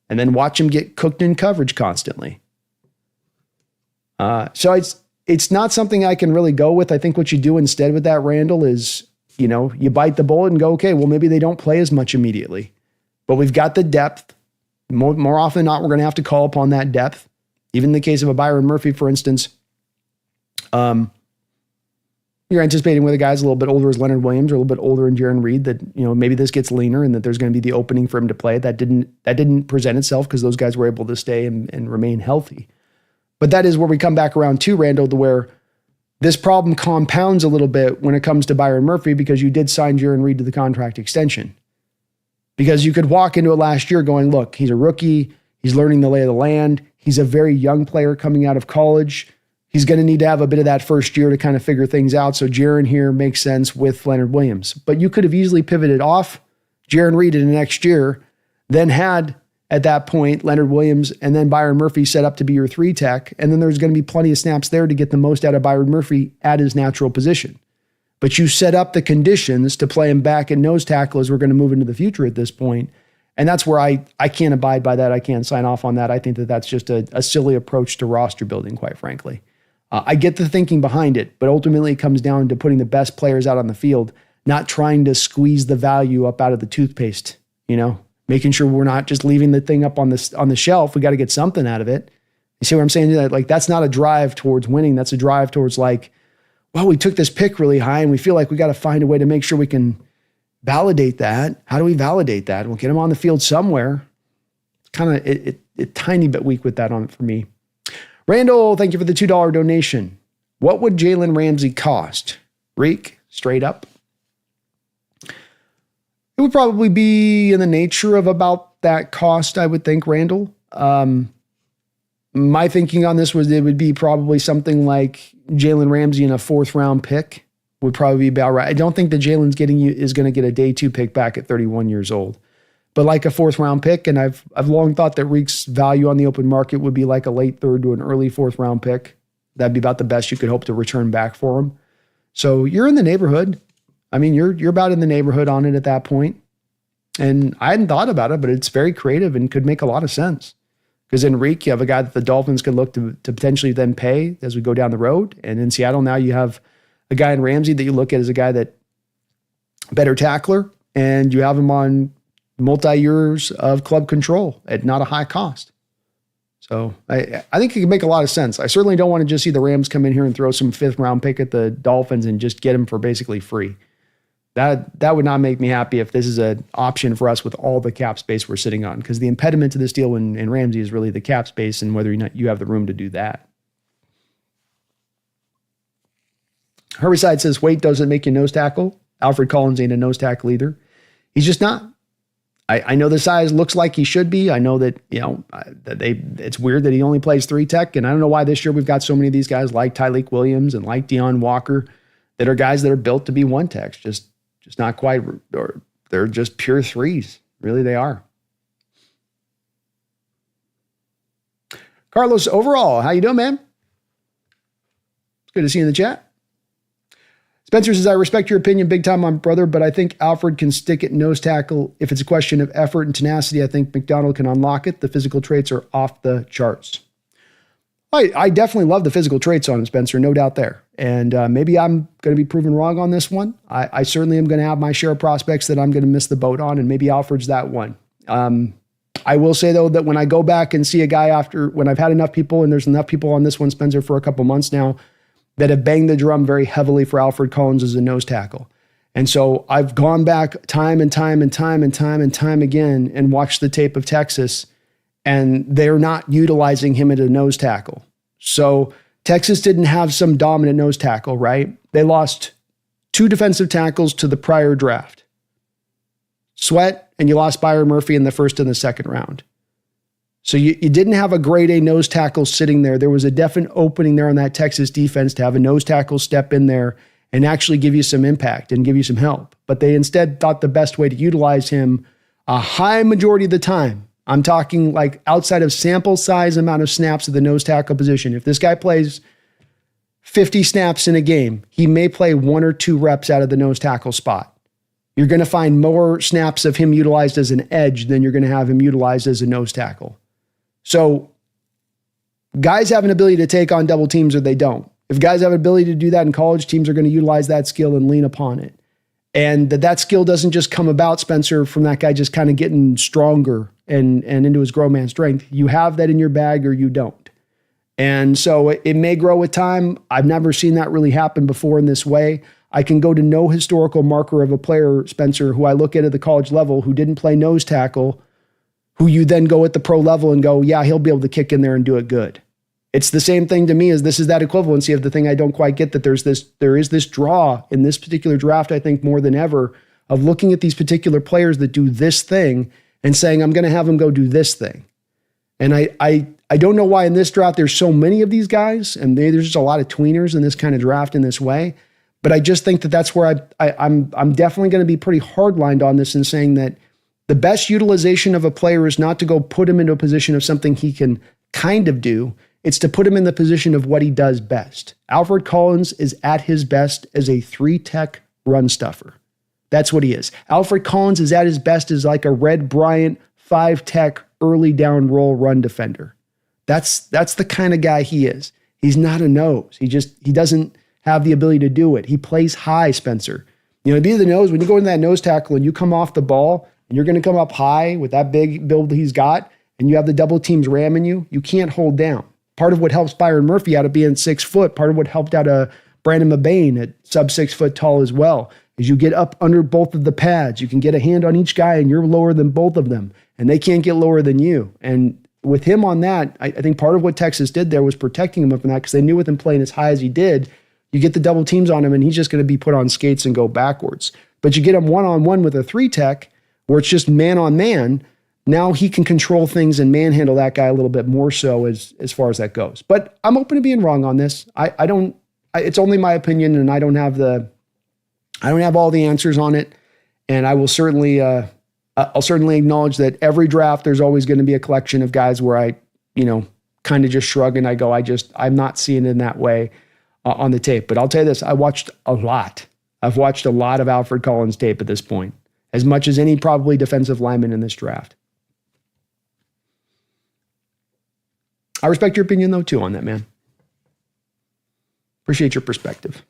and then watch him get cooked in coverage constantly. So it's not something I can really go with. I think what you do instead with that, Randall, is, you bite the bullet and go, okay, well, maybe they don't play as much immediately. But we've got the depth. More often than not, we're going to have to call upon that depth. Even in the case of a Byron Murphy, for instance, you're anticipating with a guy's a little bit older as Leonard Williams or a little bit older in Jaron Reed that, maybe this gets leaner and that there's going to be the opening for him to play. That didn't present itself because those guys were able to stay and remain healthy. But that is where we come back around to, Randall, to where this problem compounds a little bit when it comes to Byron Murphy because you did sign Jaron Reed to the contract extension. Because you could walk into it last year going, look, he's a rookie. He's learning the lay of the land. He's a very young player coming out of college. He's going to need to have a bit of that first year to kind of figure things out. So Jaron here makes sense with Leonard Williams. But you could have easily pivoted off Jaron Reed in the next year, then had at that point Leonard Williams and then Byron Murphy set up to be your 3-tech. And then there's going to be plenty of snaps there to get the most out of Byron Murphy at his natural position. But you set up the conditions to play him back at nose tackle as we're going to move into the future at this point. And that's where I can't abide by that. I can't sign off on that. I think that that's just a silly approach to roster building, quite frankly. I get the thinking behind it, but ultimately it comes down to putting the best players out on the field, not trying to squeeze the value up out of the toothpaste, making sure we're not just leaving the thing up on the shelf. We got to get something out of it. You see what I'm saying? Like, that's not a drive towards winning. That's a drive towards like, well, we took this pick really high and we feel like we got to find a way to make sure we can validate that. How do we validate that? We'll get him on the field somewhere. It's kind of a tiny bit weak with that on it for me. Randall, thank you for the $2 donation. What would Jalen Ramsey cost? Reek, straight up. It would probably be in the nature of about that cost, I would think, Randall. My thinking on this was it would be probably something like Jalen Ramsey in a 4th round pick would probably be about right. I don't think that Jalen's is going to get a day 2 pick back at 31 years old, but like a 4th round pick. And I've long thought that Reek's value on the open market would be like a late 3rd to an early 4th round pick. That'd be about the best you could hope to return back for him. So you're in the neighborhood. I mean, you're about in the neighborhood on it at that point. And I hadn't thought about it, but it's very creative and could make a lot of sense. Because in Reek, you have a guy that the Dolphins could look to potentially then pay as we go down the road. And in Seattle now you have a guy in Ramsey that you look at as a guy that better tackler, and you have him on multi-years of club control at not a high cost. So I think it can make a lot of sense. I certainly don't want to just see the Rams come in here and throw some 5th round pick at the Dolphins and just get him for basically free. That would not make me happy if this is an option for us with all the cap space we're sitting on, because the impediment to this deal in Ramsey is really the cap space and whether or not you have the room to do that. Herbicide says weight doesn't make you nose tackle. Alfred Collins ain't a nose tackle either. He's just not. I know the size looks like he should be. I know that, it's weird that he only plays 3 tech, and I don't know why this year we've got so many of these guys like Tyleik Williams and like Deion Walker that are guys that are built to be 1 techs. Just not quite, or they're just pure 3s. Really, they are. Carlos, overall, how you doing, man? It's good to see you in the chat. Spencer says, I respect your opinion big time on brother, but I think Alfred can stick at nose tackle. If it's a question of effort and tenacity, I think McDonald can unlock it. The physical traits are off the charts. I definitely love the physical traits on him, Spencer, no doubt there. And maybe I'm going to be proven wrong on this one. I certainly am going to have my share of prospects that I'm going to miss the boat on, and maybe Alfred's that one. I will say, though, that when I go back and see a guy when I've had enough people, and there's enough people on this one, Spencer, for a couple months now, that have banged the drum very heavily for Alfred Collins as a nose tackle. And so I've gone back time and time again and watched the tape of Texas, and they're not utilizing him at a nose tackle. So Texas didn't have some dominant nose tackle, right? They lost 2 defensive tackles to the prior draft. Sweat, and you lost Byron Murphy in the 1st and the 2nd round. So you didn't have a grade A nose tackle sitting there. There was a definite opening there on that Texas defense to have a nose tackle step in there and actually give you some impact and give you some help. But they instead thought the best way to utilize him a high majority of the time, I'm talking like outside of sample size amount of snaps at the nose tackle position. If this guy plays 50 snaps in a game, he may play 1 or 2 reps out of the nose tackle spot. You're going to find more snaps of him utilized as an edge than you're going to have him utilized as a nose tackle. So guys have an ability to take on double teams or they don't. If guys have an ability to do that in college, teams are going to utilize that skill and lean upon it. And that skill doesn't just come about, Spencer, from that guy just kind of getting stronger and into his grown man strength. You have that in your bag or you don't. And so it may grow with time. I've never seen that really happen before in this way. I can go to no historical marker of a player, Spencer, who I look at the college level who didn't play nose tackle, who you then go at the pro level and go, yeah, he'll be able to kick in there and do it good. It's the same thing to me as this is that equivalency of the thing I don't quite get, that there is this draw in this particular draft, I think more than ever, of looking at these particular players that do this thing and saying, I'm going to have them go do this thing. And I don't know why in this draft there's so many of these guys, and there's just a lot of tweeners in this kind of draft in this way. But I just think that that's where I'm definitely going to be pretty hard-lined on this and saying that the best utilization of a player is not to go put him into a position of something he can kind of do. It's to put him in the position of what he does best. Alfred Collins is at his best as a 3-tech run stuffer. That's what he is. Alfred Collins is at his best as like a Red Bryant 5-tech early down roll run defender. That's the kind of guy he is. He's not a nose. He doesn't have the ability to do it. He plays high, Spencer. To be the nose, when you go into that nose tackle and you come off the ball and you're going to come up high with that big build he's got, and you have the double teams ramming you, you can't hold down. Part of what helps Byron Murphy out of being 6 foot, part of what helped out Brandon Mabane at sub 6 foot tall as well, is you get up under both of the pads. You can get a hand on each guy, and you're lower than both of them, and they can't get lower than you. And with him on that, I think part of what Texas did there was protecting him from that, because they knew with him playing as high as he did, you get the double teams on him, and he's just going to be put on skates and go backwards. But you get him one-on-one with a 3-tech, where it's just man on man. Now he can control things and manhandle that guy a little bit more so as far as that goes. But I'm open to being wrong on this. It's only my opinion, and I don't have all the answers on it. And I will certainly, I'll certainly acknowledge that every draft, there's always going to be a collection of guys where I, kind of just shrug and I go, I'm not seeing it in that way on the tape. But I'll tell you this, I watched a lot. I've watched a lot of Alfred Collins tape at this point, as much as any probably defensive lineman in this draft. I respect your opinion, though, too, on that, man. Appreciate your perspective.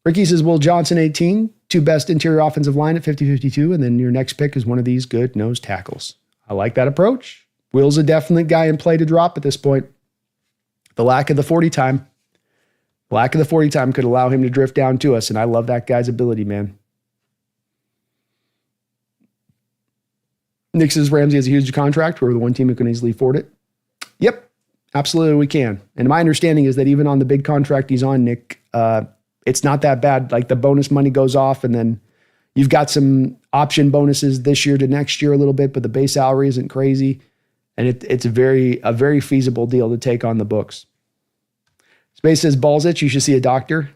Ricky says, Will Johnson 18, 2 best interior offensive line at 50-52, and then your next pick is one of these good nose tackles. I like that approach. Will's a definite guy in play to drop at this point. The lack of the 40 time could allow him to drift down to us, and I love that guy's ability, man. Nick says Ramsey has a huge contract. We're the one team who can easily afford it. Yep, absolutely we can. And my understanding is that even on the big contract he's on, Nick, it's not that bad. Like the bonus money goes off, and then you've got some option bonuses this year to next year a little bit, but the base salary isn't crazy. And it's a very feasible deal to take on the books. Space says, balls itch, you should see a doctor.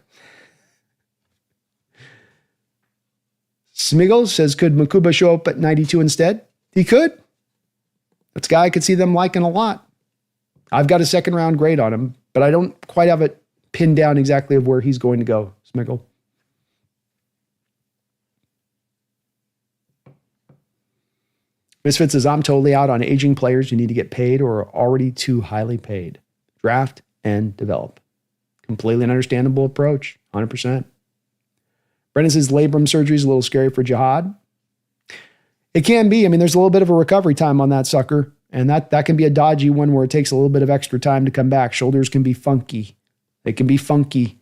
Smiggles says, could Makuba show up at 92 instead? He could. That's a guy I could see them liking a lot. I've got a 2nd round grade on him, but I don't quite have it pinned down exactly of where he's going to go, Smiggle. Misfit says, I'm totally out on aging players who need to get paid or are already too highly paid. Draft and develop. Completely an understandable approach, 100%. Brendan says, labrum surgery is a little scary for Jihad. It can be. I mean, there's a little bit of a recovery time on that sucker, and that can be a dodgy one where it takes a little bit of extra time to come back. Shoulders can be funky. They can be funky.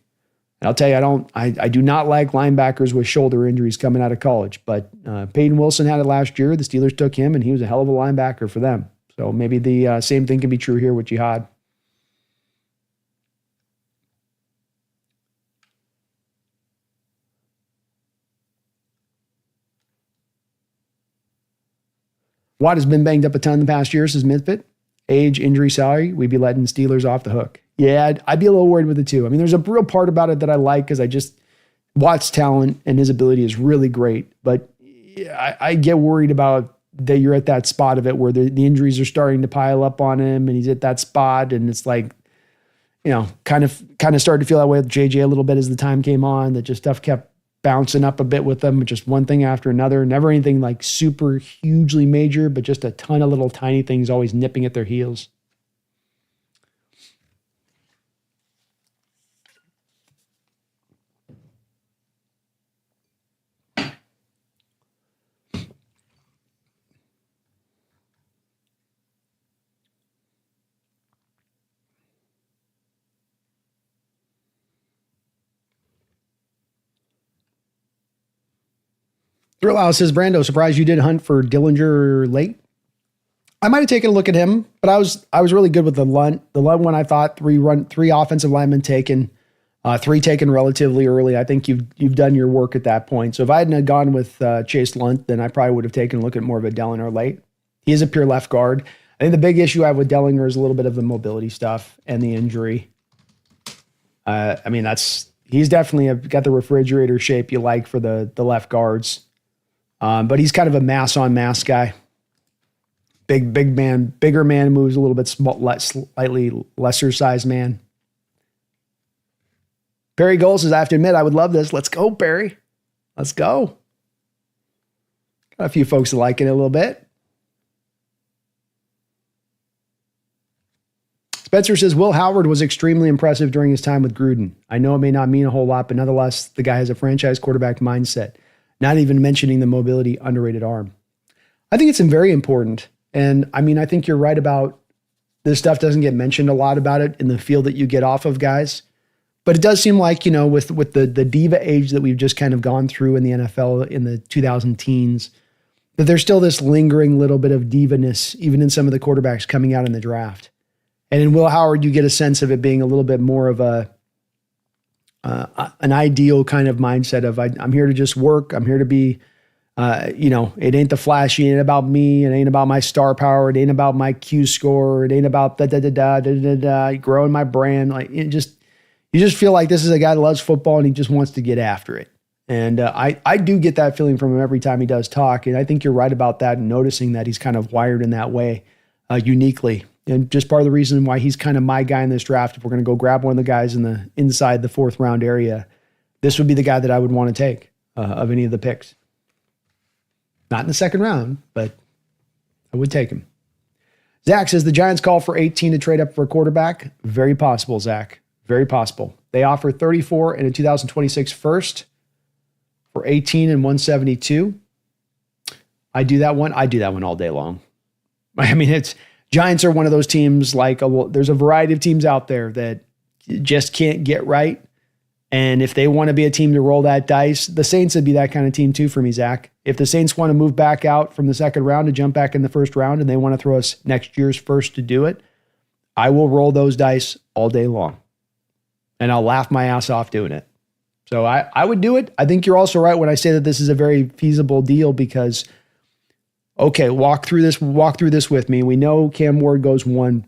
And I'll tell you, I do not like linebackers with shoulder injuries coming out of college, but Peyton Wilson had it last year. The Steelers took him, and he was a hell of a linebacker for them. So maybe the same thing can be true here with Jihad. Watt has been banged up a ton the past year, says Midfit. Age, injury, salary, we'd be letting Steelers off the hook. Yeah, I'd be a little worried with it too. I mean, there's a real part about it that I like because Watt's talent and his ability is really great. But I get worried about that you're at that spot of it where the injuries are starting to pile up on him and he's at that spot. And it's like, kind of started to feel that way with JJ a little bit as the time came on, that just stuff kept bouncing up a bit with them, just one thing after another. Never anything like super hugely major, but just a ton of little tiny things always nipping at their heels. Thrill says, Brando, surprised you did hunt for Dillinger late. I might have taken a look at him, but I was really good with the Lunt. The Lunt one, I thought three offensive linemen taken, 3 taken relatively early. I think you've done your work at that point. So if I hadn't gone with Chase Lunt, then I probably would have taken a look at more of a Dellinger late. He is a pure left guard. I think the big issue I have with Dellinger is a little bit of the mobility stuff and the injury. He's definitely got the refrigerator shape you like for the left guards. But he's kind of a mass on mass guy. Bigger man moves a little bit slightly lesser sized man. Perry Gold says, I have to admit, I would love this. Let's go, Perry. Let's go. Got a few folks liking it a little bit. Spencer says, Will Howard was extremely impressive during his time with Gruden. I know it may not mean a whole lot, but nonetheless, the guy has a franchise quarterback mindset, not even mentioning the mobility, underrated arm. I think it's very important. And I mean, I think you're right about this stuff doesn't get mentioned a lot about it in the field that you get off of guys. But it does seem like, with the diva age that we've just kind of gone through in the NFL in the 2000 teens, that there's still this lingering little bit of divaness, even in some of the quarterbacks coming out in the draft. And in Will Howard, you get a sense of it being a little bit more of an ideal kind of mindset of I'm here to just work. I'm here to be, it ain't the flashy. It ain't about me. It ain't about my star power. It ain't about my Q score. It ain't about growing my brand. Like you just feel like this is a guy that loves football and he just wants to get after it. And I do get that feeling from him every time he does talk. And I think you're right about that and noticing that he's kind of wired in that way uniquely. And just part of the reason why he's kind of my guy in this draft, if we're going to go grab one of the guys inside the 4th round area, this would be the guy that I would want to take of any of the picks. Not in the 2nd round, but I would take him. Zach says the Giants call for 18 to trade up for a quarterback. Very possible, Zach. Very possible. They offer 34 and a 2026 first for 18 and 172. I do that one all day long. I mean, Giants are one of those teams there's a variety of teams out there that just can't get right. And if they want to be a team to roll that dice, the Saints would be that kind of team too for me, Zach. If the Saints want to move back out from the 2nd round to jump back in the 1st round and they want to throw us next year's first to do it, I will roll those dice all day long. And I'll laugh my ass off doing it. So I would do it. I think you're also right when I say that this is a very feasible deal because, okay, walk through this with me. We know Cam Ward goes 1.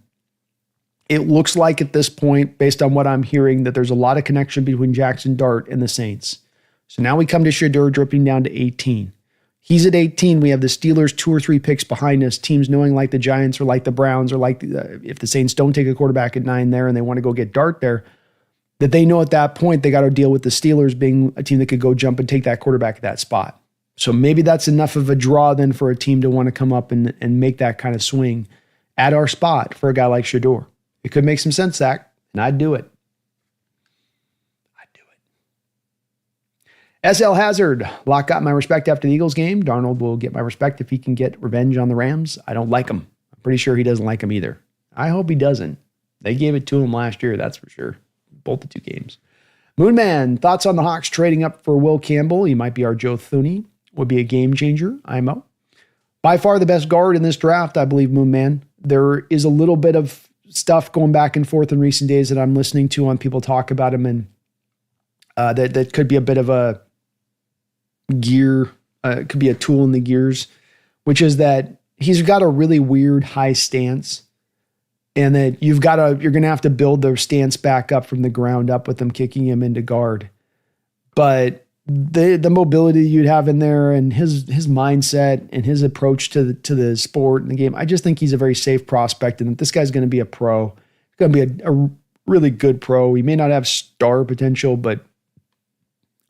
It looks like at this point, based on what I'm hearing, that there's a lot of connection between Jackson Dart and the Saints. So now we come to Shedeur dripping down to 18. He's at 18. We have the Steelers 2 or 3 picks behind us. Teams knowing like the Giants or like the Browns or like if the Saints don't take a quarterback at 9 there and they want to go get Dart there, that they know at that point they got to deal with the Steelers being a team that could go jump and take that quarterback at that spot. So maybe that's enough of a draw then for a team to want to come up and make that kind of swing at our spot for a guy like Shedeur. It could make some sense, Zach, and I'd do it. SL Hazard, Locke got my respect after the Eagles game. Darnold will get my respect if he can get revenge on the Rams. I don't like him. I'm pretty sure he doesn't like him either. I hope he doesn't. They gave it to him last year, that's for sure. Both the 2 games. Moonman, thoughts on the Hawks trading up for Will Campbell? He might be our Joe Thuney. Would be a game changer. IMO. By far the best guard in this draft, I believe, Moonman. There is a little bit of stuff going back and forth in recent days that I'm listening to on people talk about him, and that could be a bit of a gear, it could be a tool in the gears, which is that he's got a really weird high stance, and that you're going to have to build their stance back up from the ground up with them kicking him into guard. But the mobility you'd have in there and his mindset and his approach to the sport and the game, I just think he's a very safe prospect, and that this guy's going to be a pro. He's going to be a really good pro. He may not have star potential, but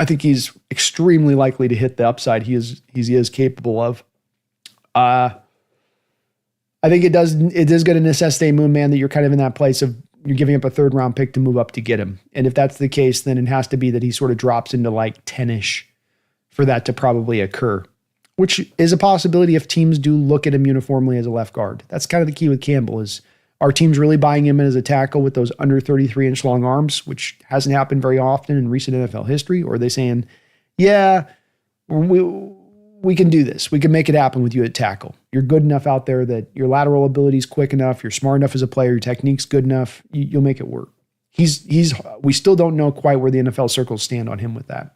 I think he's extremely likely to hit the upside he is capable of. I think it is going to necessitate, Moonman, that you're kind of in that place of you're giving up a 3rd round pick to move up to get him. And if that's the case, then it has to be that he sort of drops into like 10-ish for that to probably occur, which is a possibility if teams do look at him uniformly as a left guard. That's kind of the key with Campbell is, are teams really buying him in as a tackle with those under 33-inch long arms, which hasn't happened very often in recent NFL history? Or are they saying, yeah, we can do this. We can make it happen with you at tackle. You're good enough out there that your lateral ability is quick enough. You're smart enough as a player. Your technique's good enough. You'll make it work. We still don't know quite where the NFL circles stand on him with that.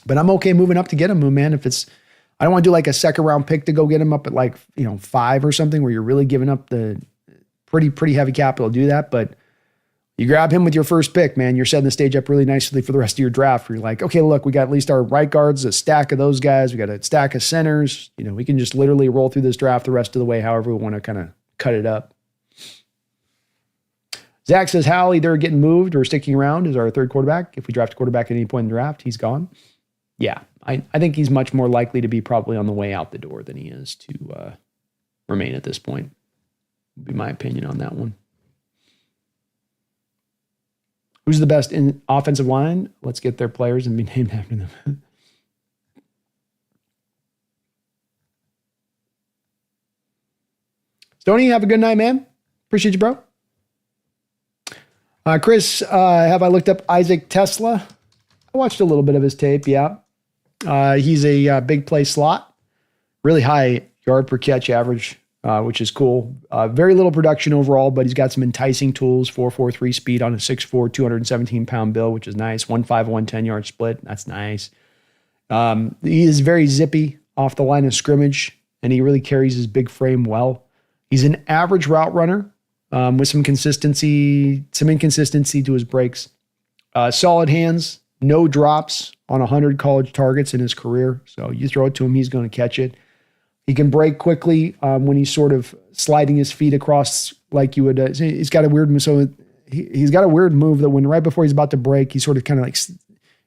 But I'm okay moving up to get him, man. I don't want to do like a 2nd round pick to go get him up at 5 or something where you're really giving up the pretty heavy capital to do that. But you grab him with your first pick, man, you're setting the stage up really nicely for the rest of your draft where you're like, okay, look, we got at least our right guards, a stack of those guys. We got a stack of centers. We can just literally roll through this draft the rest of the way, however we want to kind of cut it up. Zach says, Hal either getting moved or sticking around as our 3rd quarterback. If we draft a quarterback at any point in the draft, he's gone. Yeah, I think he's much more likely to be probably on the way out the door than he is to remain at this point. Would be my opinion on that one. Who's the best in offensive line? Let's get their players and be named after them. Stoney, have a good night, man. Appreciate you, bro. Chris, have I looked up Isaac Tesla? I watched a little bit of his tape, yeah. He's a big play slot, really high yard per catch average, which is cool. Very little production overall, but he's got some enticing tools, 4.43 speed on a 6'4", 217-pound bill, which is nice. 1.5, 110-yard split, that's nice. He is very zippy off the line of scrimmage, and he really carries his big frame well. He's an average route runner with some inconsistency to his breaks. Solid hands, no drops on 100 college targets in his career. So you throw it to him, he's going to catch it. He can break quickly when he's sort of sliding his feet across like you would. He's got a weird move. So he's got a weird move that when right before he's about to break, he sort of kind of like,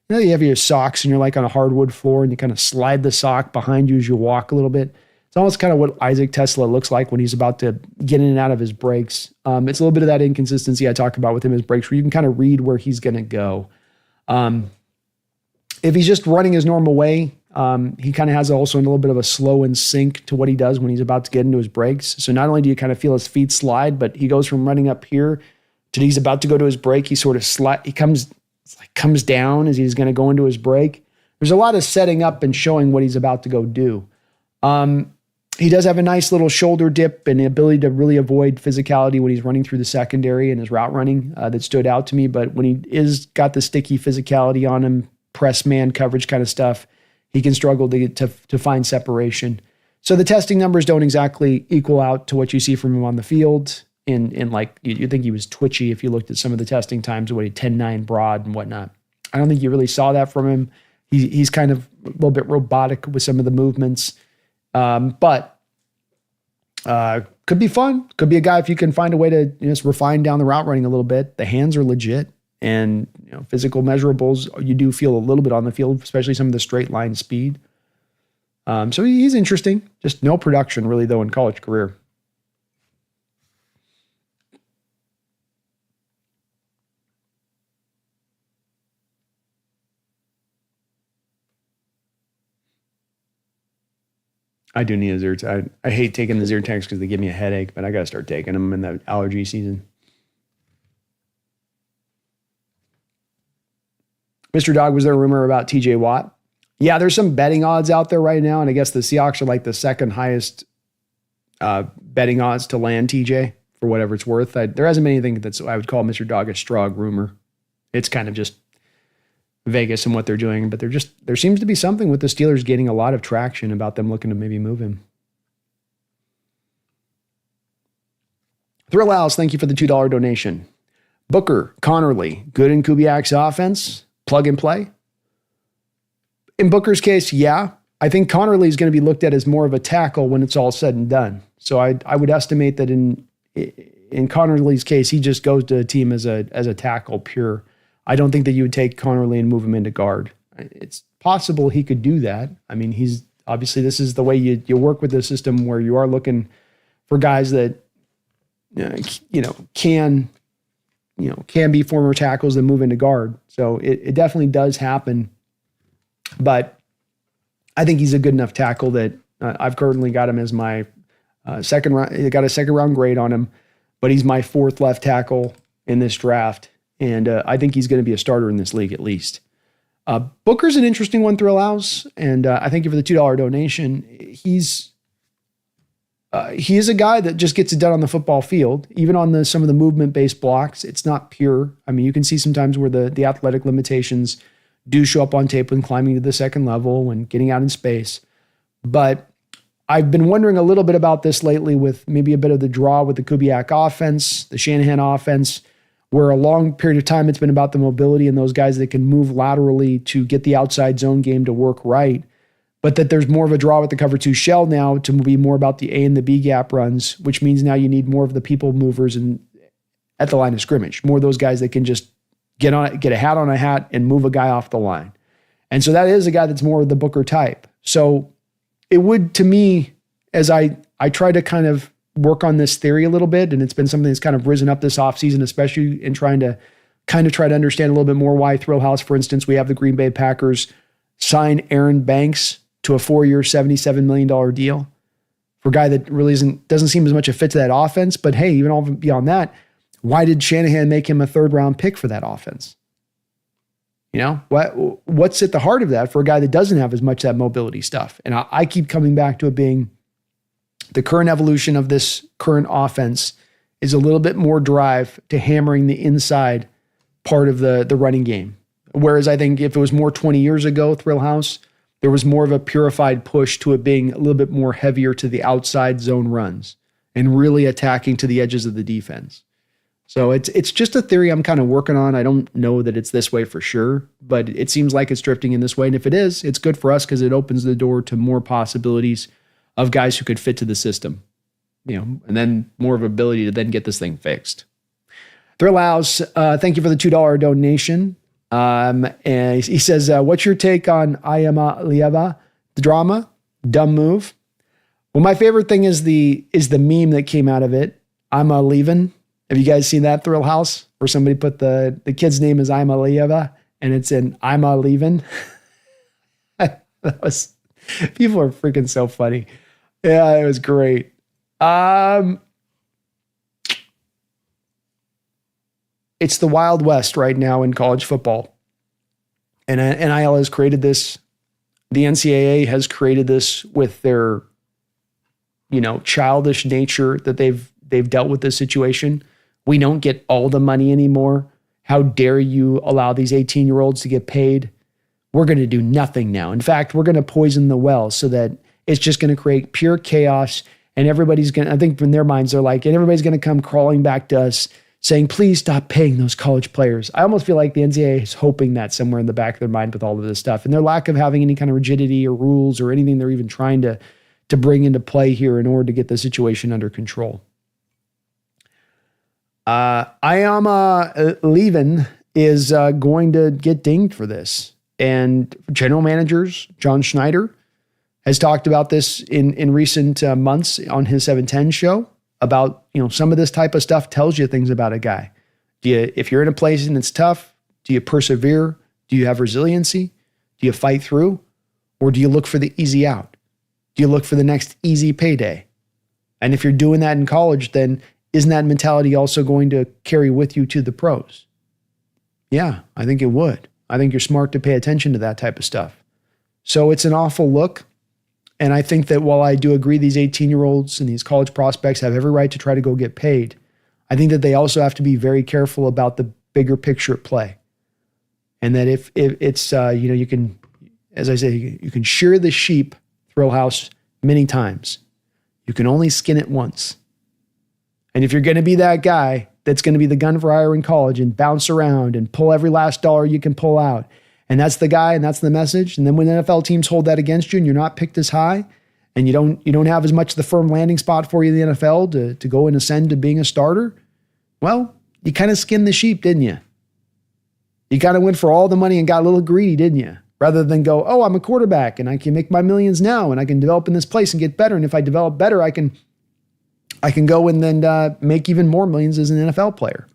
you have your socks and you're like on a hardwood floor and you kind of slide the sock behind you as you walk a little bit. It's almost kind of what Isaac Tesla looks like when he's about to get in and out of his breaks. It's a little bit of that inconsistency I talk about with him, his breaks, where you can kind of read where he's going to go. If he's just running his normal way, he kind of has also a little bit of a slow and sync to what he does when he's about to get into his breaks. So not only do you kind of feel his feet slide, but he goes from running up here to he's about to go to his break. He sort of comes down as he's going to go into his break. There's a lot of setting up and showing what he's about to go do. He does have a nice little shoulder dip and the ability to really avoid physicality when he's running through the secondary and his route running that stood out to me. But when he is got the sticky physicality on him, press man coverage kind of stuff, he can struggle to find separation. So the testing numbers don't exactly equal out to what you see from him on the field. In like, you think he was twitchy if you looked at some of the testing times, what he 10-9 broad and whatnot. I don't think you really saw that from him. He's kind of a little bit robotic with some of the movements. But could be fun. Could be a guy if you can find a way to just refine down the route running a little bit. The hands are legit, and physical measurables you do feel a little bit on the field, especially some of the straight line speed. So he's interesting. Just no production really though in college career. I do need a Zyrtec. I hate taking the Zyrtecs because they give me a headache, but I got to start taking them in the allergy season. Mr. Dog, was there a rumor about TJ Watt? Yeah, there's some betting odds out there right now, and I guess the Seahawks are like the second highest betting odds to land TJ for whatever it's worth. There hasn't been anything that's I would call Mr. Dog a Strog rumor. It's kind of just Vegas and what they're doing, but there seems to be something with the Steelers getting a lot of traction about them looking to maybe move him. Thrill House, thank you for the $2 donation. Booker, Connerly, good in Kubiak's offense, plug and play. In Booker's case, yeah. I think Connerly is going to be looked at as more of a tackle when it's all said and done. So I would estimate that in Connerly's case, he just goes to a team as a tackle pure. I don't think that you would take Connerly and move him into guard. It's possible he could do that. I mean, he's obviously this is the way you work with the system where you are looking for guys that can be former tackles that move into guard. So it definitely does happen. But I think he's a good enough tackle that I've currently got him as my second round. Got a second round grade on him, but he's my fourth left tackle in this draft. And I think he's going to be a starter in this league at least. Booker's an interesting one, Thrill House, and I thank you for the $2 donation. He is a guy that just gets it done on the football field, even on some of the movement-based blocks. It's not pure. I mean, you can see sometimes where the athletic limitations do show up on tape when climbing to the second level, when getting out in space. But I've been wondering a little bit about this lately with maybe a bit of the draw with the Kubiak offense, the Shanahan offense, where a long period of time it's been about the mobility and those guys that can move laterally to get the outside zone game to work right, but that there's more of a draw with the cover two shell now to be more about the A and the B gap runs, which means now you need more of the people movers at the line of scrimmage, more of those guys that can just get a hat on a hat and move a guy off the line. And so that is a guy that's more of the Booker type. So it would, to me, as I try to kind of work on this theory a little bit, and it's been something that's kind of risen up this offseason, especially in trying to kind of try to understand a little bit more why Thrill House, for instance, we have the Green Bay Packers sign Aaron Banks to a 4-year, $77 million deal for a guy that really doesn't seem as much a fit to that offense. But hey, even all beyond that, why did Shanahan make him a 3rd-round pick for that offense? What's at the heart of that for a guy that doesn't have as much of that mobility stuff? And I keep coming back to it being the current evolution of this current offense is a little bit more drive to hammering the inside part of the running game. Whereas I think if it was more 20 years ago, Thrill House, there was more of a purified push to it being a little bit more heavier to the outside zone runs and really attacking to the edges of the defense. So it's just a theory I'm kind of working on. I don't know that it's this way for sure, but it seems like it's drifting in this way. And if it is, it's good for us because it opens the door to more possibilities of guys who could fit to the system, and then more of ability to then get this thing fixed. Thrill House, thank you for the $2 donation. And he says, what's your take on Ayama Lieva, the drama? Dumb move. Well, my favorite thing is the meme that came out of it. I'm leaving. Have you guys seen that, Thrill House, where somebody put the kid's name is Ayama Lieva and it's in I'm leaving? People are freaking so funny. Yeah, it was great. It's the Wild West right now in college football. And NIL has created this. The NCAA has created this with their, childish nature that they've dealt with this situation. We don't get all the money anymore. How dare you allow these 18-year-olds to get paid? We're going to do nothing now. In fact, we're going to poison the well so that it's just going to create pure chaos. And everybody's going to, I think in their minds, they're like, and everybody's going to come crawling back to us saying, please stop paying those college players. I almost feel like the NCAA is hoping that somewhere in the back of their mind with all of this stuff. And their lack of having any kind of rigidity or rules or anything they're even trying to bring into play here in order to get the situation under control. Ayama Levin is going to get dinged for this. And general managers, John Schneider, has talked about this in recent months on his 710 show about, some of this type of stuff tells you things about a guy. If you're in a place and it's tough, do you persevere? Do you have resiliency? Do you fight through? Or do you look for the easy out? Do you look for the next easy payday? And if you're doing that in college, then isn't that mentality also going to carry with you to the pros? Yeah, I think it would. I think you're smart to pay attention to that type of stuff. So it's an awful look. And I think that while I do agree these 18-year-olds and these college prospects have every right to try to go get paid, I think that they also have to be very careful about the bigger picture at play. And that if it's, you can, as I say, you can shear the sheep, Thrill House, many times. You can only skin it once. And if you're going to be that guy that's going to be the gun for hire in college and bounce around and pull every last dollar you can pull out, and that's the guy and that's the message, and then when NFL teams hold that against you and you're not picked as high and you don't have as much of the firm landing spot for you in the NFL to go and ascend to being a starter, well, you kind of skinned the sheep, didn't you? You kind of went for all the money and got a little greedy, didn't you? Rather than go, oh, I'm a quarterback and I can make my millions now and I can develop in this place and get better. And if I develop better, I can go and then make even more millions as an NFL player.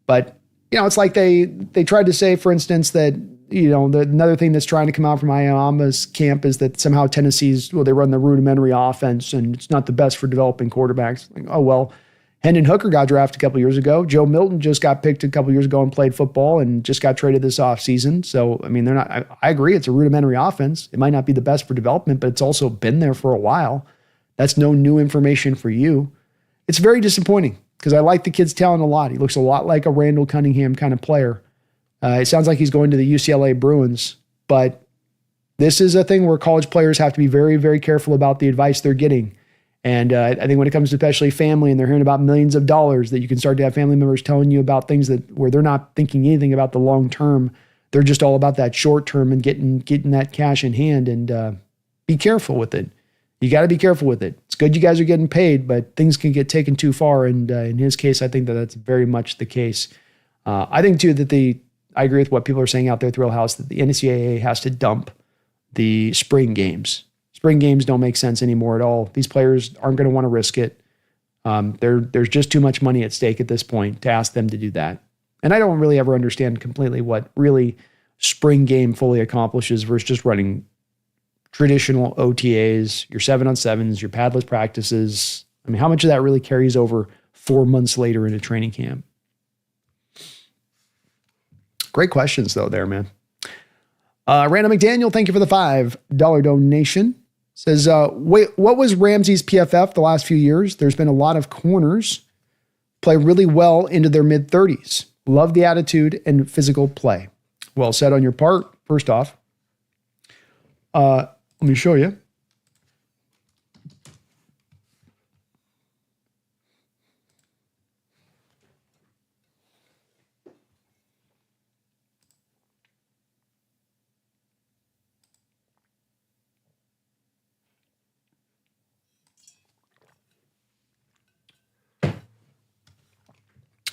But, it's like they tried to say, for instance, that, another thing that's trying to come out from Ayama's camp is that somehow Tennessee's, they run the rudimentary offense and it's not the best for developing quarterbacks. Like, oh, well, Hendon Hooker got drafted a couple years ago. Joe Milton just got picked a couple years ago and played football and just got traded this offseason. So, they're not, I agree, it's a rudimentary offense. It might not be the best for development, but it's also been there for a while. That's no new information for you. It's very disappointing because I like the kid's talent a lot. He looks a lot like a Randall Cunningham kind of player. It sounds like he's going to the UCLA Bruins, but this is a thing where college players have to be very, very careful about the advice they're getting. And I think when it comes to especially family and they're hearing about millions of dollars, that you can start to have family members telling you about things where they're not thinking anything about the long term. They're just all about that short term and getting that cash in hand, and be careful with it. You got to be careful with it. It's good you guys are getting paid, but things can get taken too far. And in his case, I think that's very much the case. I think, too, that I agree with what people are saying out there, Thrill House, that the NCAA has to dump the spring games. Spring games don't make sense anymore at all. These players aren't going to want to risk it. There's just too much money at stake at this point to ask them to do that. And I don't really ever understand completely what really spring game fully accomplishes versus just running traditional OTAs, your 7-on-7s, your padless practices. I mean, how much of that really carries over 4 months later into training camp? Great questions, though, there, man. Randall McDaniel, thank you for the $5 donation. Says, wait, what was Ramsey's PFF the last few years? There's been a lot of corners play really well into their mid-30s. Love the attitude and physical play. Well said on your part, first off. Let me show you.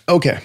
Okay.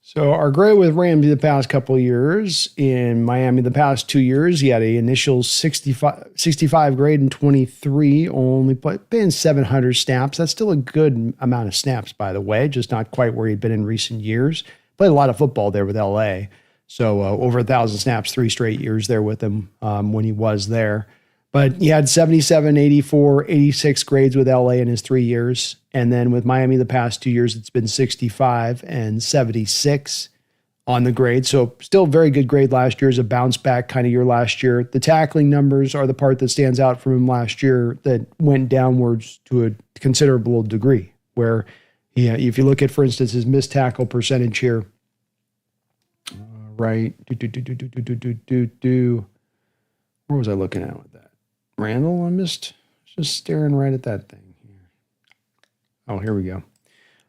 So our grade with Ramsey the past couple of years, in Miami the past 2 years, he had an initial 65 grade in 23, only playing 700 snaps. That's still a good amount of snaps, by the way, just not quite where he'd been in recent years. Played a lot of football there with LA. So over 1,000 snaps, 3 straight years there with him when he was there. But he had 77, 84, 86 grades with LA in his 3 years. And then with Miami the past 2 years, it's been 65 and 76 on the grade. So still very good grade last year as a bounce back kind of year last year. The tackling numbers are the part that stands out from him last year that went downwards to a considerable degree, where if you look at, for instance, his missed tackle percentage here, right, where was I looking at with that? Randall, I missed, just staring right at that thing here. Oh, here we go.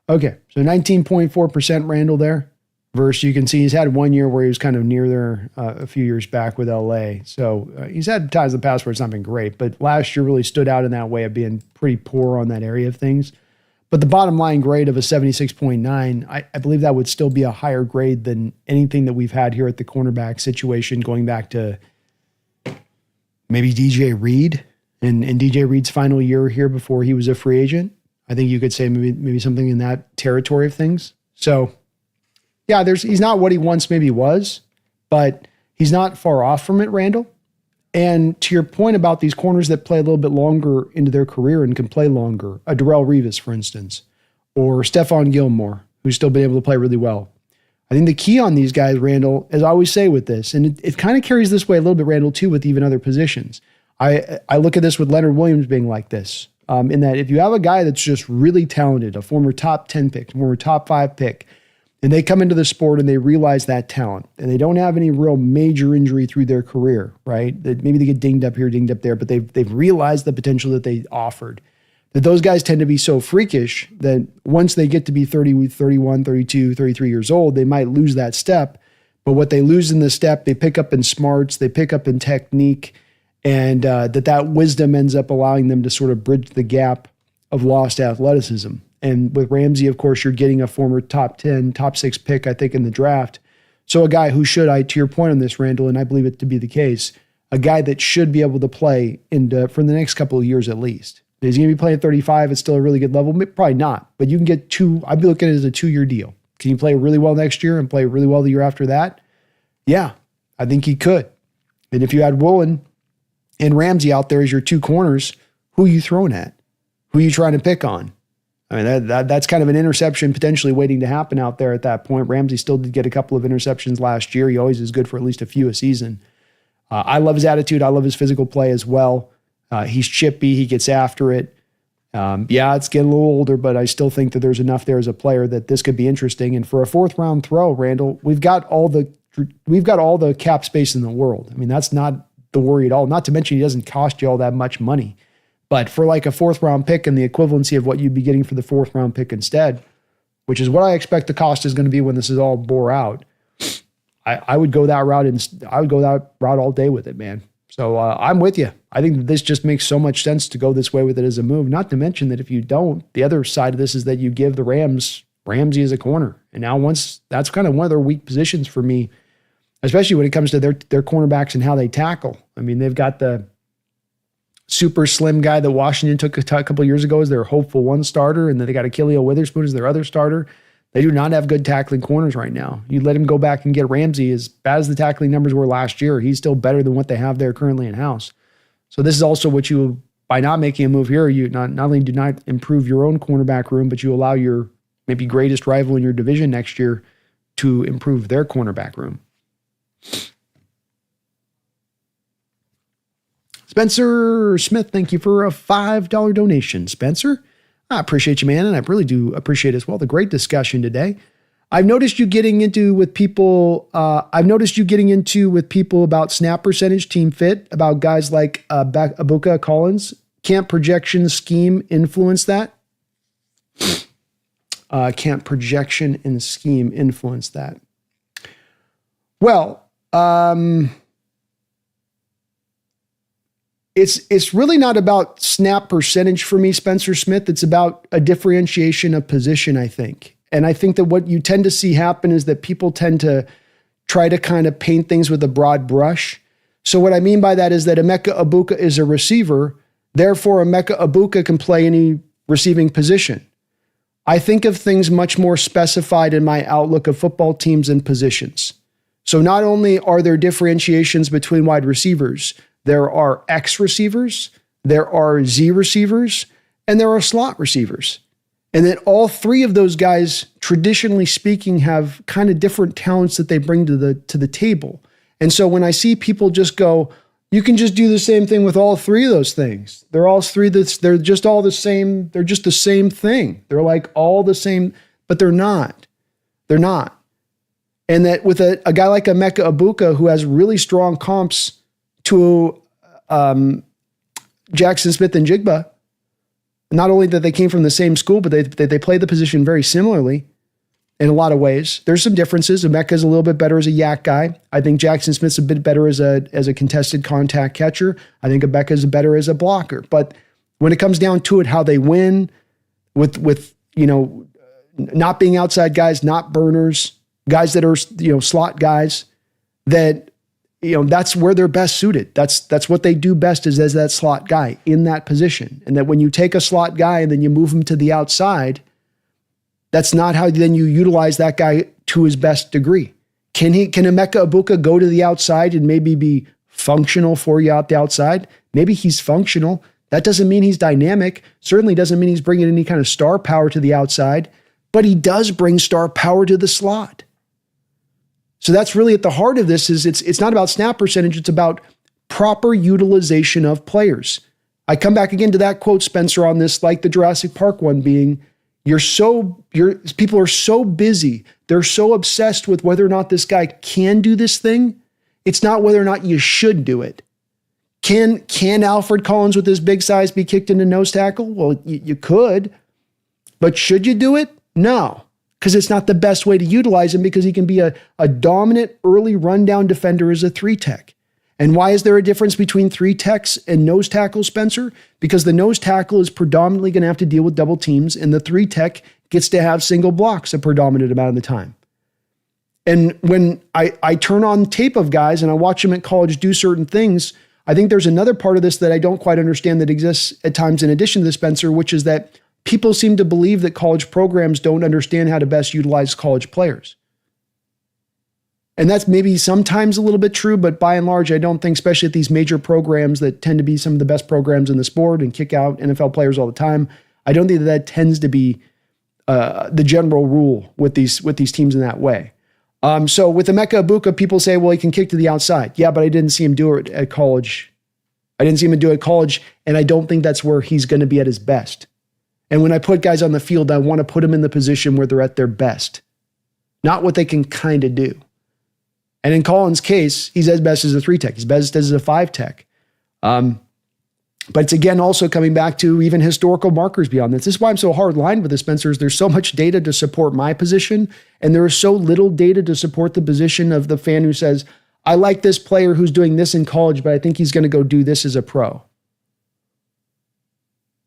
Okay, so 19.4% Randall there. Versus, you can see he's had 1 year where he was kind of near there a few years back with LA. So he's had times in the past where it's not been great, but last year really stood out in that way of being pretty poor on that area of things. But the bottom line grade of a 76.9, I believe that would still be a higher grade than anything that we've had here at the cornerback situation going back to maybe DJ Reed and DJ Reed's final year here before he was a free agent. I think you could say maybe something in that territory of things. So yeah, he's not what he once maybe was, but he's not far off from it, Randall. And to your point about these corners that play a little bit longer into their career and can play longer, a Darrelle Revis, for instance, or Stephon Gilmore, who's still been able to play really well. I think the key on these guys, Randall, as I always say with this, and it kind of carries this way a little bit, Randall, too, with even other positions. I look at this with Leonard Williams being like this, in that if you have a guy that's just really talented, a former top 10 pick, former top 5 pick, and they come into the sport and they realize that talent, and they don't have any real major injury through their career, right? That maybe they get dinged up here, dinged up there, but they've realized the potential that they offered. That those guys tend to be so freakish that once they get to be 30, 31, 32, 33 years old, they might lose that step. But what they lose in the step, they pick up in smarts, they pick up in technique, and that wisdom ends up allowing them to sort of bridge the gap of lost athleticism. And with Ramsey, of course, you're getting a former top 10, top 6 pick, I think, in the draft. So a guy who should, to your point on this, Randall, and I believe it to be the case, a guy that should be able to play for the next couple of years at least. Is he going to be playing 35 at still a really good level? Probably not. But you can get I'd be looking at it as a 2-year deal. Can you play really well next year and play really well the year after that? Yeah, I think he could. And if you had Woolen and Ramsey out there as your 2 corners, who are you throwing at? Who are you trying to pick on? I mean, that's kind of an interception potentially waiting to happen out there at that point. Ramsey still did get a couple of interceptions last year. He always is good for at least a few a season. I love his attitude. I love his physical play as well. He's chippy. He gets after it. Yeah, it's getting a little older, but I still think that there's enough there as a player that this could be interesting. And for a 4th round throw, Randall, we've got all the we've got all the cap space in the world. I mean, that's not the worry at all. Not to mention he doesn't cost you all that much money. But for like a 4th round pick and the equivalency of what you'd be getting for the 4th round pick instead, which is what I expect the cost is going to be when this is all bore out, I would go that route, and I would go that route all day with it, man. So I'm with you. I think that this just makes so much sense to go this way with it as a move. Not to mention that if you don't, the other side of this is that you give the Rams Ramsey as a corner. And now that's kind of one of their weak positions for me, especially when it comes to their cornerbacks and how they tackle. I mean, they've got the super slim guy that Washington took a couple of years ago as their hopeful one starter, and then they got Achilleo Witherspoon as their other starter. They do not have good tackling corners right now. You let him go back and get Ramsey, as bad as the tackling numbers were last year, he's still better than what they have there currently in-house. So this is also what you, by not making a move here, you not only do not improve your own cornerback room, but you allow your maybe greatest rival in your division next year to improve their cornerback room. Spencer Smith, thank you for a $5 donation. Spencer, I appreciate you, man, and I really do appreciate as well the great discussion today. I've noticed you getting into with people about snap percentage, team fit, about guys like Abuka Collins. Can't projection scheme influence that? Can't projection and scheme influence that? Well, it's really not about snap percentage for me, Spencer Smith. It's about a differentiation of position, I think. And I think that what you tend to see happen is that people tend to try to kind of paint things with a broad brush. So what I mean by that is that Emeka Abuka is a receiver. Therefore, Emeka Abuka can play any receiving position. I think of things much more specified in my outlook of football teams and positions. So not only are there differentiations between wide receivers, there are X receivers, there are Z receivers, and there are slot receivers. And then all three of those guys, traditionally speaking, have kind of different talents that they bring to the table. And so when I see people just go, you can just do the same thing with all three of those things. They're just all the same. They're just the same thing. They're like all the same, but they're not. They're not. And that with a guy like Emeka Abuka, who has really strong comps to Jackson Smith and Jigba, not only that they came from the same school, but they play the position very similarly in a lot of ways. There's some differences. Emeka's a little bit better as a yak guy. I think Jackson Smith's a bit better as a contested contact catcher. I think Emeka's better as a blocker. But when it comes down to it, how they win with not being outside guys, not burners, guys that are slot guys, that that's where they're best suited. That's what they do best is as that slot guy in that position. And that when you take a slot guy and then you move him to the outside, that's not how then you utilize that guy to his best degree. Can Emeka Abuka go to the outside and maybe be functional for you out the outside? Maybe he's functional. That doesn't mean he's dynamic. Certainly doesn't mean he's bringing any kind of star power to the outside, but he does bring star power to the slot. So that's really at the heart of this is it's not about snap percentage. It's about proper utilization of players. I come back again to that quote, Spencer, on this, like the Jurassic Park one being, people are so busy. They're so obsessed with whether or not this guy can do this thing. It's not whether or not you should do it. Can Alfred Collins with his big size be kicked into nose tackle? Well, you could, but should you do it? No. Because it's not the best way to utilize him because he can be a dominant early rundown defender as a 3-tech. And why is there a difference between 3-techs and nose tackle, Spencer? Because the nose tackle is predominantly going to have to deal with double teams and the 3-tech gets to have single blocks a predominant amount of the time. And when I turn on tape of guys and I watch them at college do certain things, I think there's another part of this that I don't quite understand that exists at times in addition to the Spencer, which is that people seem to believe that college programs don't understand how to best utilize college players. And that's maybe sometimes a little bit true, but by and large, I don't think, especially at these major programs that tend to be some of the best programs in the sport and kick out NFL players all the time, I don't think that tends to be the general rule with these teams in that way. So with Emeka Abuka, people say, well, he can kick to the outside. Yeah, but I didn't see him do it at college. I didn't see him do it at college, and I don't think that's where he's going to be at his best. And when I put guys on the field, I want to put them in the position where they're at their best, not what they can kind of do. And in Collins' case, he's as best as a 3 tech. He's best as a 5 tech. But it's again also coming back to even historical markers beyond this. This is why I'm so hard lined with the Spencer. There's so much data to support my position, and there is so little data to support the position of the fan who says, I like this player who's doing this in college, but I think he's going to go do this as a pro.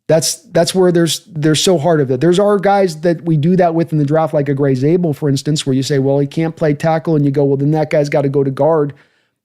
That's where there's so hard of it. There's our guys that we do that with in the draft, like a Gray Zabel, for instance, where you say, well, he can't play tackle, and you go, well, then that guy's got to go to guard.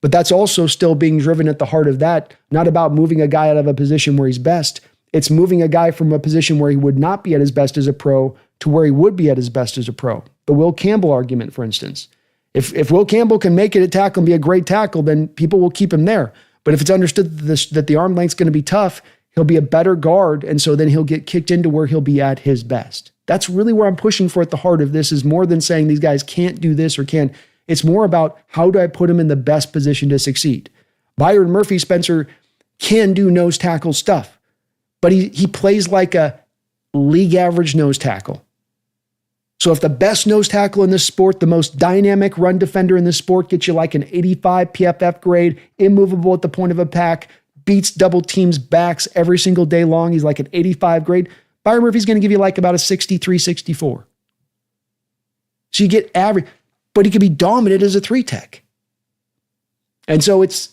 But that's also still being driven at the heart of that, not about moving a guy out of a position where he's best. It's moving a guy from a position where he would not be at his best as a pro to where he would be at his best as a pro. The Will Campbell argument, for instance. If Will Campbell can make it at tackle and be a great tackle, then people will keep him there. But if it's understood that the arm length's going to be tough, he'll be a better guard, and so then he'll get kicked into where he'll be at his best. That's really where I'm pushing for at the heart of this, is more than saying these guys can't do this or can't. It's more about how do I put him in the best position to succeed. Byron Murphy, Spencer, can do nose tackle stuff, but he plays like a league average nose tackle. So if the best nose tackle in this sport, the most dynamic run defender in this sport, gets you like an 85 PFF grade, immovable at the point of attack, beats double teams backs every single day long, he's like an 85 grade, Byron Murphy's going to give you like about a 63, 64. So you get average, but he could be dominant as a 3 tech. And so it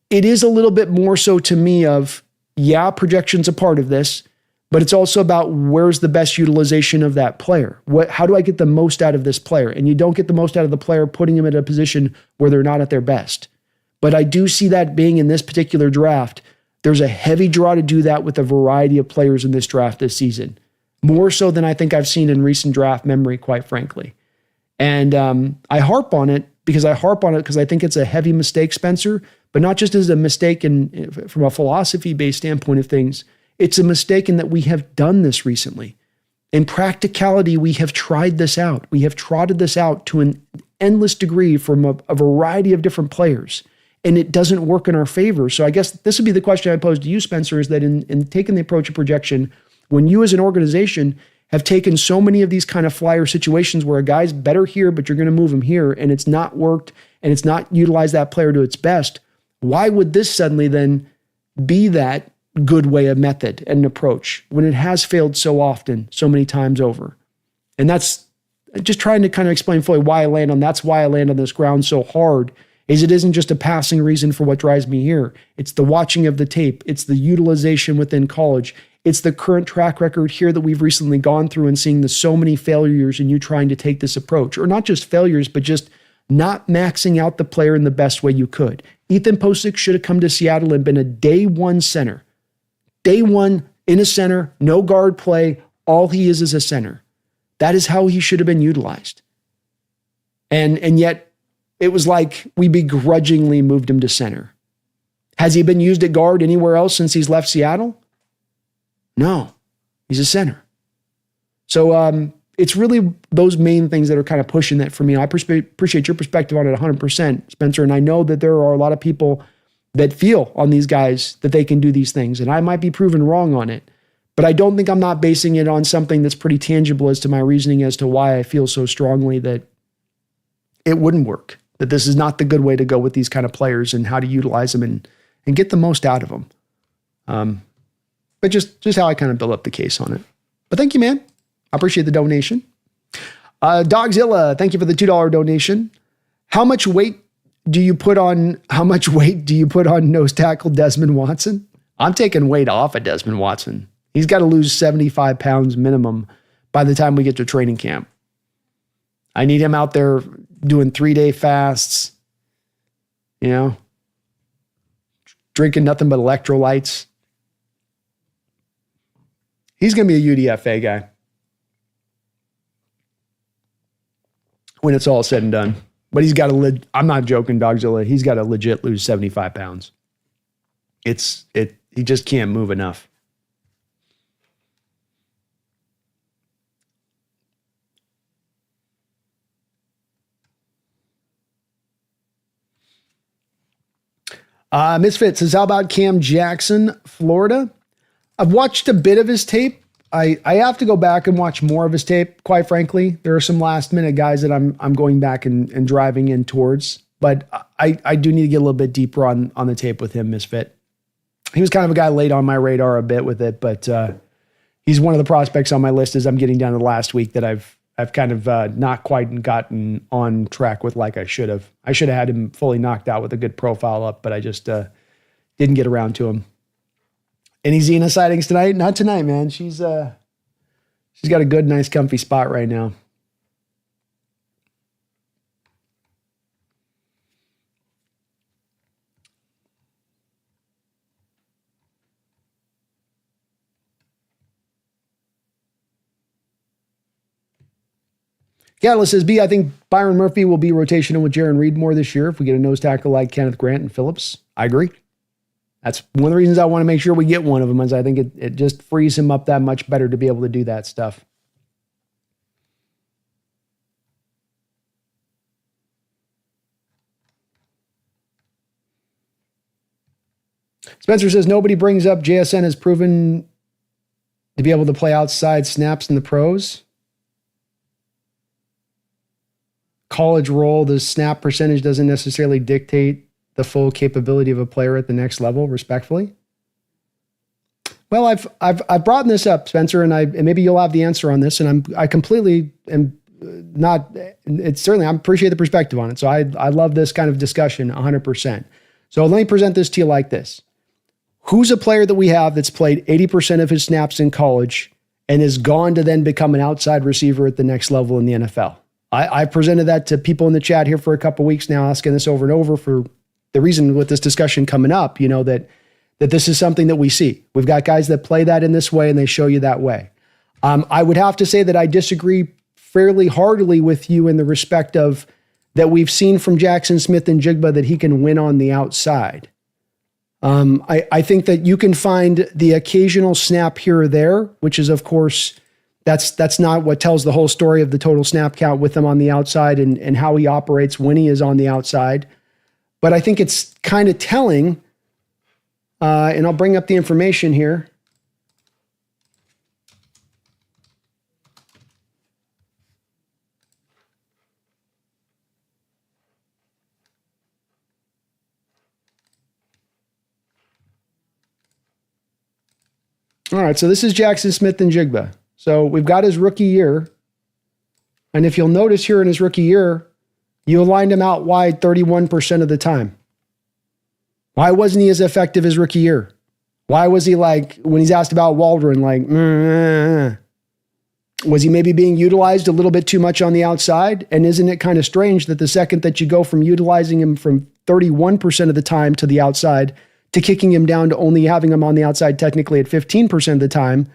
is a little bit more so to me of, yeah, projection's a part of this, but it's also about where's the best utilization of that player. How do I get the most out of this player? And you don't get the most out of the player putting him in a position where they're not at their best. But I do see that being in this particular draft. There's a heavy draw to do that with a variety of players in this draft this season. More so than I think I've seen in recent draft memory, quite frankly. And I harp on it because I think it's a heavy mistake, Spencer, but not just as a mistake from a philosophy-based standpoint of things. It's a mistake in that we have done this recently. In practicality, we have tried this out. We have trotted this out to an endless degree from a variety of different players, and it doesn't work in our favor. So I guess this would be the question I pose to you, Spencer, is that in taking the approach of projection, when you as an organization have taken so many of these kind of flyer situations where a guy's better here, but you're going to move him here, and it's not worked, and it's not utilized that player to its best, why would this suddenly then be that good way of method and approach when it has failed so often, so many times over? And that's just trying to kind of explain fully why I land on this ground so hard, is it isn't just a passing reason for what drives me here. It's the watching of the tape. It's the utilization within college. It's the current track record here that we've recently gone through and seeing so many failures and you trying to take this approach, or not just failures, but just not maxing out the player in the best way you could. Ethan Posick should have come to Seattle and been a day one center. Day one in a center, no guard play. All he is a center. That is how he should have been utilized. And yet it was like we begrudgingly moved him to center. Has he been used at guard anywhere else since he's left Seattle? No, he's a center. So it's really those main things that are kind of pushing that for me. I appreciate your perspective on it 100%, Spencer. And I know that there are a lot of people that feel on these guys that they can do these things. And I might be proven wrong on it, but I don't think I'm not basing it on something that's pretty tangible as to my reasoning as to why I feel so strongly that it wouldn't work, that this is not the good way to go with these kind of players and how to utilize them and get the most out of them. But just how I kind of build up the case on it. But thank you, man. I appreciate the donation. Dogzilla, thank you for the $2 donation. How much weight do you put on nose tackle Desmond Watson? I'm taking weight off of Desmond Watson. He's got to lose 75 pounds minimum by the time we get to training camp. I need him out there doing 3-day fasts, drinking nothing but electrolytes. He's going to be a UDFA guy when it's all said and done. But he's got to, I'm not joking, Dogzilla. He's got to legit lose 75 pounds. He just can't move enough. Misfit says, how about Cam Jackson, Florida? I've watched a bit of his tape. I have to go back and watch more of his tape, quite frankly. There are some last minute guys that I'm going back and driving in towards. but I do need to get a little bit deeper on the tape with him, Misfit. He was kind of a guy late on my radar a bit with it, but he's one of the prospects on my list as I'm getting down to the last week that I've kind of not quite gotten on track with like I should have. I should have had him fully knocked out with a good profile up, but I just didn't get around to him. Any Xena sightings tonight? Not tonight, man. She's got a good, nice, comfy spot right now. Catalyst says, B, I think Byron Murphy will be rotational with Jaron Reed more this year if we get a nose tackle like Kenneth Grant and Phillips. I agree. That's one of the reasons I want to make sure we get one of them, is I think it just frees him up that much better to be able to do that stuff. Spencer says, nobody brings up JSN has proven to be able to play outside snaps in the pros. College role, the snap percentage doesn't necessarily dictate the full capability of a player at the next level, respectfully. Well, I've brought this up, Spencer, and maybe you'll have the answer on this, and I completely am not, it's certainly, I appreciate the perspective on it. So I love this kind of discussion 100%. So let me present this to you like this. Who's a player that we have that's played 80% of his snaps in college and is gone to then become an outside receiver at the next level in the NFL? I presented that to people in the chat here for a couple of weeks now, asking this over and over for the reason with this discussion coming up, that this is something that we see. We've got guys that play that in this way and they show you that way. I would have to say that I disagree fairly heartily with you in the respect of that we've seen from Jackson Smith and Jigba that he can win on the outside. I think that you can find the occasional snap here or there, which is, of course, that's not what tells the whole story of the total snap count with him on the outside and how he operates when he is on the outside. But I think it's kind of telling, and I'll bring up the information here. All right, so this is Jackson Smith and Jigba. So we've got his rookie year. And if you'll notice here in his rookie year, you aligned him out wide 31% of the time. Why wasn't he as effective as rookie year? Why was he like, when he's asked about Waldron, like, was he maybe being utilized a little bit too much on the outside? And isn't it kind of strange that the second that you go from utilizing him from 31% of the time to the outside to kicking him down to only having him on the outside technically at 15% of the time,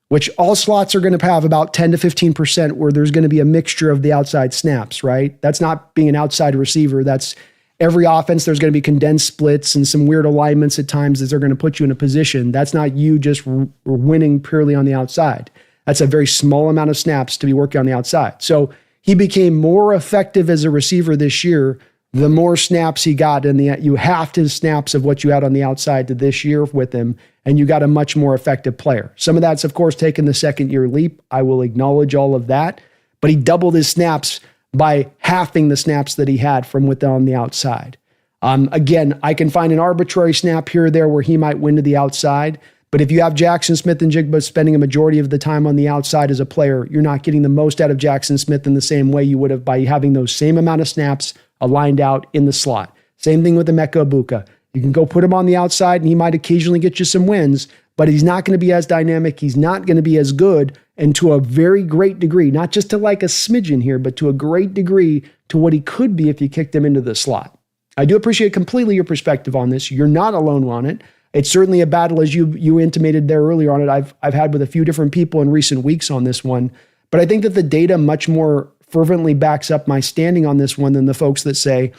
which all slots are going to have about 10 to 15% where there's going to be a mixture of the outside snaps, right? That's not being an outside receiver. That's every offense. There's going to be condensed splits and some weird alignments at times that they're going to put you in a position. That's not you just winning purely on the outside. That's a very small amount of snaps to be working on the outside. So he became more effective as a receiver this year the more snaps he got you halved his snaps of what you had on the outside to this year with him, and you got a much more effective player. Some of that's, of course, taken the second year leap. I will acknowledge all of that, but he doubled his snaps by halving the snaps that he had from on the outside. Again, I can find an arbitrary snap here or there where he might win to the outside, but if you have Jackson Smith and Jigba spending a majority of the time on the outside as a player, you're not getting the most out of Jackson Smith in the same way you would have by having those same amount of snaps aligned out in the slot. Same thing with Emeka Ibuka. You can go put him on the outside and he might occasionally get you some wins, but he's not going to be as dynamic. He's not going to be as good, and to a very great degree, not just to like a smidgen here, but to a great degree to what he could be if you kicked him into the slot. I do appreciate completely your perspective on this. You're not alone on it. It's certainly a battle, as you intimated there earlier on it, I've had with a few different people in recent weeks on this one. But I think that the data much more fervently backs up my standing on this one than the folks that say,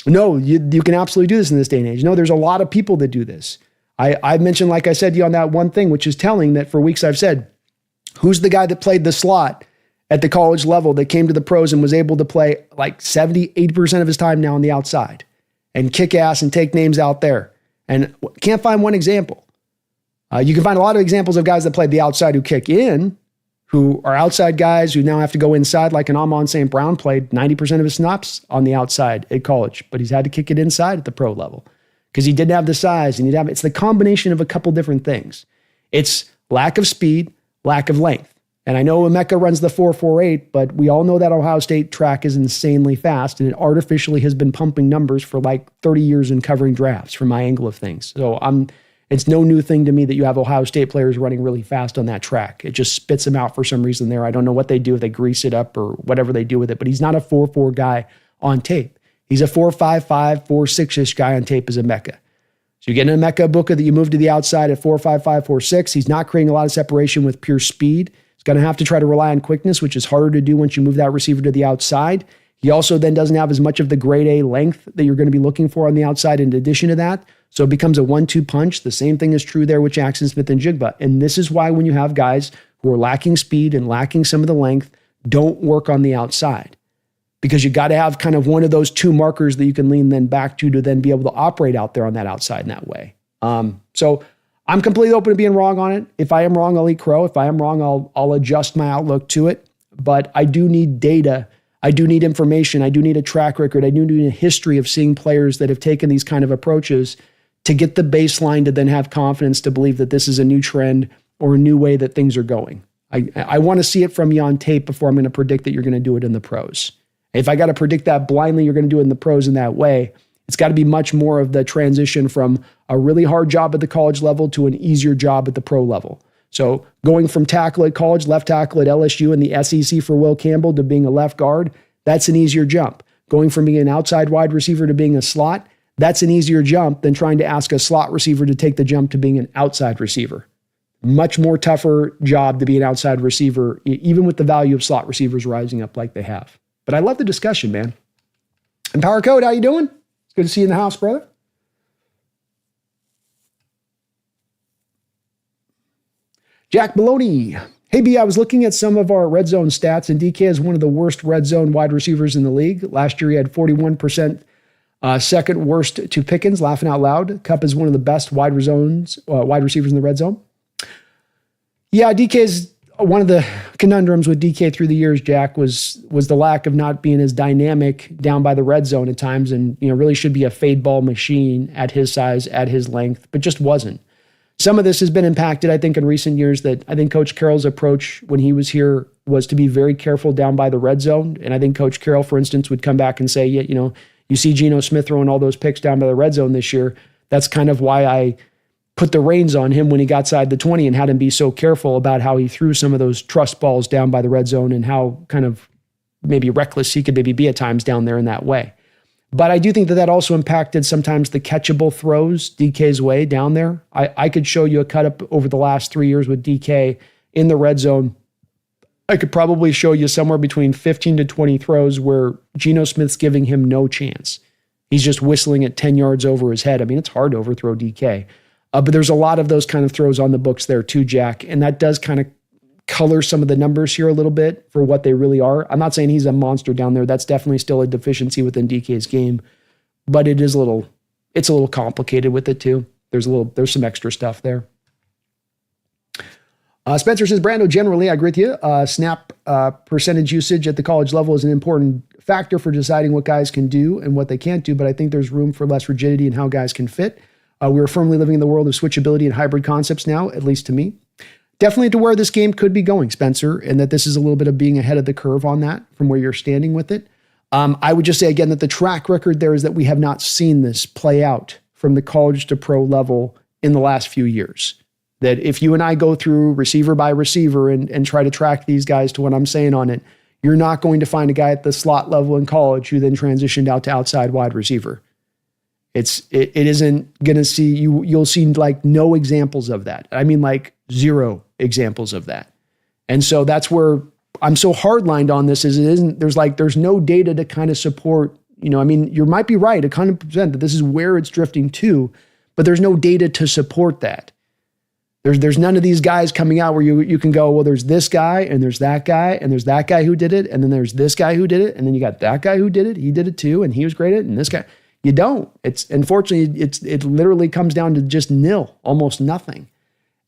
no, you can absolutely do this in this day and age. No, there's a lot of people that do this. I've mentioned, like I said to you on that one thing, which is telling that for weeks I've said, who's the guy that played the slot at the college level that came to the pros and was able to play like 70, 80% of his time now on the outside and kick ass and take names out there? And can't find one example. You can find a lot of examples of guys that played the outside who kick in, who are outside guys who now have to go inside, like an Amon St. Brown played 90% of his snaps on the outside at college, but he's had to kick it inside at the pro level because he didn't have the size and it's the combination of a couple different things. It's lack of speed, lack of length. And I know Emeka runs the 4.48, but we all know that Ohio State track is insanely fast, and it artificially has been pumping numbers for like 30 years in covering drafts from my angle of things. So it's no new thing to me that you have Ohio State players running really fast on that track. It just spits them out for some reason there. I don't know what they do, if they grease it up or whatever they do with it, but he's not a 4.4 guy on tape. He's a 4.55, 4.6-ish guy on tape as Emeka. So you get an Emeka Booker that you move to the outside at 4.55, 4.6. He's not creating a lot of separation with pure speed. He's going to have to try to rely on quickness, which is harder to do once you move that receiver to the outside. He also then doesn't have as much of the grade A length that you're going to be looking for on the outside in addition to that. So it becomes a 1-2 punch. The same thing is true there with Jackson Smith and Jigba. And this is why when you have guys who are lacking speed and lacking some of the length, don't work on the outside. Because you got to have kind of one of those two markers that you can lean then back to then be able to operate out there on that outside in that way. So I'm completely open to being wrong on it. If I am wrong, I'll eat crow. If I am wrong, I'll adjust my outlook to it. But I do need data. I do need information. I do need a track record. I do need a history of seeing players that have taken these kind of approaches to get the baseline to then have confidence to believe that this is a new trend or a new way that things are going. I want to see it from you on tape before I'm going to predict that you're going to do it in the pros. If I got to predict that blindly, you're going to do it in the pros in that way. It's got to be much more of the transition from a really hard job at the college level to an easier job at the pro level. So going from tackle at college, left tackle at LSU and the SEC for Will Campbell to being a left guard, that's an easier jump. Going from being an outside wide receiver to being a slot, that's an easier jump than trying to ask a slot receiver to take the jump to being an outside receiver. Much more tougher job to be an outside receiver, even with the value of slot receivers rising up like they have. But I love the discussion, man. And Power Code, how you doing? It's good to see you in the house, brother. Jack Maloney. Hey, B, I was looking at some of our red zone stats, and DK is one of the worst red zone wide receivers in the league. Last year, he had 41%, second worst to Pickens, laughing out loud. Kupp is one of the best wide receivers in the red zone. Yeah, DK is one of the conundrums with DK through the years, Jack, was the lack of not being as dynamic down by the red zone at times, and really should be a fade ball machine at his size, at his length, but just wasn't. Some of this has been impacted, I think, in recent years. That I think Coach Carroll's approach when he was here was to be very careful down by the red zone. And I think Coach Carroll, for instance, would come back and say, yeah, you see Geno Smith throwing all those picks down by the red zone this year. That's kind of why I put the reins on him when he got side the 20 and had him be so careful about how he threw some of those trust balls down by the red zone and how kind of maybe reckless he could maybe be at times down there in that way. But I do think that also impacted sometimes the catchable throws DK's way down there. I could show you a cut up over the last 3 years with DK in the red zone. I could probably show you somewhere between 15 to 20 throws where Geno Smith's giving him no chance. He's just whistling at 10 yards over his head. I mean, it's hard to overthrow DK. But there's a lot of those kind of throws on the books there too, Jack. And that does kind of color some of the numbers here a little bit for what they really are. I'm not saying he's a monster down there. That's definitely still a deficiency within DK's game, but it's a little complicated with it too. There's some extra stuff there. Spencer says, Brando, generally, I agree with you. Snap percentage usage at the college level is an important factor for deciding what guys can do and what they can't do, but I think there's room for less rigidity in how guys can fit. We're firmly living in the world of switchability and hybrid concepts now, at least to me. Definitely to where this game could be going, Spencer, and that this is a little bit of being ahead of the curve on that from where you're standing with it. I would just say, again, that the track record there is that we have not seen this play out from the college to pro level in the last few years. That if you and I go through receiver by receiver and try to track these guys to what I'm saying on it, you're not going to find a guy at the slot level in college who then transitioned out to outside wide receiver. It isn't going to see, you'll see like no examples of that. I mean, like zero examples of that. And so that's where I'm so hardlined on this there's no data to kind of support, you might be right 100% that this is where it's drifting to, but there's no data to support that. There's none of these guys coming out where you can go, well, there's this guy and there's that guy and there's that guy who did it. And then there's this guy who did it. And then you got that guy who did it. He did it too. And he was great at it. And this guy, you don't. Unfortunately, it literally comes down to just nil, almost nothing.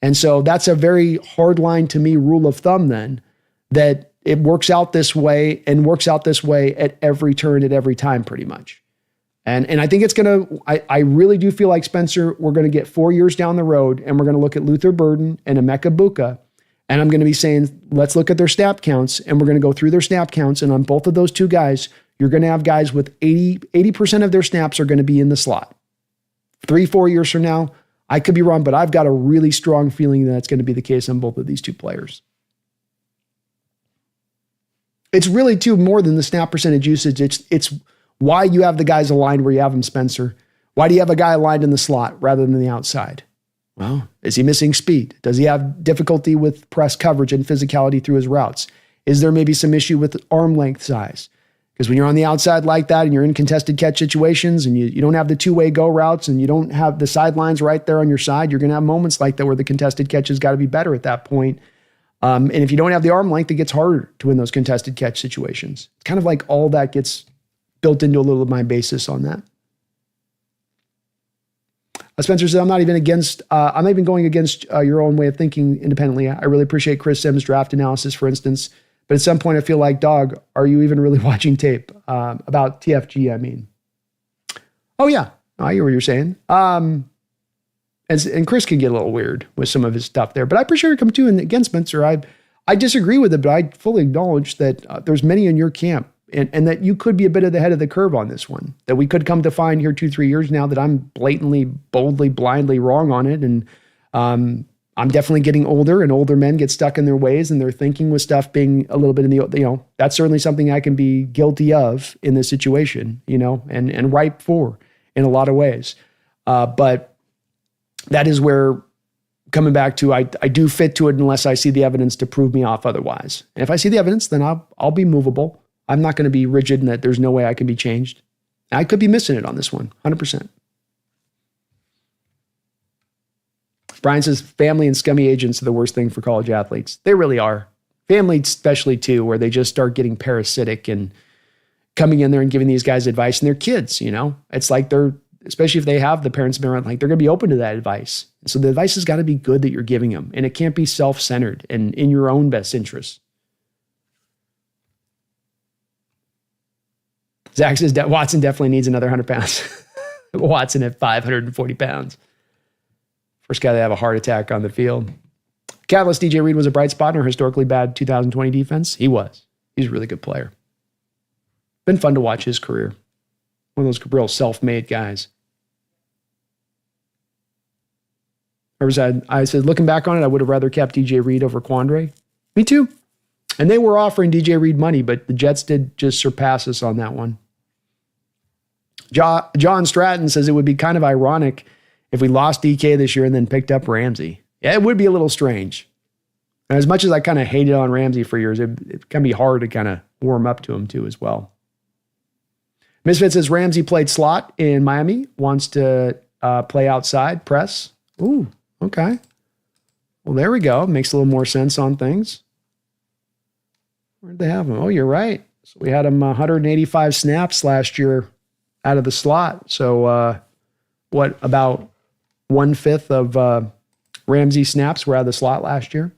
And so that's a very hard line to me, rule of thumb then, that it works out this way and works out this way at every turn, at every time, pretty much. And I think it's going to, I really do feel like, Spencer, we're going to get 4 years down the road and we're going to look at Luther Burden and Emeka Buka. And I'm going to be saying, let's look at their snap counts, and we're going to go through their snap counts. And on both of those two guys, you're going to have guys with 80% of their snaps are going to be in the slot. 3-4 years from now, I could be wrong, but I've got a really strong feeling that it's going to be the case on both of these two players. It's really too more than the snap percentage usage. It's why you have the guys aligned where you have them, Spencer. Why do you have a guy aligned in the slot rather than the outside? Well, is he missing speed? Does he have difficulty with press coverage and physicality through his routes? Is there maybe some issue with arm length size? Because when you're on the outside like that and you're in contested catch situations and you don't have the two-way go routes and you don't have the sidelines right there on your side, you're going to have moments like that where the contested catch has got to be better at that point. And if you don't have the arm length, it gets harder to win those contested catch situations. It's kind of like all that gets built into a little of my basis on that. Spencer said, I'm not even going against your own way of thinking independently. I really appreciate Chris Sims' draft analysis, for instance. But at some point, I feel like, dog, are you even really watching tape? About TFG, I mean. Oh, yeah. I hear what you're saying. And Chris can get a little weird with some of his stuff there. But I appreciate you coming to. And again, Spencer, I disagree with it, but I fully acknowledge that there's many in your camp and that you could be a bit of the head of the curve on this one. That we could come to find here 2-3 years now that I'm blatantly, boldly, blindly wrong on it. And I'm definitely getting older, and older men get stuck in their ways and their thinking with stuff being a little bit in the, that's certainly something I can be guilty of in this situation, and ripe for in a lot of ways. But that is where, coming back to, I do fit to it unless I see the evidence to prove me off otherwise. And if I see the evidence, then I'll be movable. I'm not going to be rigid in that there's no way I can be changed. I could be missing it on this one, 100%. Brian says, family and scummy agents are the worst thing for college athletes. They really are. Family especially too, where they just start getting parasitic and coming in there and giving these guys advice, and they're kids, It's like especially if they have the parents been around, like they're going to be open to that advice. So the advice has got to be good that you're giving them, and it can't be self-centered and in your own best interest. Zach says Watson definitely needs another 100 pounds. Watson at 540 pounds. First guy to have a heart attack on the field. Catalyst DJ Reed was a bright spot in our historically bad 2020 defense. He was. He's a really good player. Been fun to watch his career. One of those real self-made guys. I said, looking back on it, I would have rather kept DJ Reed over Quandre. Me too. And they were offering DJ Reed money, but the Jets did just surpass us on that one. John Stratton says it would be kind of ironic if we lost DK this year and then picked up Ramsey. Yeah, it would be a little strange. And as much as I kind of hated on Ramsey for years, it can be hard to kind of warm up to him too as well. Misfit says Ramsey played slot in Miami, wants to play outside, press. Ooh, okay. Well, there we go. Makes a little more sense on things. Where'd they have him? Oh, you're right. So we had him 185 snaps last year out of the slot. So what, about 1/5 of Ramsey snaps were out of the slot last year?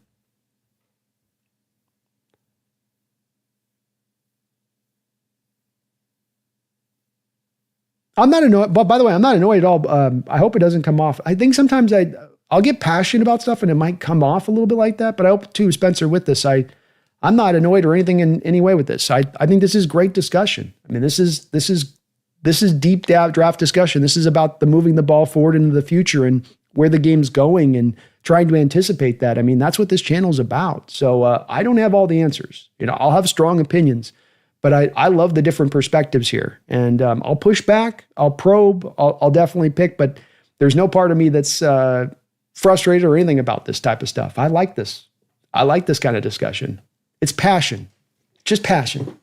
I'm not annoyed, but by the way, I'm not annoyed at all. I hope it doesn't come off. I think sometimes I'll get passionate about stuff and it might come off a little bit like that, but I hope too, Spencer, with this, I'm not annoyed or anything in any way with this. I think this is great discussion. I mean, this is deep draft discussion. This is about moving the ball forward into the future and where the game's going and trying to anticipate that. I mean, that's what this channel is about. So I don't have all the answers. I'll have strong opinions, but I love the different perspectives here. And I'll push back, I'll probe, I'll definitely pick, but there's no part of me that's frustrated or anything about this type of stuff. I like this. I like this kind of discussion. It's passion. Just passion.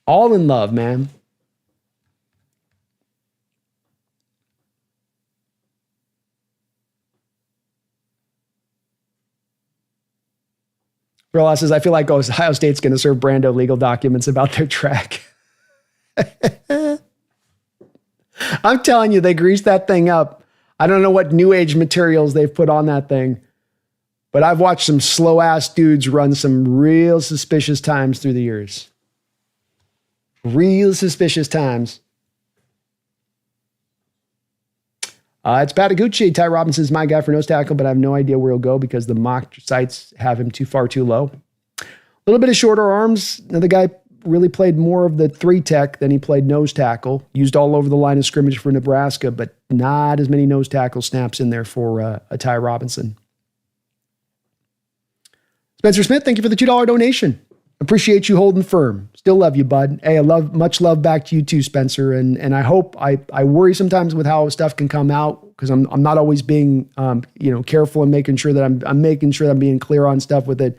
All in love, man. Verla says, I feel like Ohio State's going to serve Brando legal documents about their track. I'm telling you, they greased that thing up. I don't know what new age materials they've put on that thing. But I've watched some slow-ass dudes run some real suspicious times through the years. Real suspicious times. It's Patagucci. Ty Robinson's my guy for nose tackle, but I have no idea where he'll go because the mock sites have him too low. A little bit of shorter arms. Another guy really played more of the 3-tech than he played nose tackle. Used all over the line of scrimmage for Nebraska, but not as many nose tackle snaps in there for a Ty Robinson. Spencer Smith, thank you for the $2 donation. Appreciate you holding firm. Still love you, bud. Hey, much love back to you too, Spencer. And I hope I worry sometimes with how stuff can come out because I'm not always being careful and making sure that I'm making sure that I'm being clear on stuff with it.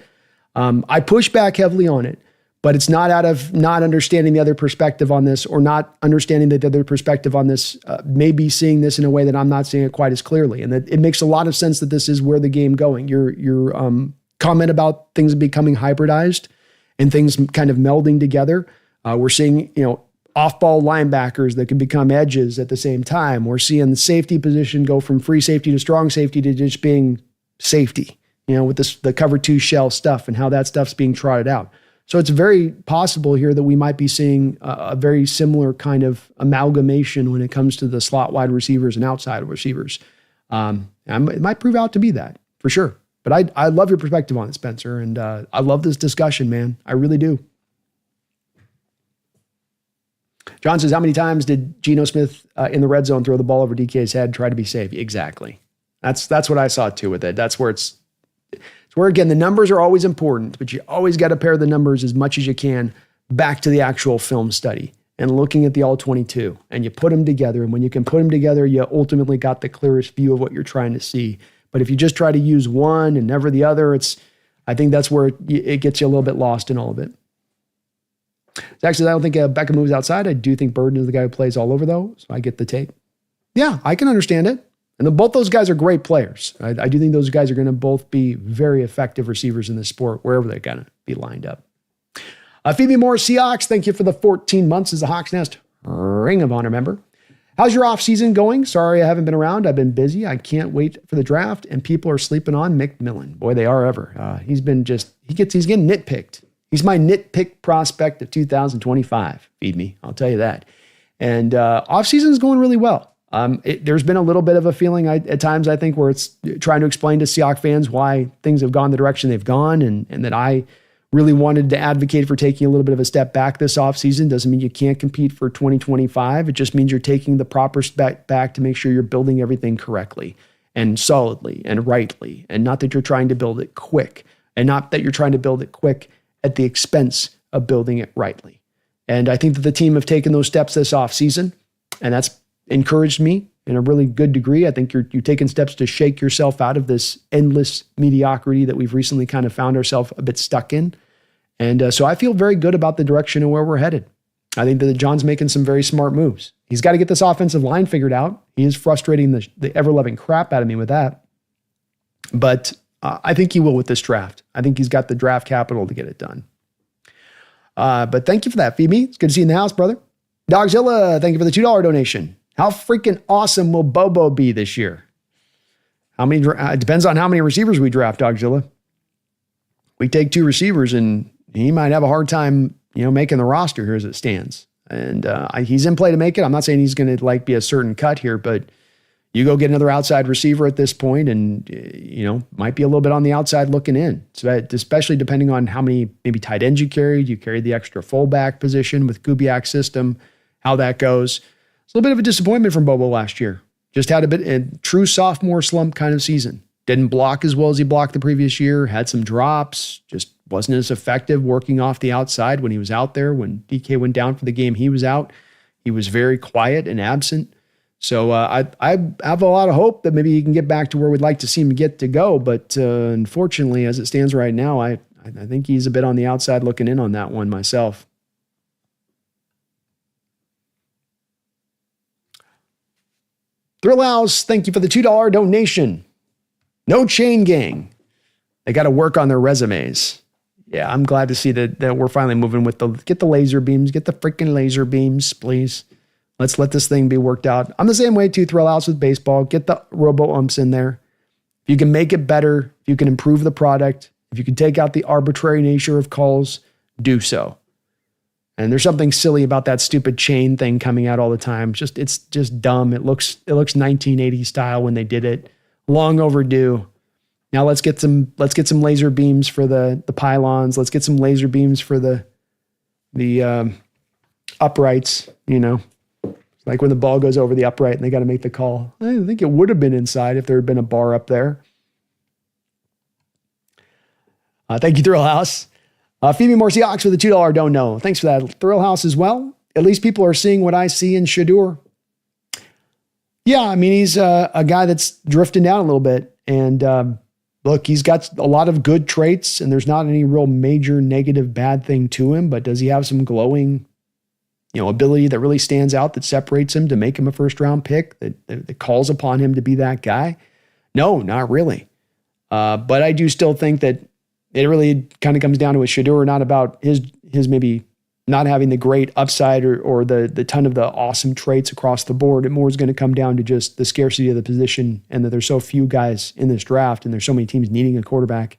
I push back heavily on it, but it's not out of not understanding the other perspective on this or not understanding the other perspective on this, maybe seeing this in a way that I'm not seeing it quite as clearly. And that it makes a lot of sense that this is where the game going. Your comment about things becoming hybridized and things kind of melding together. We're seeing, off-ball linebackers that can become edges at the same time. We're seeing the safety position go from free safety to strong safety to just being safety, with the cover 2 shell stuff and how that stuff's being trotted out. So it's very possible here that we might be seeing a very similar kind of amalgamation when it comes to the slot wide receivers and outside receivers. It might prove out to be that for sure. But I love your perspective on it, Spencer, and I love this discussion, man. I really do. John says, how many times did Geno Smith in the red zone throw the ball over DK's head, try to be safe? Exactly. That's what I saw too with it. That's where it's where, again, the numbers are always important, but you always got to pair the numbers as much as you can back to the actual film study and looking at the all 22. And you put them together, and when you can put them together, you ultimately got the clearest view of what you're trying to see. But if you just try to use one and never the other, I think that's where it gets you a little bit lost in all of it. Zach says, I don't think Beckham moves outside. I do think Burden is the guy who plays all over, though, so I get the take. Yeah, I can understand it. And both those guys are great players. I do think those guys are going to both be very effective receivers in this sport, wherever they're going to be lined up. Phoebe Moore, Seahawks, thank you for the 14 months as a Hawks Nest Ring of Honor member. How's your off season going? Sorry I haven't been around. I've been busy. I can't wait for the draft, and people are sleeping on McMillan. Boy, they are ever. He's getting nitpicked. He's my nitpick prospect of 2025. Feed me. I'll tell you that. And off season is going really well. There's been a little bit of a feeling at times, I think, where it's trying to explain to Seahawks fans why things have gone the direction they've gone, and that I really wanted to advocate for taking a little bit of a step back this offseason. Doesn't mean you can't compete for 2025. It just means you're taking the proper step back to make sure you're building everything correctly and solidly and rightly, and not that you're trying to build it quick, and not that you're trying to build it quick at the expense of building it rightly. And I think that the team have taken those steps this offseason, and that's encouraged me in a really good degree. I think you're taking steps to shake yourself out of this endless mediocrity that we've recently kind of found ourselves a bit stuck in. And so I feel very good about the direction and where we're headed. I think that John's making some very smart moves. He's got to get this offensive line figured out. He is frustrating the ever-loving crap out of me with that. But I think he will with this draft. I think he's got the draft capital to get it done. But thank you for that, Phoebe. It's good to see you in the house, brother. Dogzilla, thank you for the $2 donation. How freaking awesome will Bobo be this year? It depends on how many receivers we draft, Dogzilla. We take 2 receivers, and he might have a hard time, making the roster here as it stands. And he's in play to make it. I'm not saying he's going to be a certain cut here, but you go get another outside receiver at this point, and might be a little bit on the outside looking in. So especially depending on how many maybe tight ends you carried. You carried the extra fullback position with Kubiak's system, how that goes. It's a little bit of a disappointment from Bobo last year. Just had a true sophomore slump kind of season. Didn't block as well as he blocked the previous year. Had some drops. Just wasn't as effective working off the outside when he was out there. When DK went down for the game he was out, he was very quiet and absent. So I have a lot of hope that maybe he can get back to where we'd like to see him get to go. But unfortunately, as it stands right now, I think he's a bit on the outside looking in on that one myself. Thrill House, thank you for the $2 donation. No chain gang. They got to work on their resumes. Yeah, I'm glad to see that we're finally moving with get the laser beams, get the freaking laser beams, please. Let's let this thing be worked out. I'm the same way too, Thrill House with baseball. Get the robo umps in there. If If you can make it better, if you can improve the product, if you can take out the arbitrary nature of calls, do so. And there's something silly about that stupid chain thing coming out all the time. It's just dumb. It looks 1980s style when they did it. Long overdue. Now let's get some laser beams for the pylons. Let's get some laser beams for the uprights, Like when the ball goes over the upright and they got to make the call. I think it would have been inside if there had been a bar up there. Thank you, Thrill House. Phoebe Moore Seahawks with a $2 don't know. Thanks for that, Thrill House, as well. At least people are seeing what I see in Shedeur. Yeah, I mean, he's a guy that's drifting down a little bit. And look, he's got a lot of good traits, and there's not any real major negative bad thing to him. But does he have some glowing, ability that really stands out that separates him to make him a first-round pick, that calls upon him to be that guy? No, not really. But I do still think that it really kind of comes down to a Shedeur, not about his maybe not having the great upside or the ton of the awesome traits across the board. It more is going to come down to just the scarcity of the position and that there's so few guys in this draft and there's so many teams needing a quarterback.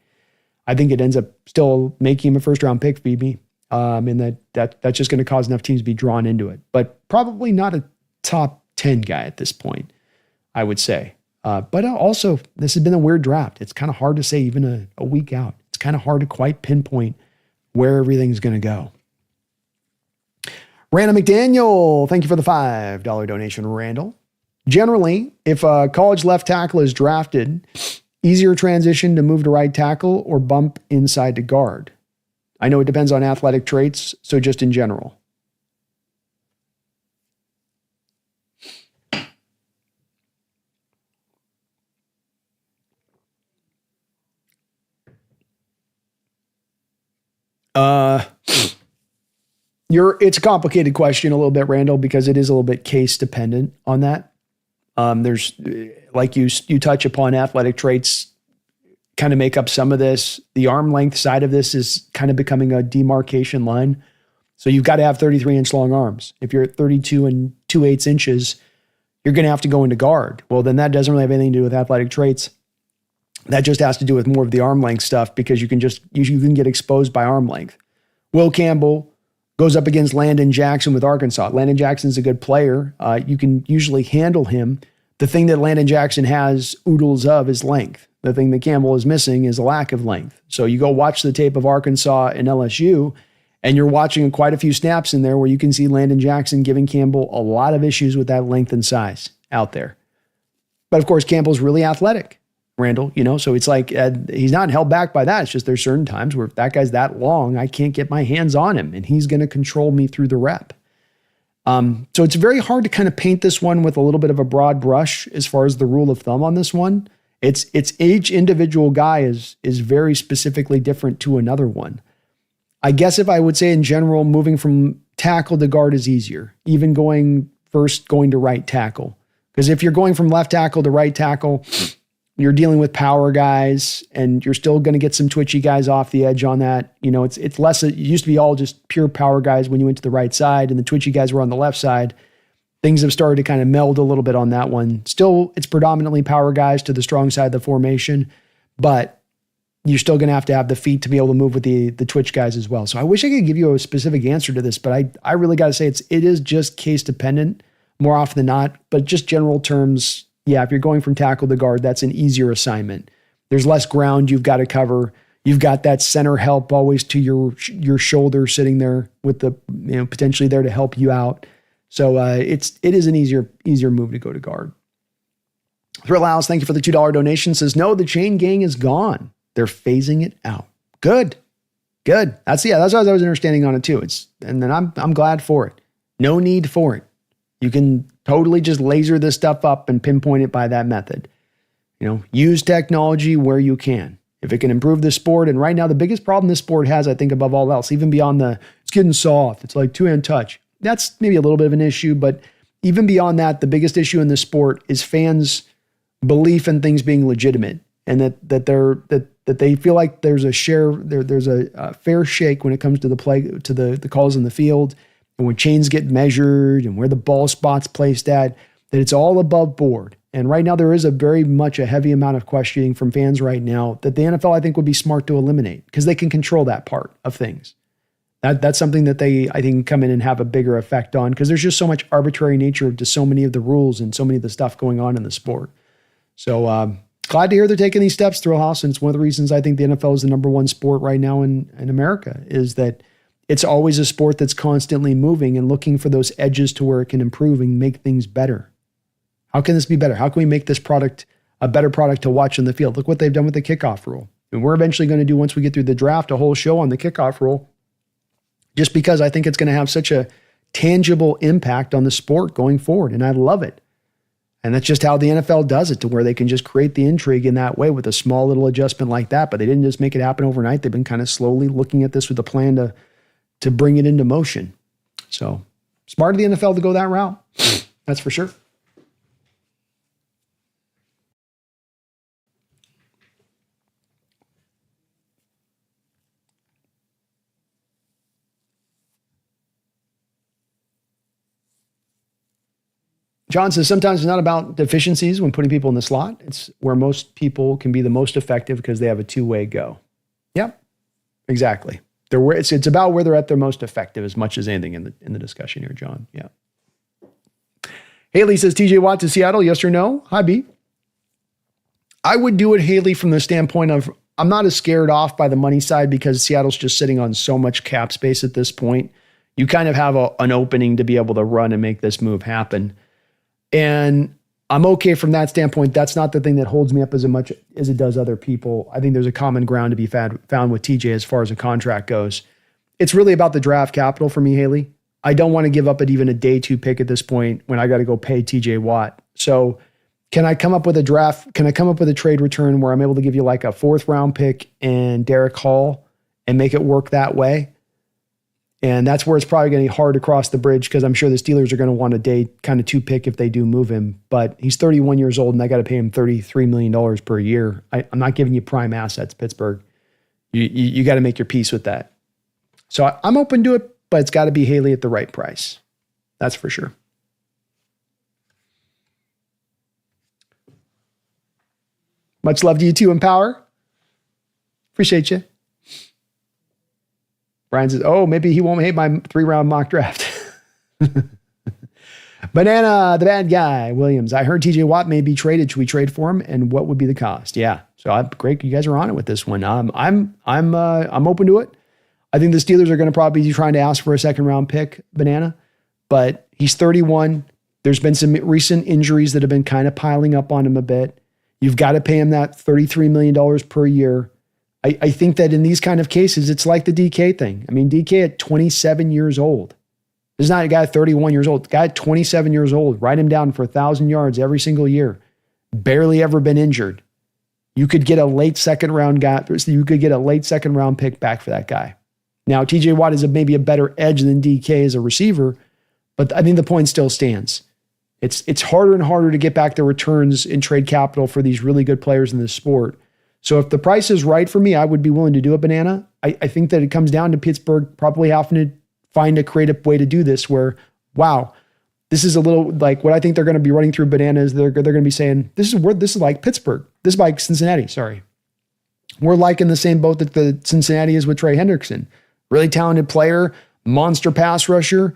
I think it ends up still making him a first-round pick, Phoebe. And that's just going to cause enough teams to be drawn into it. But probably not a top 10 guy at this point, I would say. But also, this has been a weird draft. It's kind of hard to say even a week out. It's kind of hard to quite pinpoint where everything's going to go. Randall McDaniel, thank you for the $5 donation, Randall. Generally, if a college left tackle is drafted, easier transition to move to right tackle or bump inside to guard. I know it depends on athletic traits, so just in general. It's a complicated question a little bit, Randall, because it is a little bit case dependent on that. There's, like you touch upon, athletic traits kind of make up some of this. The arm length side of this is kind of becoming a demarcation line. So you've got to have 33-inch long arms. If you're at 32 and 2/8 inches, you're going to have to go into guard. Well, then that doesn't really have anything to do with athletic traits. That just has to do with more of the arm length stuff because you can get exposed by arm length. Will Campbell goes up against Landon Jackson with Arkansas. Landon Jackson's a good player. You can usually handle him. The thing that Landon Jackson has oodles of is length. The thing that Campbell is missing is a lack of length. So you go watch the tape of Arkansas and LSU, and you're watching quite a few snaps in there where you can see Landon Jackson giving Campbell a lot of issues with that length and size out there. But of course, Campbell's really athletic, Randall, so it's like he's not held back by that. It's just there's certain times where if that guy's that long, I can't get my hands on him, and he's going to control me through the rep. So it's very hard to kind of paint this one with a little bit of a broad brush as far as the rule of thumb on this one. It's each individual guy is very specifically different to another one. I guess if I would say in general, moving from tackle to guard is easier, even going to right tackle. Because if you're going from left tackle to right tackle, you're dealing with power guys and you're still going to get some twitchy guys off the edge on that. It's less, it used to be all just pure power guys when you went to the right side and the twitchy guys were on the left side. Things have started to kind of meld a little bit on that one. Still, it's predominantly power guys to the strong side of the formation, but you're still going to have the feet to be able to move with the twitch guys as well. So I wish I could give you a specific answer to this, but I really got to say it is just case dependent more often than not, but just general terms. Yeah, if you're going from tackle to guard, that's an easier assignment. There's less ground you've got to cover. You've got that center help always to your shoulder sitting there with the potentially there to help you out. So it is an easier move to go to guard. Thrill House, thank you for the $2 donation. Says no, the chain gang is gone. They're phasing it out. Good. That's what I was understanding on it too. And then I'm glad for it. No need for it. You can totally just laser this stuff up and pinpoint it by that method. Use technology where you can. If it can improve the sport, and right now the biggest problem this sport has, I think above all else, even beyond it's getting soft, it's like two-hand touch. That's maybe a little bit of an issue, but even beyond that, the biggest issue in this sport is fans' belief in things being legitimate, and that they feel like there's a fair shake when it comes to the play, to the calls in the field, and when chains get measured and where the ball spot's placed at, that it's all above board. And right now there is a very much a heavy amount of questioning from fans right now that the NFL, I think, would be smart to eliminate because they can control that part of things. That's something that they, I think, come in and have a bigger effect on because there's just so much arbitrary nature to so many of the rules and so many of the stuff going on in the sport. So glad to hear they're taking these steps, Thrillhouse. And it's one of the reasons I think the NFL is the number one sport right now in America is that it's always a sport that's constantly moving and looking for those edges to where it can improve and make things better. How can this be better? How can we make this product a better product to watch in the field? Look what they've done with the kickoff rule. And we're eventually going to do, once we get through the draft, a whole show on the kickoff rule, just because I think it's going to have such a tangible impact on the sport going forward. And I love it. And that's just how the NFL does it, to where they can just create the intrigue in that way with a small little adjustment like that. But they didn't just make it happen overnight. They've been kind of slowly looking at this with a plan to bring it into motion. So smart of the NFL to go that route. That's for sure. John says, sometimes it's not about deficiencies when putting people in the slot. It's where most people can be the most effective because they have a two-way go. Yep, exactly. It's about where they're at their most effective as much as anything in the discussion here, John. Yeah. Haley says, TJ Watt to Seattle, yes or no? Hi, B. I would do it, Haley, from the standpoint of I'm not as scared off by the money side because Seattle's just sitting on so much cap space at this point. You kind of have an opening to be able to run and make this move happen. And I'm okay from that standpoint. That's not the thing that holds me up as much as it does other people. I think there's a common ground to be found with TJ as far as a contract goes. It's really about the draft capital for me, Haley. I don't want to give up at even a day two pick at this point when I got to go pay TJ Watt. So can I come up with a draft? Can I come up with a trade return where I'm able to give you like a 4th round pick and Derek Hall and make it work that way? And that's where it's probably going to be hard to cross the bridge because I'm sure the Steelers are going to want a day kind of 2 pick if they do move him. But he's 31 years old and I got to pay him $33 million per year. I'm not giving you prime assets, Pittsburgh. You got to make your peace with that. So I'm open to it, but it's got to be Haley at the right price. That's for sure. Much love to you too, Empower. Appreciate you. Brian says, oh, maybe he won't hate my 3-round mock draft. Banana, the bad guy, Williams. I heard TJ Watt may be traded. Should we trade for him? And what would be the cost? Yeah. So great. You guys are on it with this one. I'm open to it. I think the Steelers are going to probably be trying to ask for a 2nd-round pick, Banana. But he's 31. There's been some recent injuries that have been kind of piling up on him a bit. You've got to pay him that $33 million per year. I think that in these kind of cases, it's like the DK thing. I mean, DK at 27 years old. This is not a guy at 31 years old. The guy at 27 years old, write him down for 1,000 yards every single year. Barely ever been injured. You could get a late 2nd-round guy. You could get a late 2nd-round pick back for that guy. Now, TJ Watt is maybe a better edge than DK as a receiver, but I think the point still stands. It's harder and harder to get back the returns in trade capital for these really good players in this sport. So if the price is right for me, I would be willing to do a Banana. I think that it comes down to Pittsburgh probably having to find a creative way to do this where, wow, this is a little like what I think they're going to be running through Banana is they're going to be saying, this is like Pittsburgh. This is like Cincinnati, sorry. We're like in the same boat that the Cincinnati is with Trey Hendrickson. Really talented player, monster pass rusher,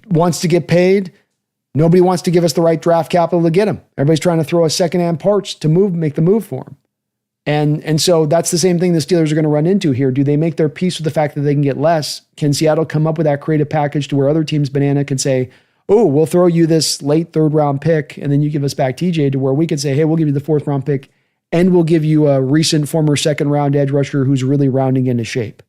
wants to get paid. Nobody wants to give us the right draft capital to get him. Everybody's trying to throw us secondhand parts to make the move for him. And so that's the same thing the Steelers are going to run into here. Do they make their peace with the fact that they can get less? Can Seattle come up with that creative package to where other teams, Banana, can say, oh, we'll throw you this late 3rd-round pick, and then you give us back TJ, to where we could say, hey, we'll give you the 4th-round pick, and we'll give you a recent former 2nd-round edge rusher who's really rounding into shape.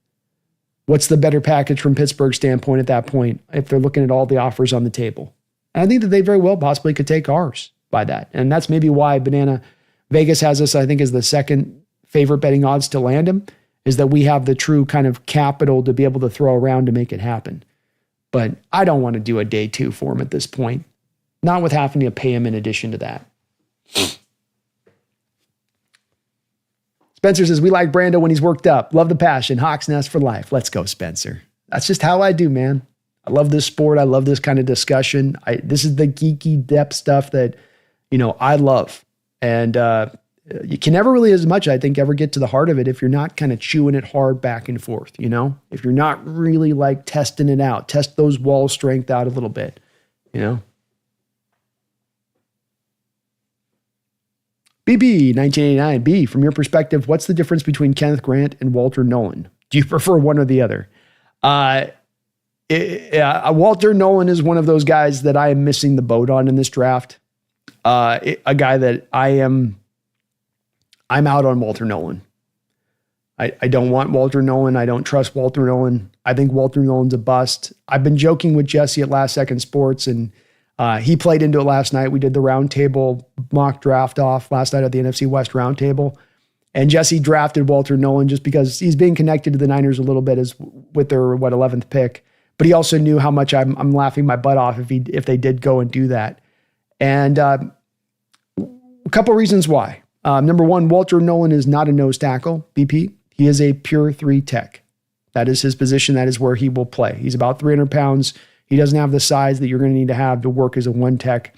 What's the better package from Pittsburgh's standpoint at that point if they're looking at all the offers on the table? And I think that they very well possibly could take ours by that. And that's maybe why Banana Vegas has us, I think, as the 2nd favorite betting odds to land him, is that we have the true kind of capital to be able to throw around to make it happen. But I don't want to do a day 2 for him at this point, not with having to pay him in addition to that. Spencer says, we like Brando when he's worked up. Love the passion. Hawks Nest for life. Let's go, Spencer. That's just how I do, man. I love this sport. I love this kind of discussion. This is the geeky depth stuff that, I love. And you can never really, as much, I think, ever get to the heart of it if you're not kind of chewing it hard back and forth, if you're not really like testing it out, test those wall strength out a little bit, BB 1989 B, from your perspective, what's the difference between Kenneth Grant and Walter Nolan? Do you prefer one or the other? Walter Nolan is one of those guys that I am missing the boat on in this draft. A guy that I'm out on Walter Nolan. I don't want Walter Nolan. I don't trust Walter Nolan. I think Walter Nolan's a bust. I've been joking with Jesse at Last Second Sports, and he played into it last night. We did the roundtable mock draft off last night at the NFC West roundtable. And Jesse drafted Walter Nolan just because he's being connected to the Niners a little bit as with their 11th pick. But he also knew how much I'm laughing my butt off if they did go and do that. And a couple reasons why. Number one, Walter Nolan is not a nose tackle, BP. He is a pure 3 tech. That is his position. That is where he will play. He's about 300 pounds. He doesn't have the size that you're going to need to have to work as a 1 tech.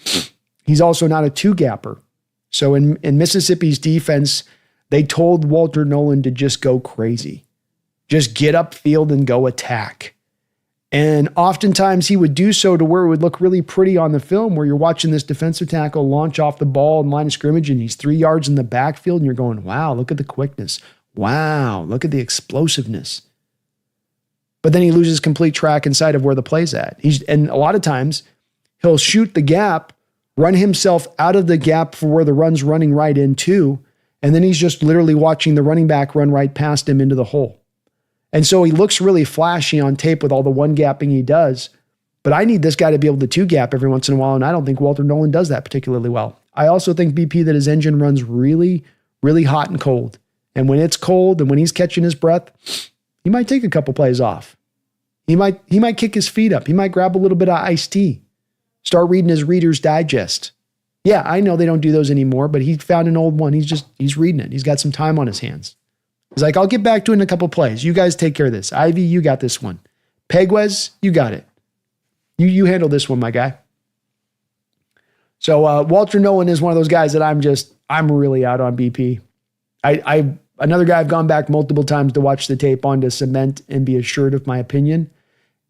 He's also not a 2-gapper. So in Mississippi's defense, they told Walter Nolan to just go crazy. Just get upfield and go attack. And oftentimes he would do so to where it would look really pretty on the film, where you're watching this defensive tackle launch off the ball in line of scrimmage and he's 3 yards in the backfield and you're going, wow, look at the quickness. Wow, look at the explosiveness. But then he loses complete track inside of where the play's at. And a lot of times he'll shoot the gap, run himself out of the gap for where the run's running right into, and then he's just literally watching the running back run right past him into the hole. And so he looks really flashy on tape with all the 1-gapping he does, but I need this guy to be able to 2-gap every once in a while, and I don't think Walter Nolan does that particularly well. I also think, BP, that his engine runs really, really hot and cold. And when it's cold and when he's catching his breath, he might take a couple plays off. He might kick his feet up. He might grab a little bit of iced tea, start reading his Reader's Digest. Yeah, I know they don't do those anymore, but he found an old one. He's reading it. He's got some time on his hands. He's like, I'll get back to it in a couple plays. You guys take care of this. Ivy, you got this one. Pegues, you got it. You handle this one, my guy. So Walter Nolan is one of those guys that I'm really out on, BP. Another guy I've gone back multiple times to watch the tape on to cement and be assured of my opinion.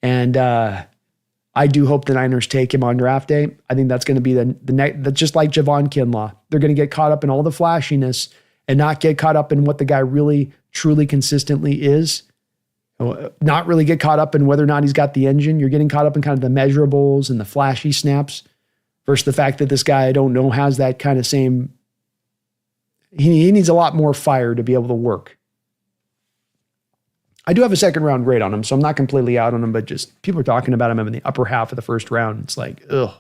And I do hope the Niners take him on draft day. I think that's going to be the next, just like Javon Kinlaw. They're going to get caught up in all the flashiness and not get caught up in what the guy really, truly, consistently is. Not really get caught up in whether or not he's got the engine. You're getting caught up in kind of the measurables and the flashy snaps versus the fact that this guy, I don't know, has that kind of same. He needs a lot more fire to be able to work. I do have a 2nd round grade on him, so I'm not completely out on him, but just people are talking about him in the upper half of the 1st round. It's like, ugh.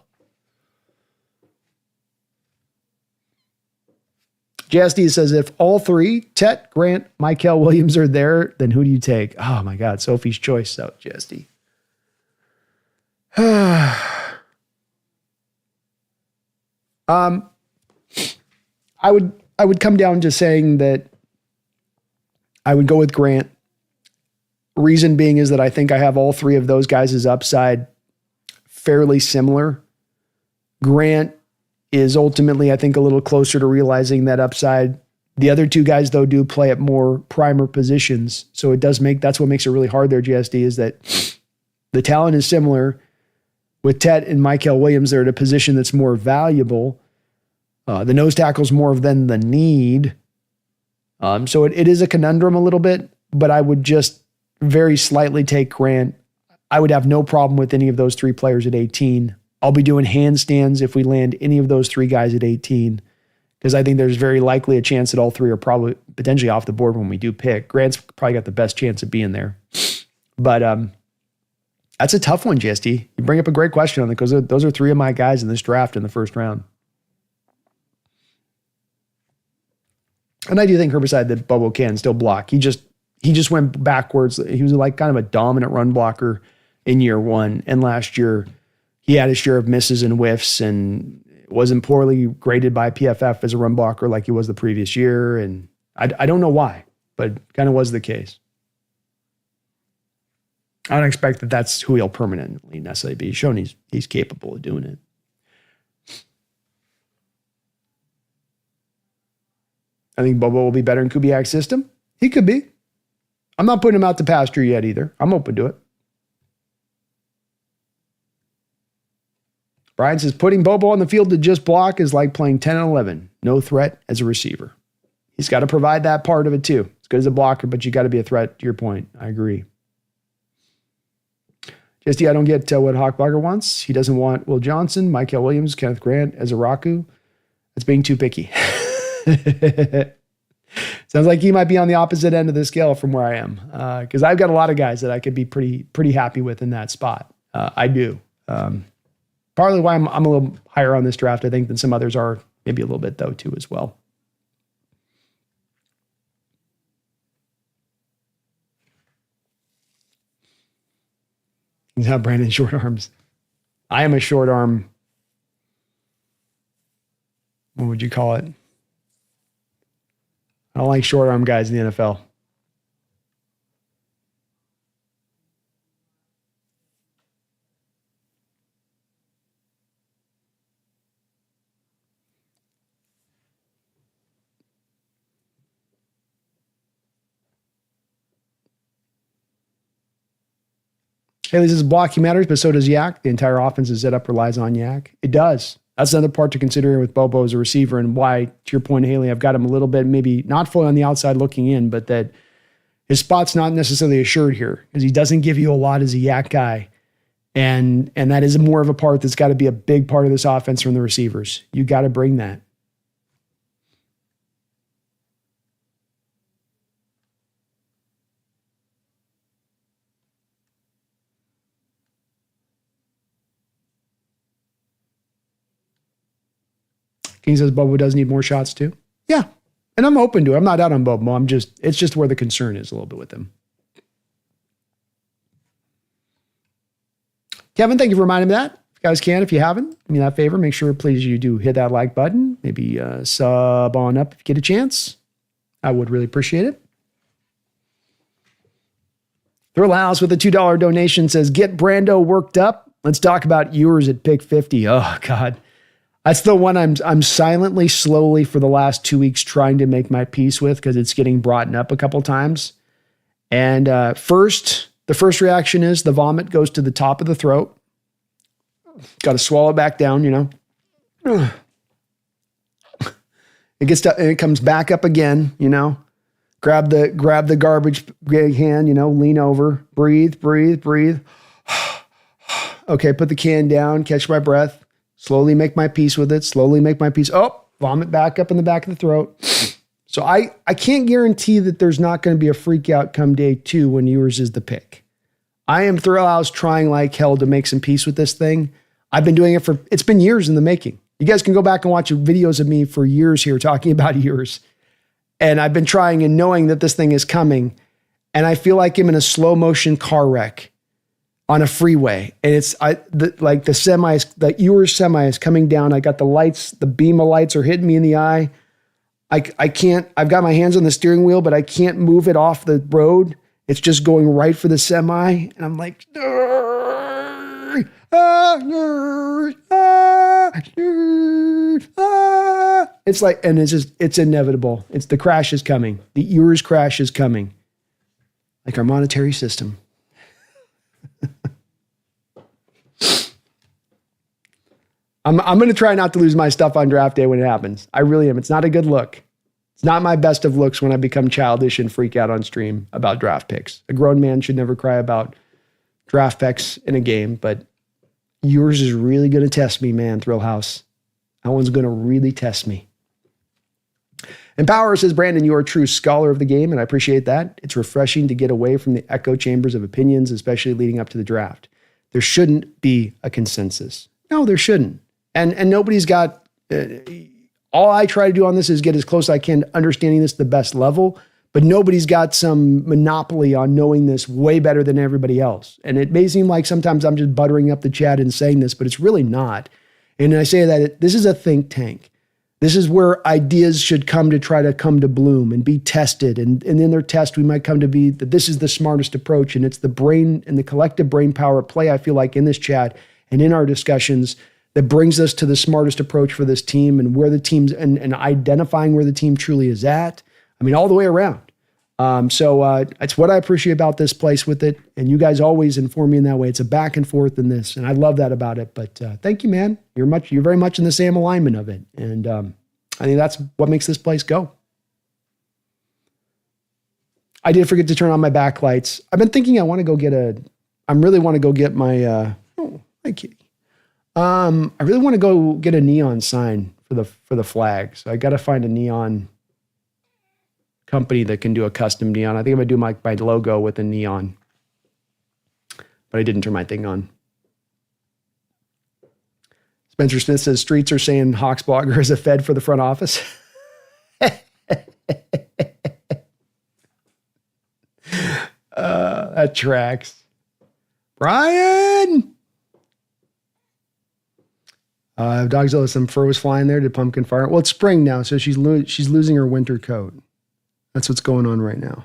JSD says, if all 3, Tet, Grant, Michael Williams are there, then who do you take? Oh my God, Sophie's choice out, JSD. I would come down to saying that I would go with Grant. Reason being is that I think I have all 3 of those guys' upside fairly similar. Grant is ultimately, I think, a little closer to realizing that upside. The other 2 guys, though, do play at more primer positions. So that's what makes it really hard there, GSD, is that the talent is similar. With Tet and Michael Williams, they're at a position that's more valuable. The nose tackle's more than the need. So it is a conundrum a little bit, but I would just very slightly take Grant. I would have no problem with any of those 3 players at 18. I'll be doing handstands if we land any of those 3 guys at 18, because I think there's very likely a chance that all 3 are probably potentially off the board when we do pick. Grant's probably got the best chance of being there. But that's a tough one, JSD. You bring up a great question on it, because those are 3 of my guys in this draft in the 1st round. And I do think Herbicide that Bobo can still block. He just went backwards. He was like kind of a dominant run blocker in year 1. And last year he had his share of misses and whiffs and wasn't poorly graded by PFF as a run blocker like he was the previous year. And I don't know why, but kind of was the case. I don't expect that that's who he'll permanently necessarily be. He's shown he's capable of doing it. I think Bobo will be better in Kubiak's system. He could be. I'm not putting him out to pasture yet either. I'm open to it. Brian says, putting Bobo on the field to just block is like playing 10 and 11. No threat as a receiver. He's got to provide that part of it too. As good as a blocker, but you got to be a threat to your point. I agree. Just, I don't get what Hawkblocker wants. He doesn't want Will Johnson, Michael Williams, Kenneth Grant as a Raku. That's being too picky. Sounds like he might be on the opposite end of the scale from where I am. Because I've got a lot of guys that I could be pretty happy with in that spot. I do. Partly why I'm a little higher on this draft, I think, than some others are. Maybe a little bit, though, too, as well. He's not Brandon short arms. I am a short arm. What would you call it? I don't like short arm guys in the NFL. Haley says blocking matters, but so does Yak. The entire offense is set up relies on Yak. It does. That's another part to consider with Bobo as a receiver, and why, to your point, Haley, I've got him a little bit, maybe not fully on the outside looking in, but that his spot's not necessarily assured here because he doesn't give you a lot as a Yak guy. And that is more of a part that's got to be a big part of this offense from the receivers. You got to bring that. King says Bobo does need more shots too. Yeah. And I'm open to it. I'm not out on Bobo. It's just where the concern is a little bit with him. Kevin, thank you for reminding me that. If you guys can, if you haven't, do me that favor, make sure, please, you do hit that like button. Maybe sub on up if you get a chance. I would really appreciate it. Thrill House with a $2 donation says, get Brando worked up. Let's talk about yours at pick 50. Oh, God. That's the one I'm silently, slowly for the last 2 weeks trying to make my peace with because it's getting brought up a couple times. And the first reaction is the vomit goes to the top of the throat. Got to swallow it back down, It gets to, and it comes back up again, Grab the garbage can, lean over, breathe. Okay, put the can down, catch my breath. Slowly make my peace with it. Oh, vomit back up in the back of the throat. So I can't guarantee that there's not going to be a freak out come day 2 when yours is the pick. I am Thrill House trying like hell to make some peace with this thing. I've been doing it it's been years in the making. You guys can go back and watch videos of me for years here talking about yours. And I've been trying and knowing that this thing is coming. And I feel like I'm in a slow motion car wreck on a freeway, and it's the semi is coming down. I got the lights, the beam of lights are hitting me in the eye. I can't, I've got my hands on the steering wheel, but I can't move it off the road. It's just going right for the semi. And I'm like, it's like, and it's inevitable. The crash is coming. The yours crash is coming. Like our monetary system. I'm going to try not to lose my stuff on draft day when it happens. I really am. It's not a good look. It's not my best of looks when I become childish and freak out on stream about draft picks. A grown man should never cry about draft picks in a game, but yours is really going to test me, man, Thrill House. That one's going to really test me. Empower says, Brandon, you're a true scholar of the game, and I appreciate that. It's refreshing to get away from the echo chambers of opinions, especially leading up to the draft. There shouldn't be a consensus. No, there shouldn't. And nobody's got, all I try to do on this is get as close as I can to understanding this at the best level, but nobody's got some monopoly on knowing this way better than everybody else. And it may seem like sometimes I'm just buttering up the chat and saying this, but it's really not. And I say that this is a think tank. This is where ideas should come to bloom and be tested. And in their test, we might come to be that this is the smartest approach. And it's the brain and the collective brain power at play, I feel like, in this chat and in our discussions that brings us to the smartest approach for this team and where the team's and identifying where the team truly is at. I mean, all the way around. So it's what I appreciate about this place with it. And you guys always inform me in that way. It's a back and forth in this. And I love that about it. But thank you, man. You're very much in the same alignment of it. And I think that's what makes this place go. I did forget to turn on my backlights. I've been thinking I really want to go get my, hi kitty. I really want to go get a neon sign for the flag. So I got to find a neon company that can do a custom neon. I think I'm going to do my logo with a neon. But I didn't turn my thing on. Spencer Smith says, streets are saying Hawks blogger is a fed for the front office. That tracks. Brian! Dogzilla, some fur was flying there. Did Pumpkin fire? Well, it's spring now, so she's losing her winter coat. That's what's going on right now.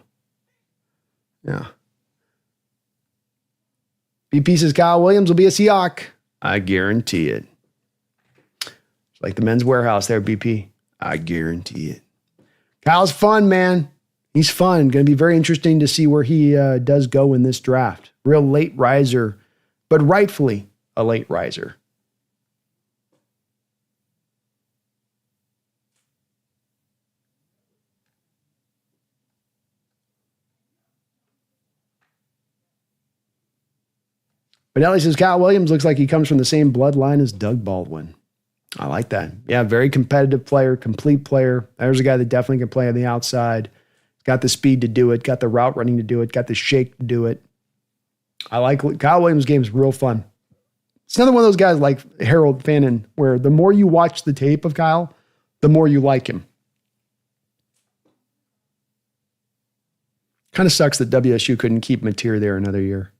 Yeah. BP says Kyle Williams will be a Seahawk. I guarantee it. It's like the Men's Warehouse there, BP. I guarantee it. Kyle's fun, man. He's fun. Going to be very interesting to see where he does go in this draft. Real late riser, but rightfully a late riser. But Ellie says, Kyle Williams looks like he comes from the same bloodline as Doug Baldwin. I like that. Yeah, very competitive player, complete player. There's a guy that definitely can play on the outside. Got the speed to do it, got the route running to do it, got the shake to do it. I like Kyle Williams' game is real fun. It's another one of those guys like Harold Fannin, where the more you watch the tape of Kyle, the more you like him. Kind of sucks that WSU couldn't keep Mateer there another year.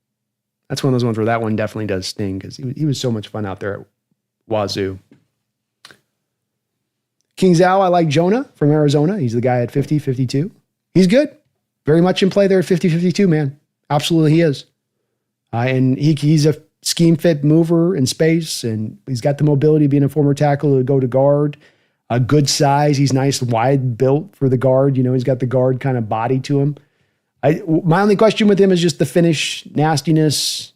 That's one of those ones where that one definitely does sting because he was so much fun out there at Wazoo. King Zhao, I like Jonah from Arizona. He's the guy at 50, 52. He's good. Very much in play there at 50, 52, man. Absolutely he is. And he's a scheme fit mover in space, and he's got the mobility being a former tackle to go to guard. A good size. He's nice, wide built for the guard. You know, he's got the guard kind of body to him. My only question with him is just the finish nastiness.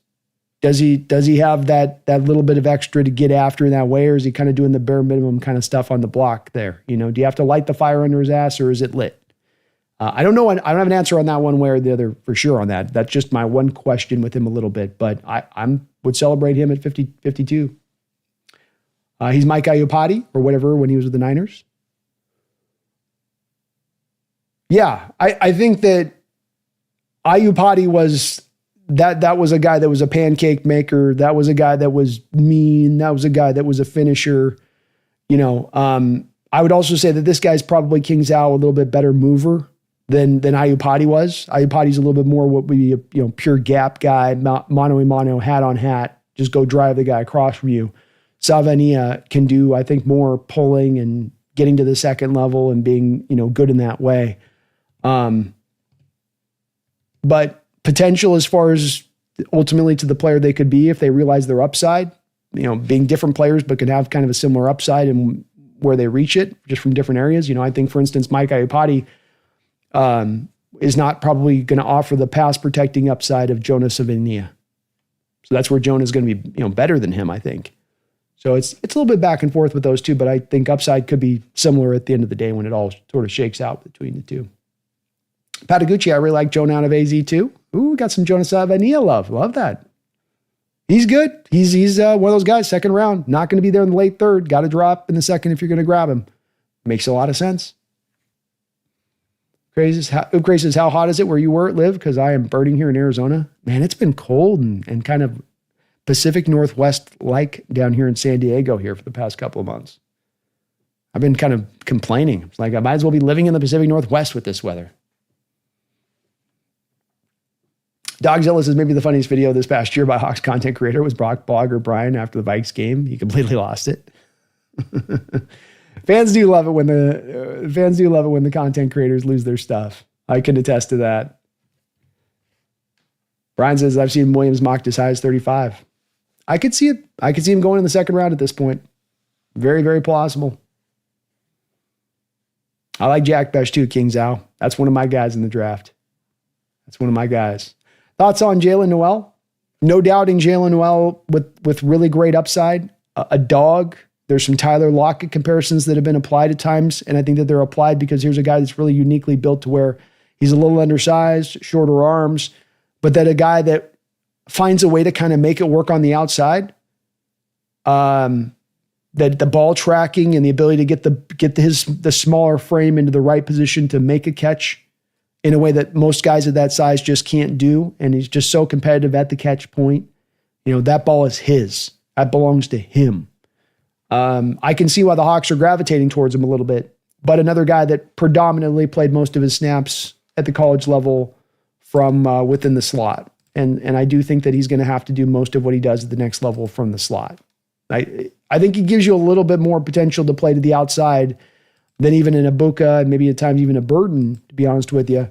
Does he have that little bit of extra to get after in that way, or is he kind of doing the bare minimum kind of stuff on the block there? You know, do you have to light the fire under his ass, or is it lit? I don't know. I don't have an answer on that one way or the other for sure on that. That's just my one question with him a little bit, but I would celebrate him at 50, 52. He's Mike Iupati or whatever when he was with the Niners. Yeah, I think that Iupati was that was a guy that was a pancake maker. That was a guy that was mean. That was a guy that was a finisher. You know, I would also say that this guy's probably King Zhao, a little bit better mover than Iupati was. Iupati's a little bit more what would be a pure gap guy, mano a mano, hat on hat, just go drive the guy across from you. Savania can do, I think, more pulling and getting to the second level and being, good in that way. But potential as far as ultimately to the player they could be if they realize their upside, being different players but can have kind of a similar upside and where they reach it just from different areas. I think, for instance, Mike Iupati is not probably going to offer the pass protecting upside of Jonah Savania. So that's where Jonah's going to be, better than him, I think. So it's a little bit back and forth with those two, but I think upside could be similar at the end of the day when it all sort of shakes out between the two. Patagucci, I really like Jonah out of AZ too. Ooh, got some Jonah Savania love. Love that. He's good. He's one of those guys, second round, not going to be there in the late third. Got to drop in the second if you're going to grab him. Makes a lot of sense. Crazy says, how hot is it where you live? Because I am burning here in Arizona. Man, it's been cold and kind of Pacific Northwest like down here in San Diego here for the past couple of months. I've been kind of complaining. It's like I might as well be living in the Pacific Northwest with this weather. Dogzilla says maybe the funniest video this past year by Hawks content creator was Brock Blogger Brian after the Vikes game. He completely lost it. Fans do love it when the content creators lose their stuff. I can attest to that. Brian says I've seen Williams mocked as high as 35. I could see it. I could see him going in the second round at this point. Very, very plausible. I like Jack Bech too, King Zhao. That's one of my guys in the draft. That's one of my guys. Thoughts on Jalen Noel? No doubting Jalen Noel with really great upside. A dog. There's some Tyler Lockett comparisons that have been applied at times, and I think that they're applied because here's a guy that's really uniquely built to where he's a little undersized, shorter arms, but that a guy that finds a way to kind of make it work on the outside. That the ball tracking and the ability to get the smaller frame into the right position to make a catch in a way that most guys at that size just can't do, and he's just so competitive at the catch point. You know, that ball is his. That belongs to him. I can see why the Hawks are gravitating towards him a little bit, but another guy that predominantly played most of his snaps at the college level from within the slot. And I do think that he's going to have to do most of what he does at the next level from the slot. I think he gives you a little bit more potential to play to the outside than even an Ibuka and maybe at times even a Burton, to be honest with you.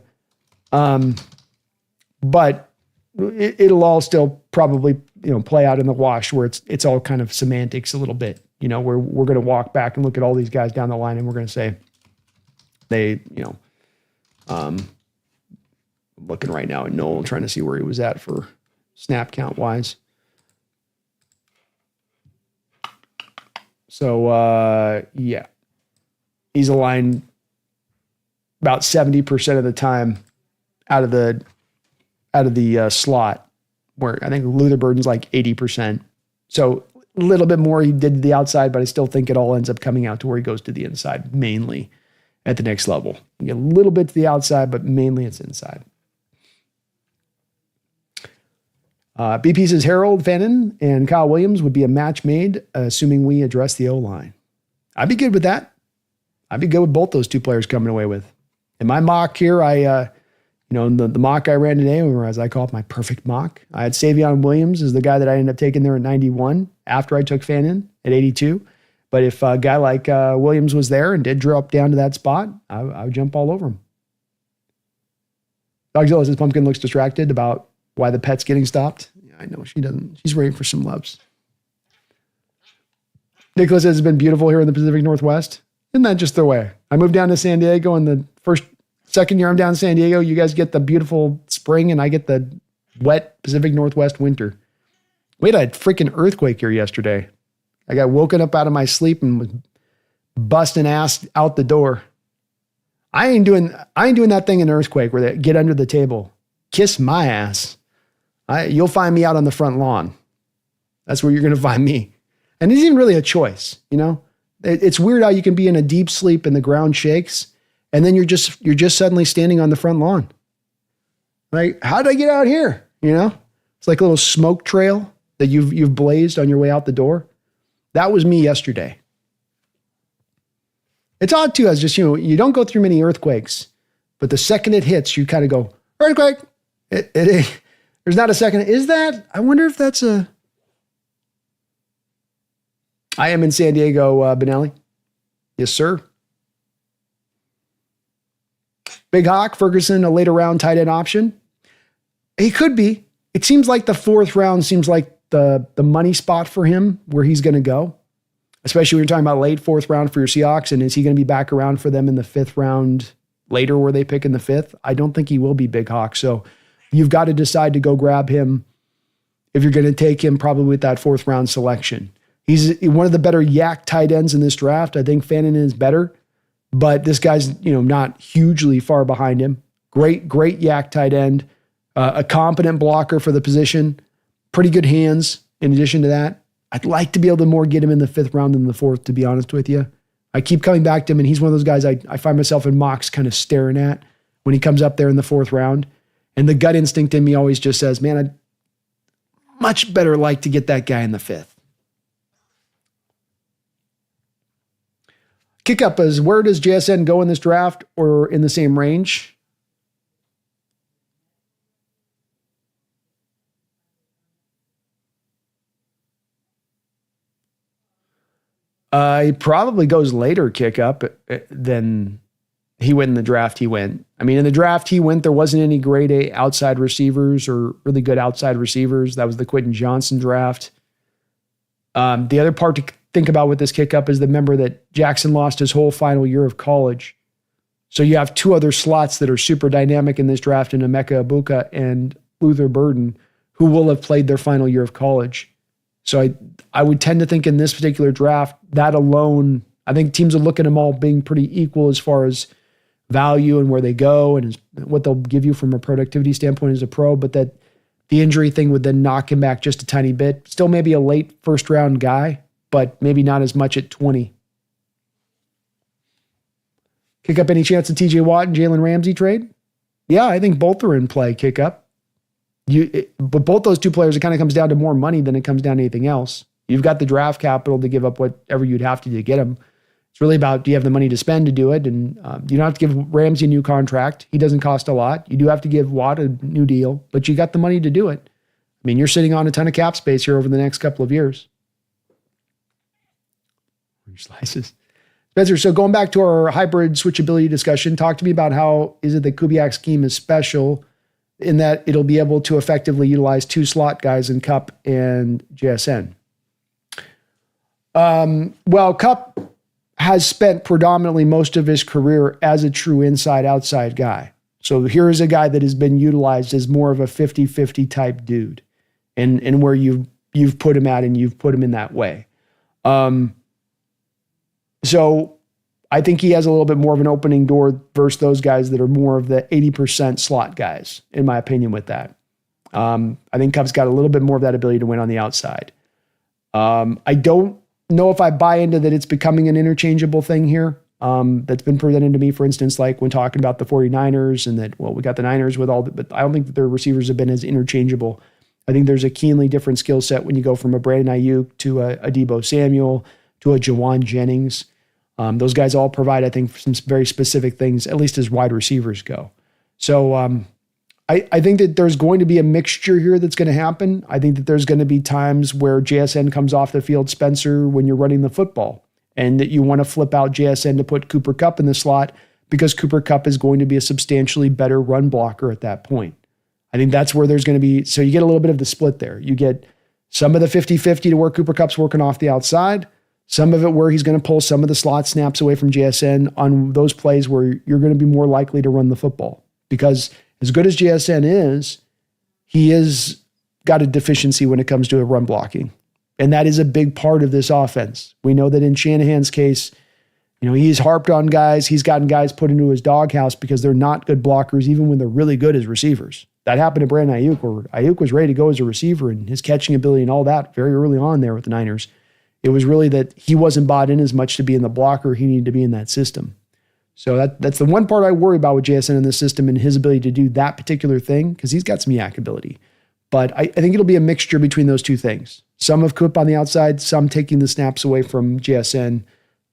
But it'll all still probably, play out in the wash where it's all kind of semantics a little bit, where we're going to walk back and look at all these guys down the line and we're going to say looking right now at Noel, trying to see where he was at for snap count wise. So, yeah, he's aligned about 70% of the time out of the slot, where I think Luther Burden's like 80%. So a little bit more he did to the outside, but I still think it all ends up coming out to where he goes to the inside, mainly at the next level. You get a little bit to the outside, but mainly it's inside. BP says Harold Fannin and Kyle Williams would be a match made, assuming we address the O-line. I'd be good with that. I'd be good with both those two players coming away with. In my mock here, the mock I ran today, or as I call it, my perfect mock, I had Savion Williams as the guy that I ended up taking there at 91 after I took Fannin at 82. But if a guy like Williams was there and did drop down to that spot, I would jump all over him. Dogzilla says Pumpkin looks distracted about why the pet's getting stopped. Yeah, I know she doesn't. She's waiting for some loves. Nicholas says it's been beautiful here in the Pacific Northwest. Isn't that just the way? I moved down to San Diego, and the second year I'm down in San Diego, you guys get the beautiful spring, and I get the wet Pacific Northwest winter. We had a freaking earthquake here yesterday. I got woken up out of my sleep and was busting ass out the door. I ain't doing that thing in an earthquake where they get under the table. Kiss my ass. You'll find me out on the front lawn. That's where you're going to find me. And it isn't really a choice, It's weird how you can be in a deep sleep and the ground shakes, and then you're just suddenly standing on the front lawn. Like, how did I get out here? It's like a little smoke trail that you've blazed on your way out the door. That was me yesterday. It's odd too, as just, you don't go through many earthquakes, but the second it hits, you kind of go, earthquake. There's not a second. Is that? I wonder if that's a. I am in San Diego, Benelli. Yes, sir. Big Hawk, Ferguson, a later round tight end option. He could be. It seems like the fourth round seems like the money spot for him where he's going to go, especially when you're talking about late fourth round for your Seahawks. And is he going to be back around for them in the fifth round later where they pick in the fifth? I don't think he will be, Big Hawk. So you've got to decide to go grab him if you're going to take him probably with that fourth round selection. He's one of the better yak tight ends in this draft. I think Fannin is better, but this guy's, not hugely far behind him. Great yak tight end, a competent blocker for the position, pretty good hands. In addition to that, I'd like to be able to more get him in the fifth round than the fourth, to be honest with you. I keep coming back to him, and he's one of those guys I find myself in mocks kind of staring at when he comes up there in the fourth round. And the gut instinct in me always just says, man, I'd much better like to get that guy in the fifth. Kick up is, where does JSN go in this draft or in the same range? He probably goes later kick up than he went in the draft he went. I mean, in the draft he went, there wasn't any grade A outside receivers or really good outside receivers. That was the Quentin Johnson draft. The other part to think about with this kick up is remember that Jackson lost his whole final year of college. So you have two other slots that are super dynamic in this draft in Emeka Ibuka and Luther Burden, who will have played their final year of college. So I would tend to think in this particular draft, that alone, I think teams are looking at them all being pretty equal as far as value and where they go and what they'll give you from a productivity standpoint as a pro, but that the injury thing would then knock him back just a tiny bit. Still maybe a late first round guy, but maybe not as much at 20. Kick up any chance of TJ Watt and Jalen Ramsey trade? Yeah, I think both are in play, kick up. But both those two players, it kind of comes down to more money than it comes down to anything else. You've got the draft capital to give up whatever you'd have to get them. It's really about, do you have the money to spend to do it? And you don't have to give Ramsey a new contract. He doesn't cost a lot. You do have to give Watt a new deal, but you got the money to do it. I mean, you're sitting on a ton of cap space here over the next couple of years. Orange slices. Spencer, so going back to our hybrid switchability discussion, talk to me about how is it that Kubiak's scheme is special in that it'll be able to effectively utilize two slot guys in Cup and JSN. Well, Cup has spent predominantly most of his career as a true inside-outside guy. So here is a guy that has been utilized as more of a 50-50 type dude and where you've put him at and you've put him in that way. So I think he has a little bit more of an opening door versus those guys that are more of the 80% slot guys, in my opinion, with that. I think Cup's got a little bit more of that ability to win on the outside. I don't know if I buy into that it's becoming an interchangeable thing here. That's been presented to me, for instance, like when talking about the 49ers and that, well, we got the Niners with all the, but I don't think that their receivers have been as interchangeable. I think there's a keenly different skill set when you go from a Brandon Ayuk to a Deebo Samuel to a Jawan Jennings. Those guys all provide, I think, some very specific things, at least as wide receivers go. So I think that there's going to be a mixture here that's going to happen. I think that there's going to be times where JSN comes off the field, Spencer, when you're running the football, and that you want to flip out JSN to put Cooper Kupp in the slot because Cooper Kupp is going to be a substantially better run blocker at that point. I think that's where there's going to be, so you get a little bit of the split there. You get some of the 50-50 to where Cooper Kupp's working off the outside, some of it where he's going to pull some of the slot snaps away from JSN on those plays where you're going to be more likely to run the football. Because as good as JSN is, he is got a deficiency when it comes to a run blocking. And that is a big part of this offense. We know that in Shanahan's case, he's harped on guys. He's gotten guys put into his doghouse because they're not good blockers, even when they're really good as receivers. That happened to Brandon Ayuk, where Ayuk was ready to go as a receiver and his catching ability and all that very early on there with the Niners. It was really that he wasn't bought in as much to be in the blocker. He needed to be in that system. So that's the one part I worry about with JSN in the system and his ability to do that particular thing, because he's got some yak ability. But I think it'll be a mixture between those two things. Some of Coop on the outside, some taking the snaps away from JSN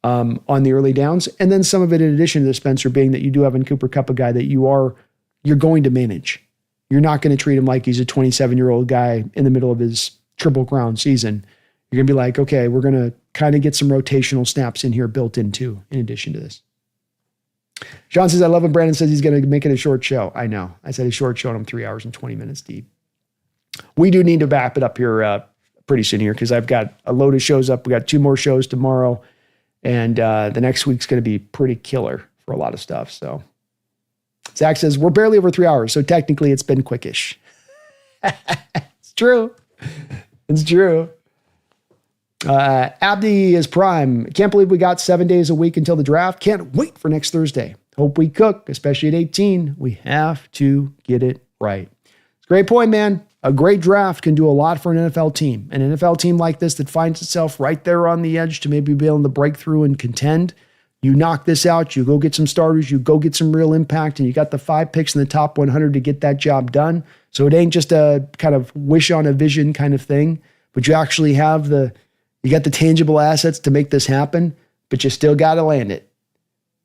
on the early downs, and then some of it in addition to the Spencer being that you do have in Cooper Kupp a guy that you're going to manage. You're not going to treat him like he's a 27-year-old guy in the middle of his Triple Crown season. You're going to be like, okay, we're going to kind of get some rotational snaps in here built in too, in addition to this. Sean says, I love when Brandon says he's going to make it a short show. I know. I said a short show and I'm 3 hours and 20 minutes deep. We do need to wrap it up here pretty soon here because I've got a load of shows up. We got 2 more shows tomorrow, and the next week's going to be pretty killer for a lot of stuff. So Zach says, we're barely over 3 hours, so technically it's been quickish. It's true. It's true. Abdi is prime. Can't believe we got 7 days a week until the draft. Can't wait for next Thursday. Hope we cook, especially at 18. We have to get it right. It's a great point, man. A great draft can do a lot for an NFL team. An NFL team like this that finds itself right there on the edge to maybe be able to break through and contend. You knock this out, you go get some starters, you go get some real impact, and you got the 5 picks in the top 100 to get that job done. So it ain't just a kind of wish on a vision kind of thing, but you actually have you got the tangible assets to make this happen, but you still got to land it.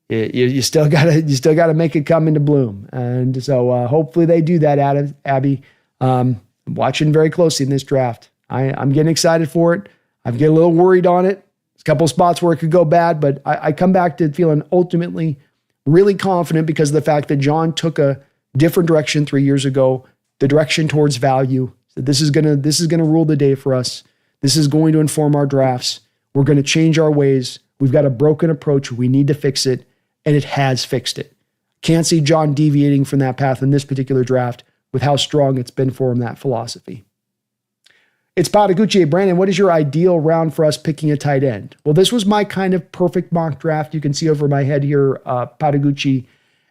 You still got to make it come into bloom. And so hopefully they do that, Abby. I'm watching very closely in this draft. I'm getting excited for it. I'm getting a little worried on it. There's a couple of spots where it could go bad, but I come back to feeling ultimately really confident because of the fact that John took a different direction 3 years ago, the direction towards value. So this is gonna rule the day for us. This is going to inform our drafts. We're going to change our ways. We've got a broken approach. We need to fix it, and it has fixed it. Can't see John deviating from that path in this particular draft with how strong it's been for him, that philosophy. It's Patagucci. Brandon, what is your ideal round for us picking a tight end? Well, this was my kind of perfect mock draft. You can see over my head here, Patagucci.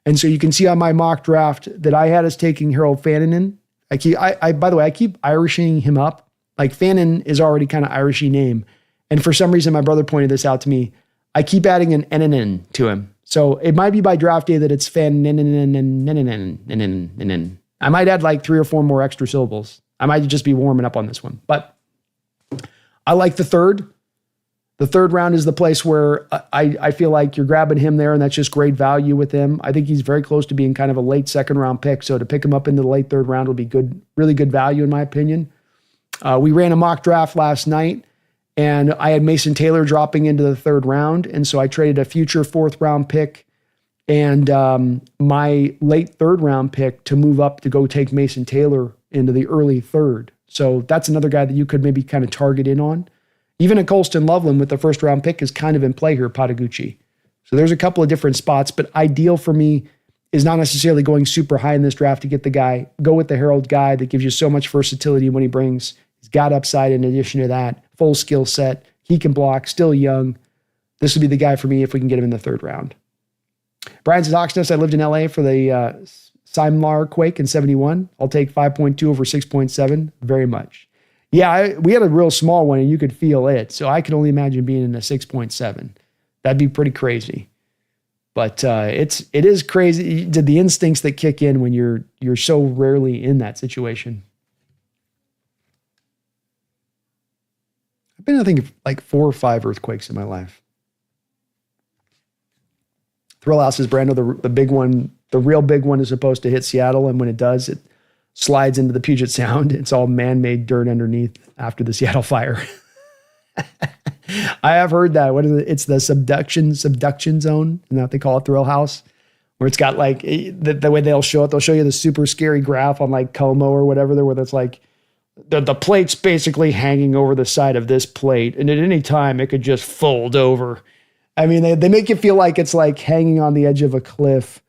And so you can see on my mock draft that I had us taking Harold Fannin. By the way, I keep Irishing him up. Like Fannin is already kind of Irishy name. And for some reason, my brother pointed this out to me. I keep adding an NNN to him. So it might be by draft day that it's Fannin. I might add like 3 or 4 more extra syllables. I might just be warming up on this one. But I like the third. The third round is the place where I feel like you're grabbing him there, and that's just great value with him. I think he's very close to being kind of a late second round pick. So to pick him up into the late third round will be good, really good value in my opinion. We ran a mock draft last night, and I had Mason Taylor dropping into the third round. And so I traded a future 4th round pick and my late 3rd round pick to move up to go take Mason Taylor into the early 3rd. So that's another guy that you could maybe kind of target in on. Even a Colston Loveland with the 1st round pick is kind of in play here, Patagucci. So there's a couple of different spots, but ideal for me is not necessarily going super high in this draft to get the guy. Go with the Harold guy that gives you so much versatility when he brings. He's got upside in addition to that. Full skill set. He can block, still young. This would be the guy for me if we can get him in the 3rd round. Brian says, Oxness, I lived in LA for the Simlar quake in 71. I'll take 5.2 over 6.7 very much. Yeah, we had a real small one and you could feel it. So I could only imagine being in a 6.7. That'd be pretty crazy. But it is crazy. The instincts that kick in when you're so rarely in that situation. I've been, I think, like 4 or 5 earthquakes in my life. Thrill House says, Brando, the big one, the real big one is supposed to hit Seattle. And when it does, it slides into the Puget Sound. It's all man-made dirt underneath after the Seattle fire. I have heard that. What is it? It's the subduction zone. Isn't that what they call it, Thrill House? Where it's got like, the way they'll show you the super scary graph on like Como or whatever there, where that's like, the plate's basically hanging over the side of this plate. And at any time, it could just fold over. I mean, they make you feel like it's like hanging on the edge of a cliff.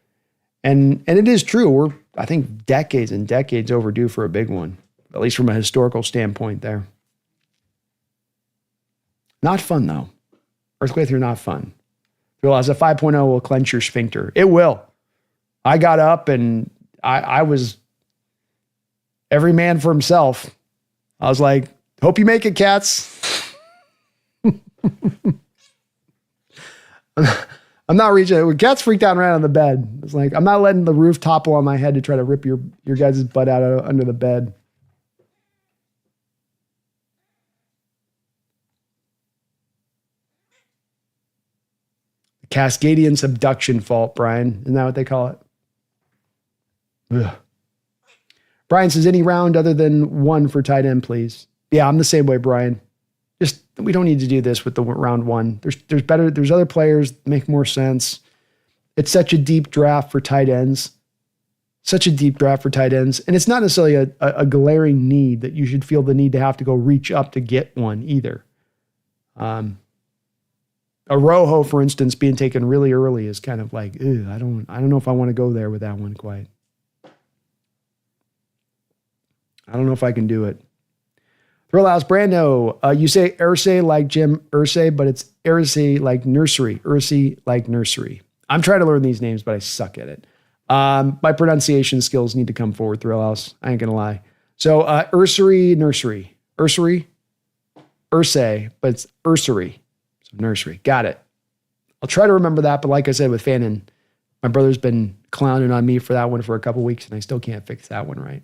And it is true. We're, I think, decades and decades overdue for a big one, at least from a historical standpoint there. Not fun, though. Earthquakes are not fun. Realize a 5.0 will clench your sphincter. It will. I got up and I was every man for himself. I was like, hope you make it, cats. I'm not reaching. Cats freaked out and ran on the bed. It's like, I'm not letting the roof topple on my head to try to rip your guys' butt out under the bed. Cascadian subduction fault, Brian. Isn't that what they call it? Ugh. Brian says, any round other than 1 for tight end, please. Yeah, I'm the same way, Brian. Just, we don't need to do this with the round 1. There's other players that make more sense. It's such a deep draft for tight ends. Such a deep draft for tight ends. And it's not necessarily a glaring need that you should feel the need to have to go reach up to get one either. A Rojo, for instance, being taken really early is kind of like, ew, I don't know if I want to go there with that one quite. I don't know if I can do it. Thrill House, Brando, you say Irsay like Jim Irsay, but it's Irsay like nursery. Irsay like nursery. I'm trying to learn these names, but I suck at it. My pronunciation skills need to come forward, Thrill House. I ain't going to lie. So Ursery, nursery. Ursery? Irsay, but it's Ursery. So nursery. Got it. I'll try to remember that, but like I said with Fannin, my brother's been clowning on me for that one for a couple weeks, and I still can't fix that one right.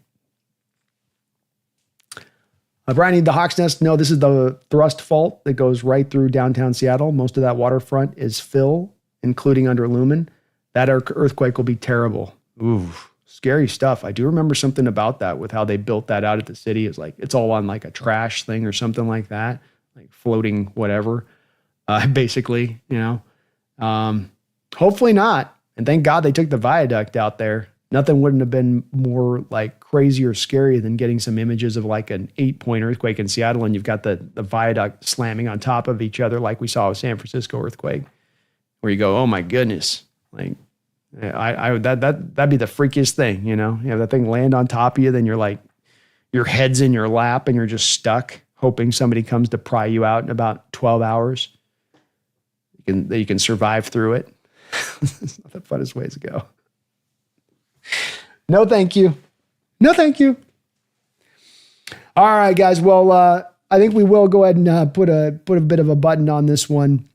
Brian, the Hawks Nest. No, this is the thrust fault that goes right through downtown Seattle. Most of that waterfront is fill, including under Lumen. That earthquake will be terrible. Ooh, scary stuff. I do remember something about that with how they built that out at the city. It's like, it's all on like a trash thing or something like that, like floating whatever, basically, you know. Hopefully not. And thank God they took the viaduct out there. Nothing wouldn't have been more like crazy or scary than getting some images of like an 8-point earthquake in Seattle, and you've got the viaduct slamming on top of each other like we saw with San Francisco earthquake, where you go, oh my goodness, like that'd be the freakiest thing, you know? You have that thing land on top of you, then you're like, your head's in your lap and you're just stuck, hoping somebody comes to pry you out in about 12 hours. You can survive through it. It's not the funnest ways to go. No, thank you. No, thank you. All right, guys. Well, I think we will go ahead and put a bit of a button on this one.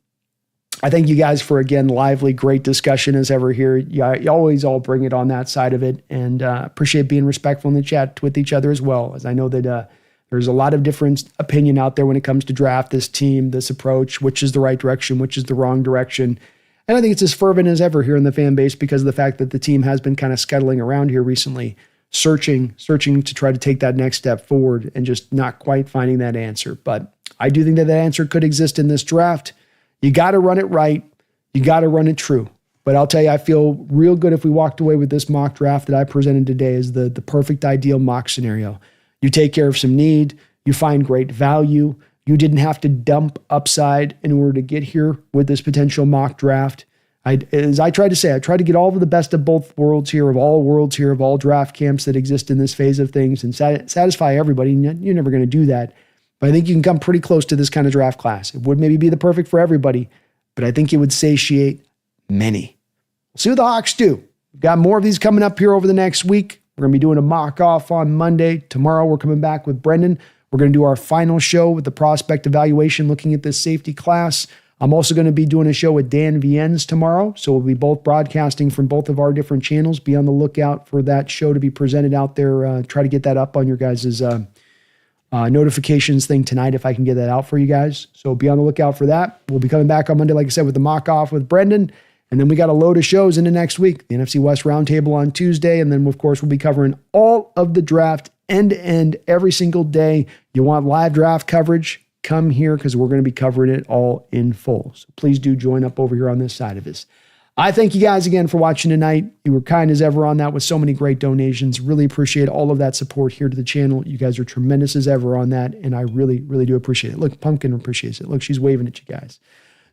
I thank you guys for, again, lively, great discussion as ever here. You always all bring it on that side of it, and appreciate being respectful in the chat with each other as well, as I know that there's a lot of different opinion out there when it comes to draft, this team, this approach, which is the right direction, which is the wrong direction. And I think it's as fervent as ever here in the fan base because of the fact that the team has been kind of scuttling around here recently, searching to try to take that next step forward and just not quite finding that answer. But I do think that answer could exist in this draft. You got to run it right. You got to run it true. But I'll tell you, I feel real good if we walked away with this mock draft that I presented today as the perfect ideal mock scenario. You take care of some need. You find great value. You didn't have to dump upside in order to get here with this potential mock draft. As I tried to say, I tried to get all of the best of both worlds here, of all draft camps that exist in this phase of things and satisfy everybody. You're never going to do that. But I think you can come pretty close to this kind of draft class. It would maybe be the perfect for everybody, but I think it would satiate many. We'll see what the Hawks do. We've got more of these coming up here over the next week. We're going to be doing a mock-off on Monday. Tomorrow, we're coming back with Brendan. We're going to do our final show with the prospect evaluation, looking at this safety class. I'm also going to be doing a show with Dan Viennes tomorrow, so we'll be both broadcasting from both of our different channels. Be on the lookout for that show to be presented out there. Try to get that up on your guys' notifications thing tonight if I can get that out for you guys. So be on the lookout for that. We'll be coming back on Monday, like I said, with the mock-off with Brendan. And then we got a load of shows into next week. The NFC West Roundtable on Tuesday. And then, of course, we'll be covering all of the draft end-to-end every single day. You want live draft coverage? Come here because we're going to be covering it all in full. So please do join up over here on this side of this. I thank you guys again for watching tonight. You were kind as ever on that with so many great donations. Really appreciate all of that support here to the channel. You guys are tremendous as ever on that, and I really, really do appreciate it. Look, Pumpkin appreciates it. Look, she's waving at you guys.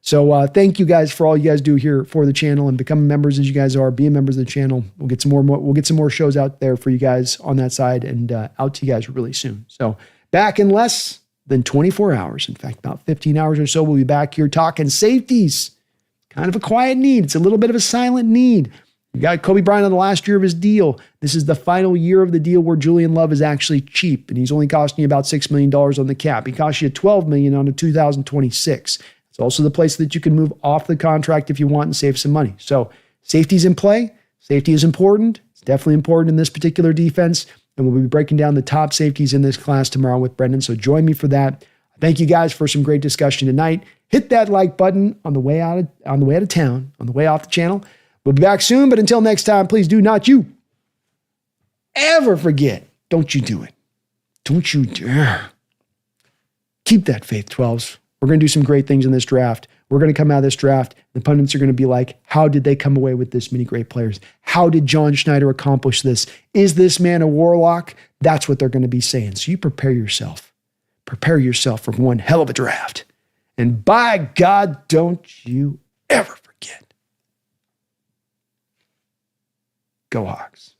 So thank you guys for all you guys do here for the channel and becoming members as you guys are, being members of the channel. We'll get some more shows out there for you guys on that side and out to you guys really soon. So back in less than 24 hours. In fact, about 15 hours or so, we'll be back here talking safeties. Kind of a quiet need. It's a little bit of a silent need. You got Kobe Bryant on the last year of his deal. This is the final year of the deal where Julian Love is actually cheap, and he's only costing you about $6 million on the cap. He costs you $12 million on a 2026. It's also the place that you can move off the contract if you want and save some money. So safety's in play. Safety is important. It's definitely important in this particular defense, and we'll be breaking down the top safeties in this class tomorrow with Brendan. So join me for that. Thank you guys for some great discussion tonight. Hit that like button on the way out of town, on the way off the channel. We'll be back soon, but until next time, please do not you ever forget. Don't you do it. Don't you dare. Keep that faith, 12s. We're going to do some great things in this draft. We're going to come out of this draft. The pundits are going to be like, how did they come away with this many great players? How did John Schneider accomplish this? Is this man a warlock? That's what they're going to be saying. So you prepare yourself. Prepare yourself for one hell of a draft. And by God, don't you ever forget. Go Hawks.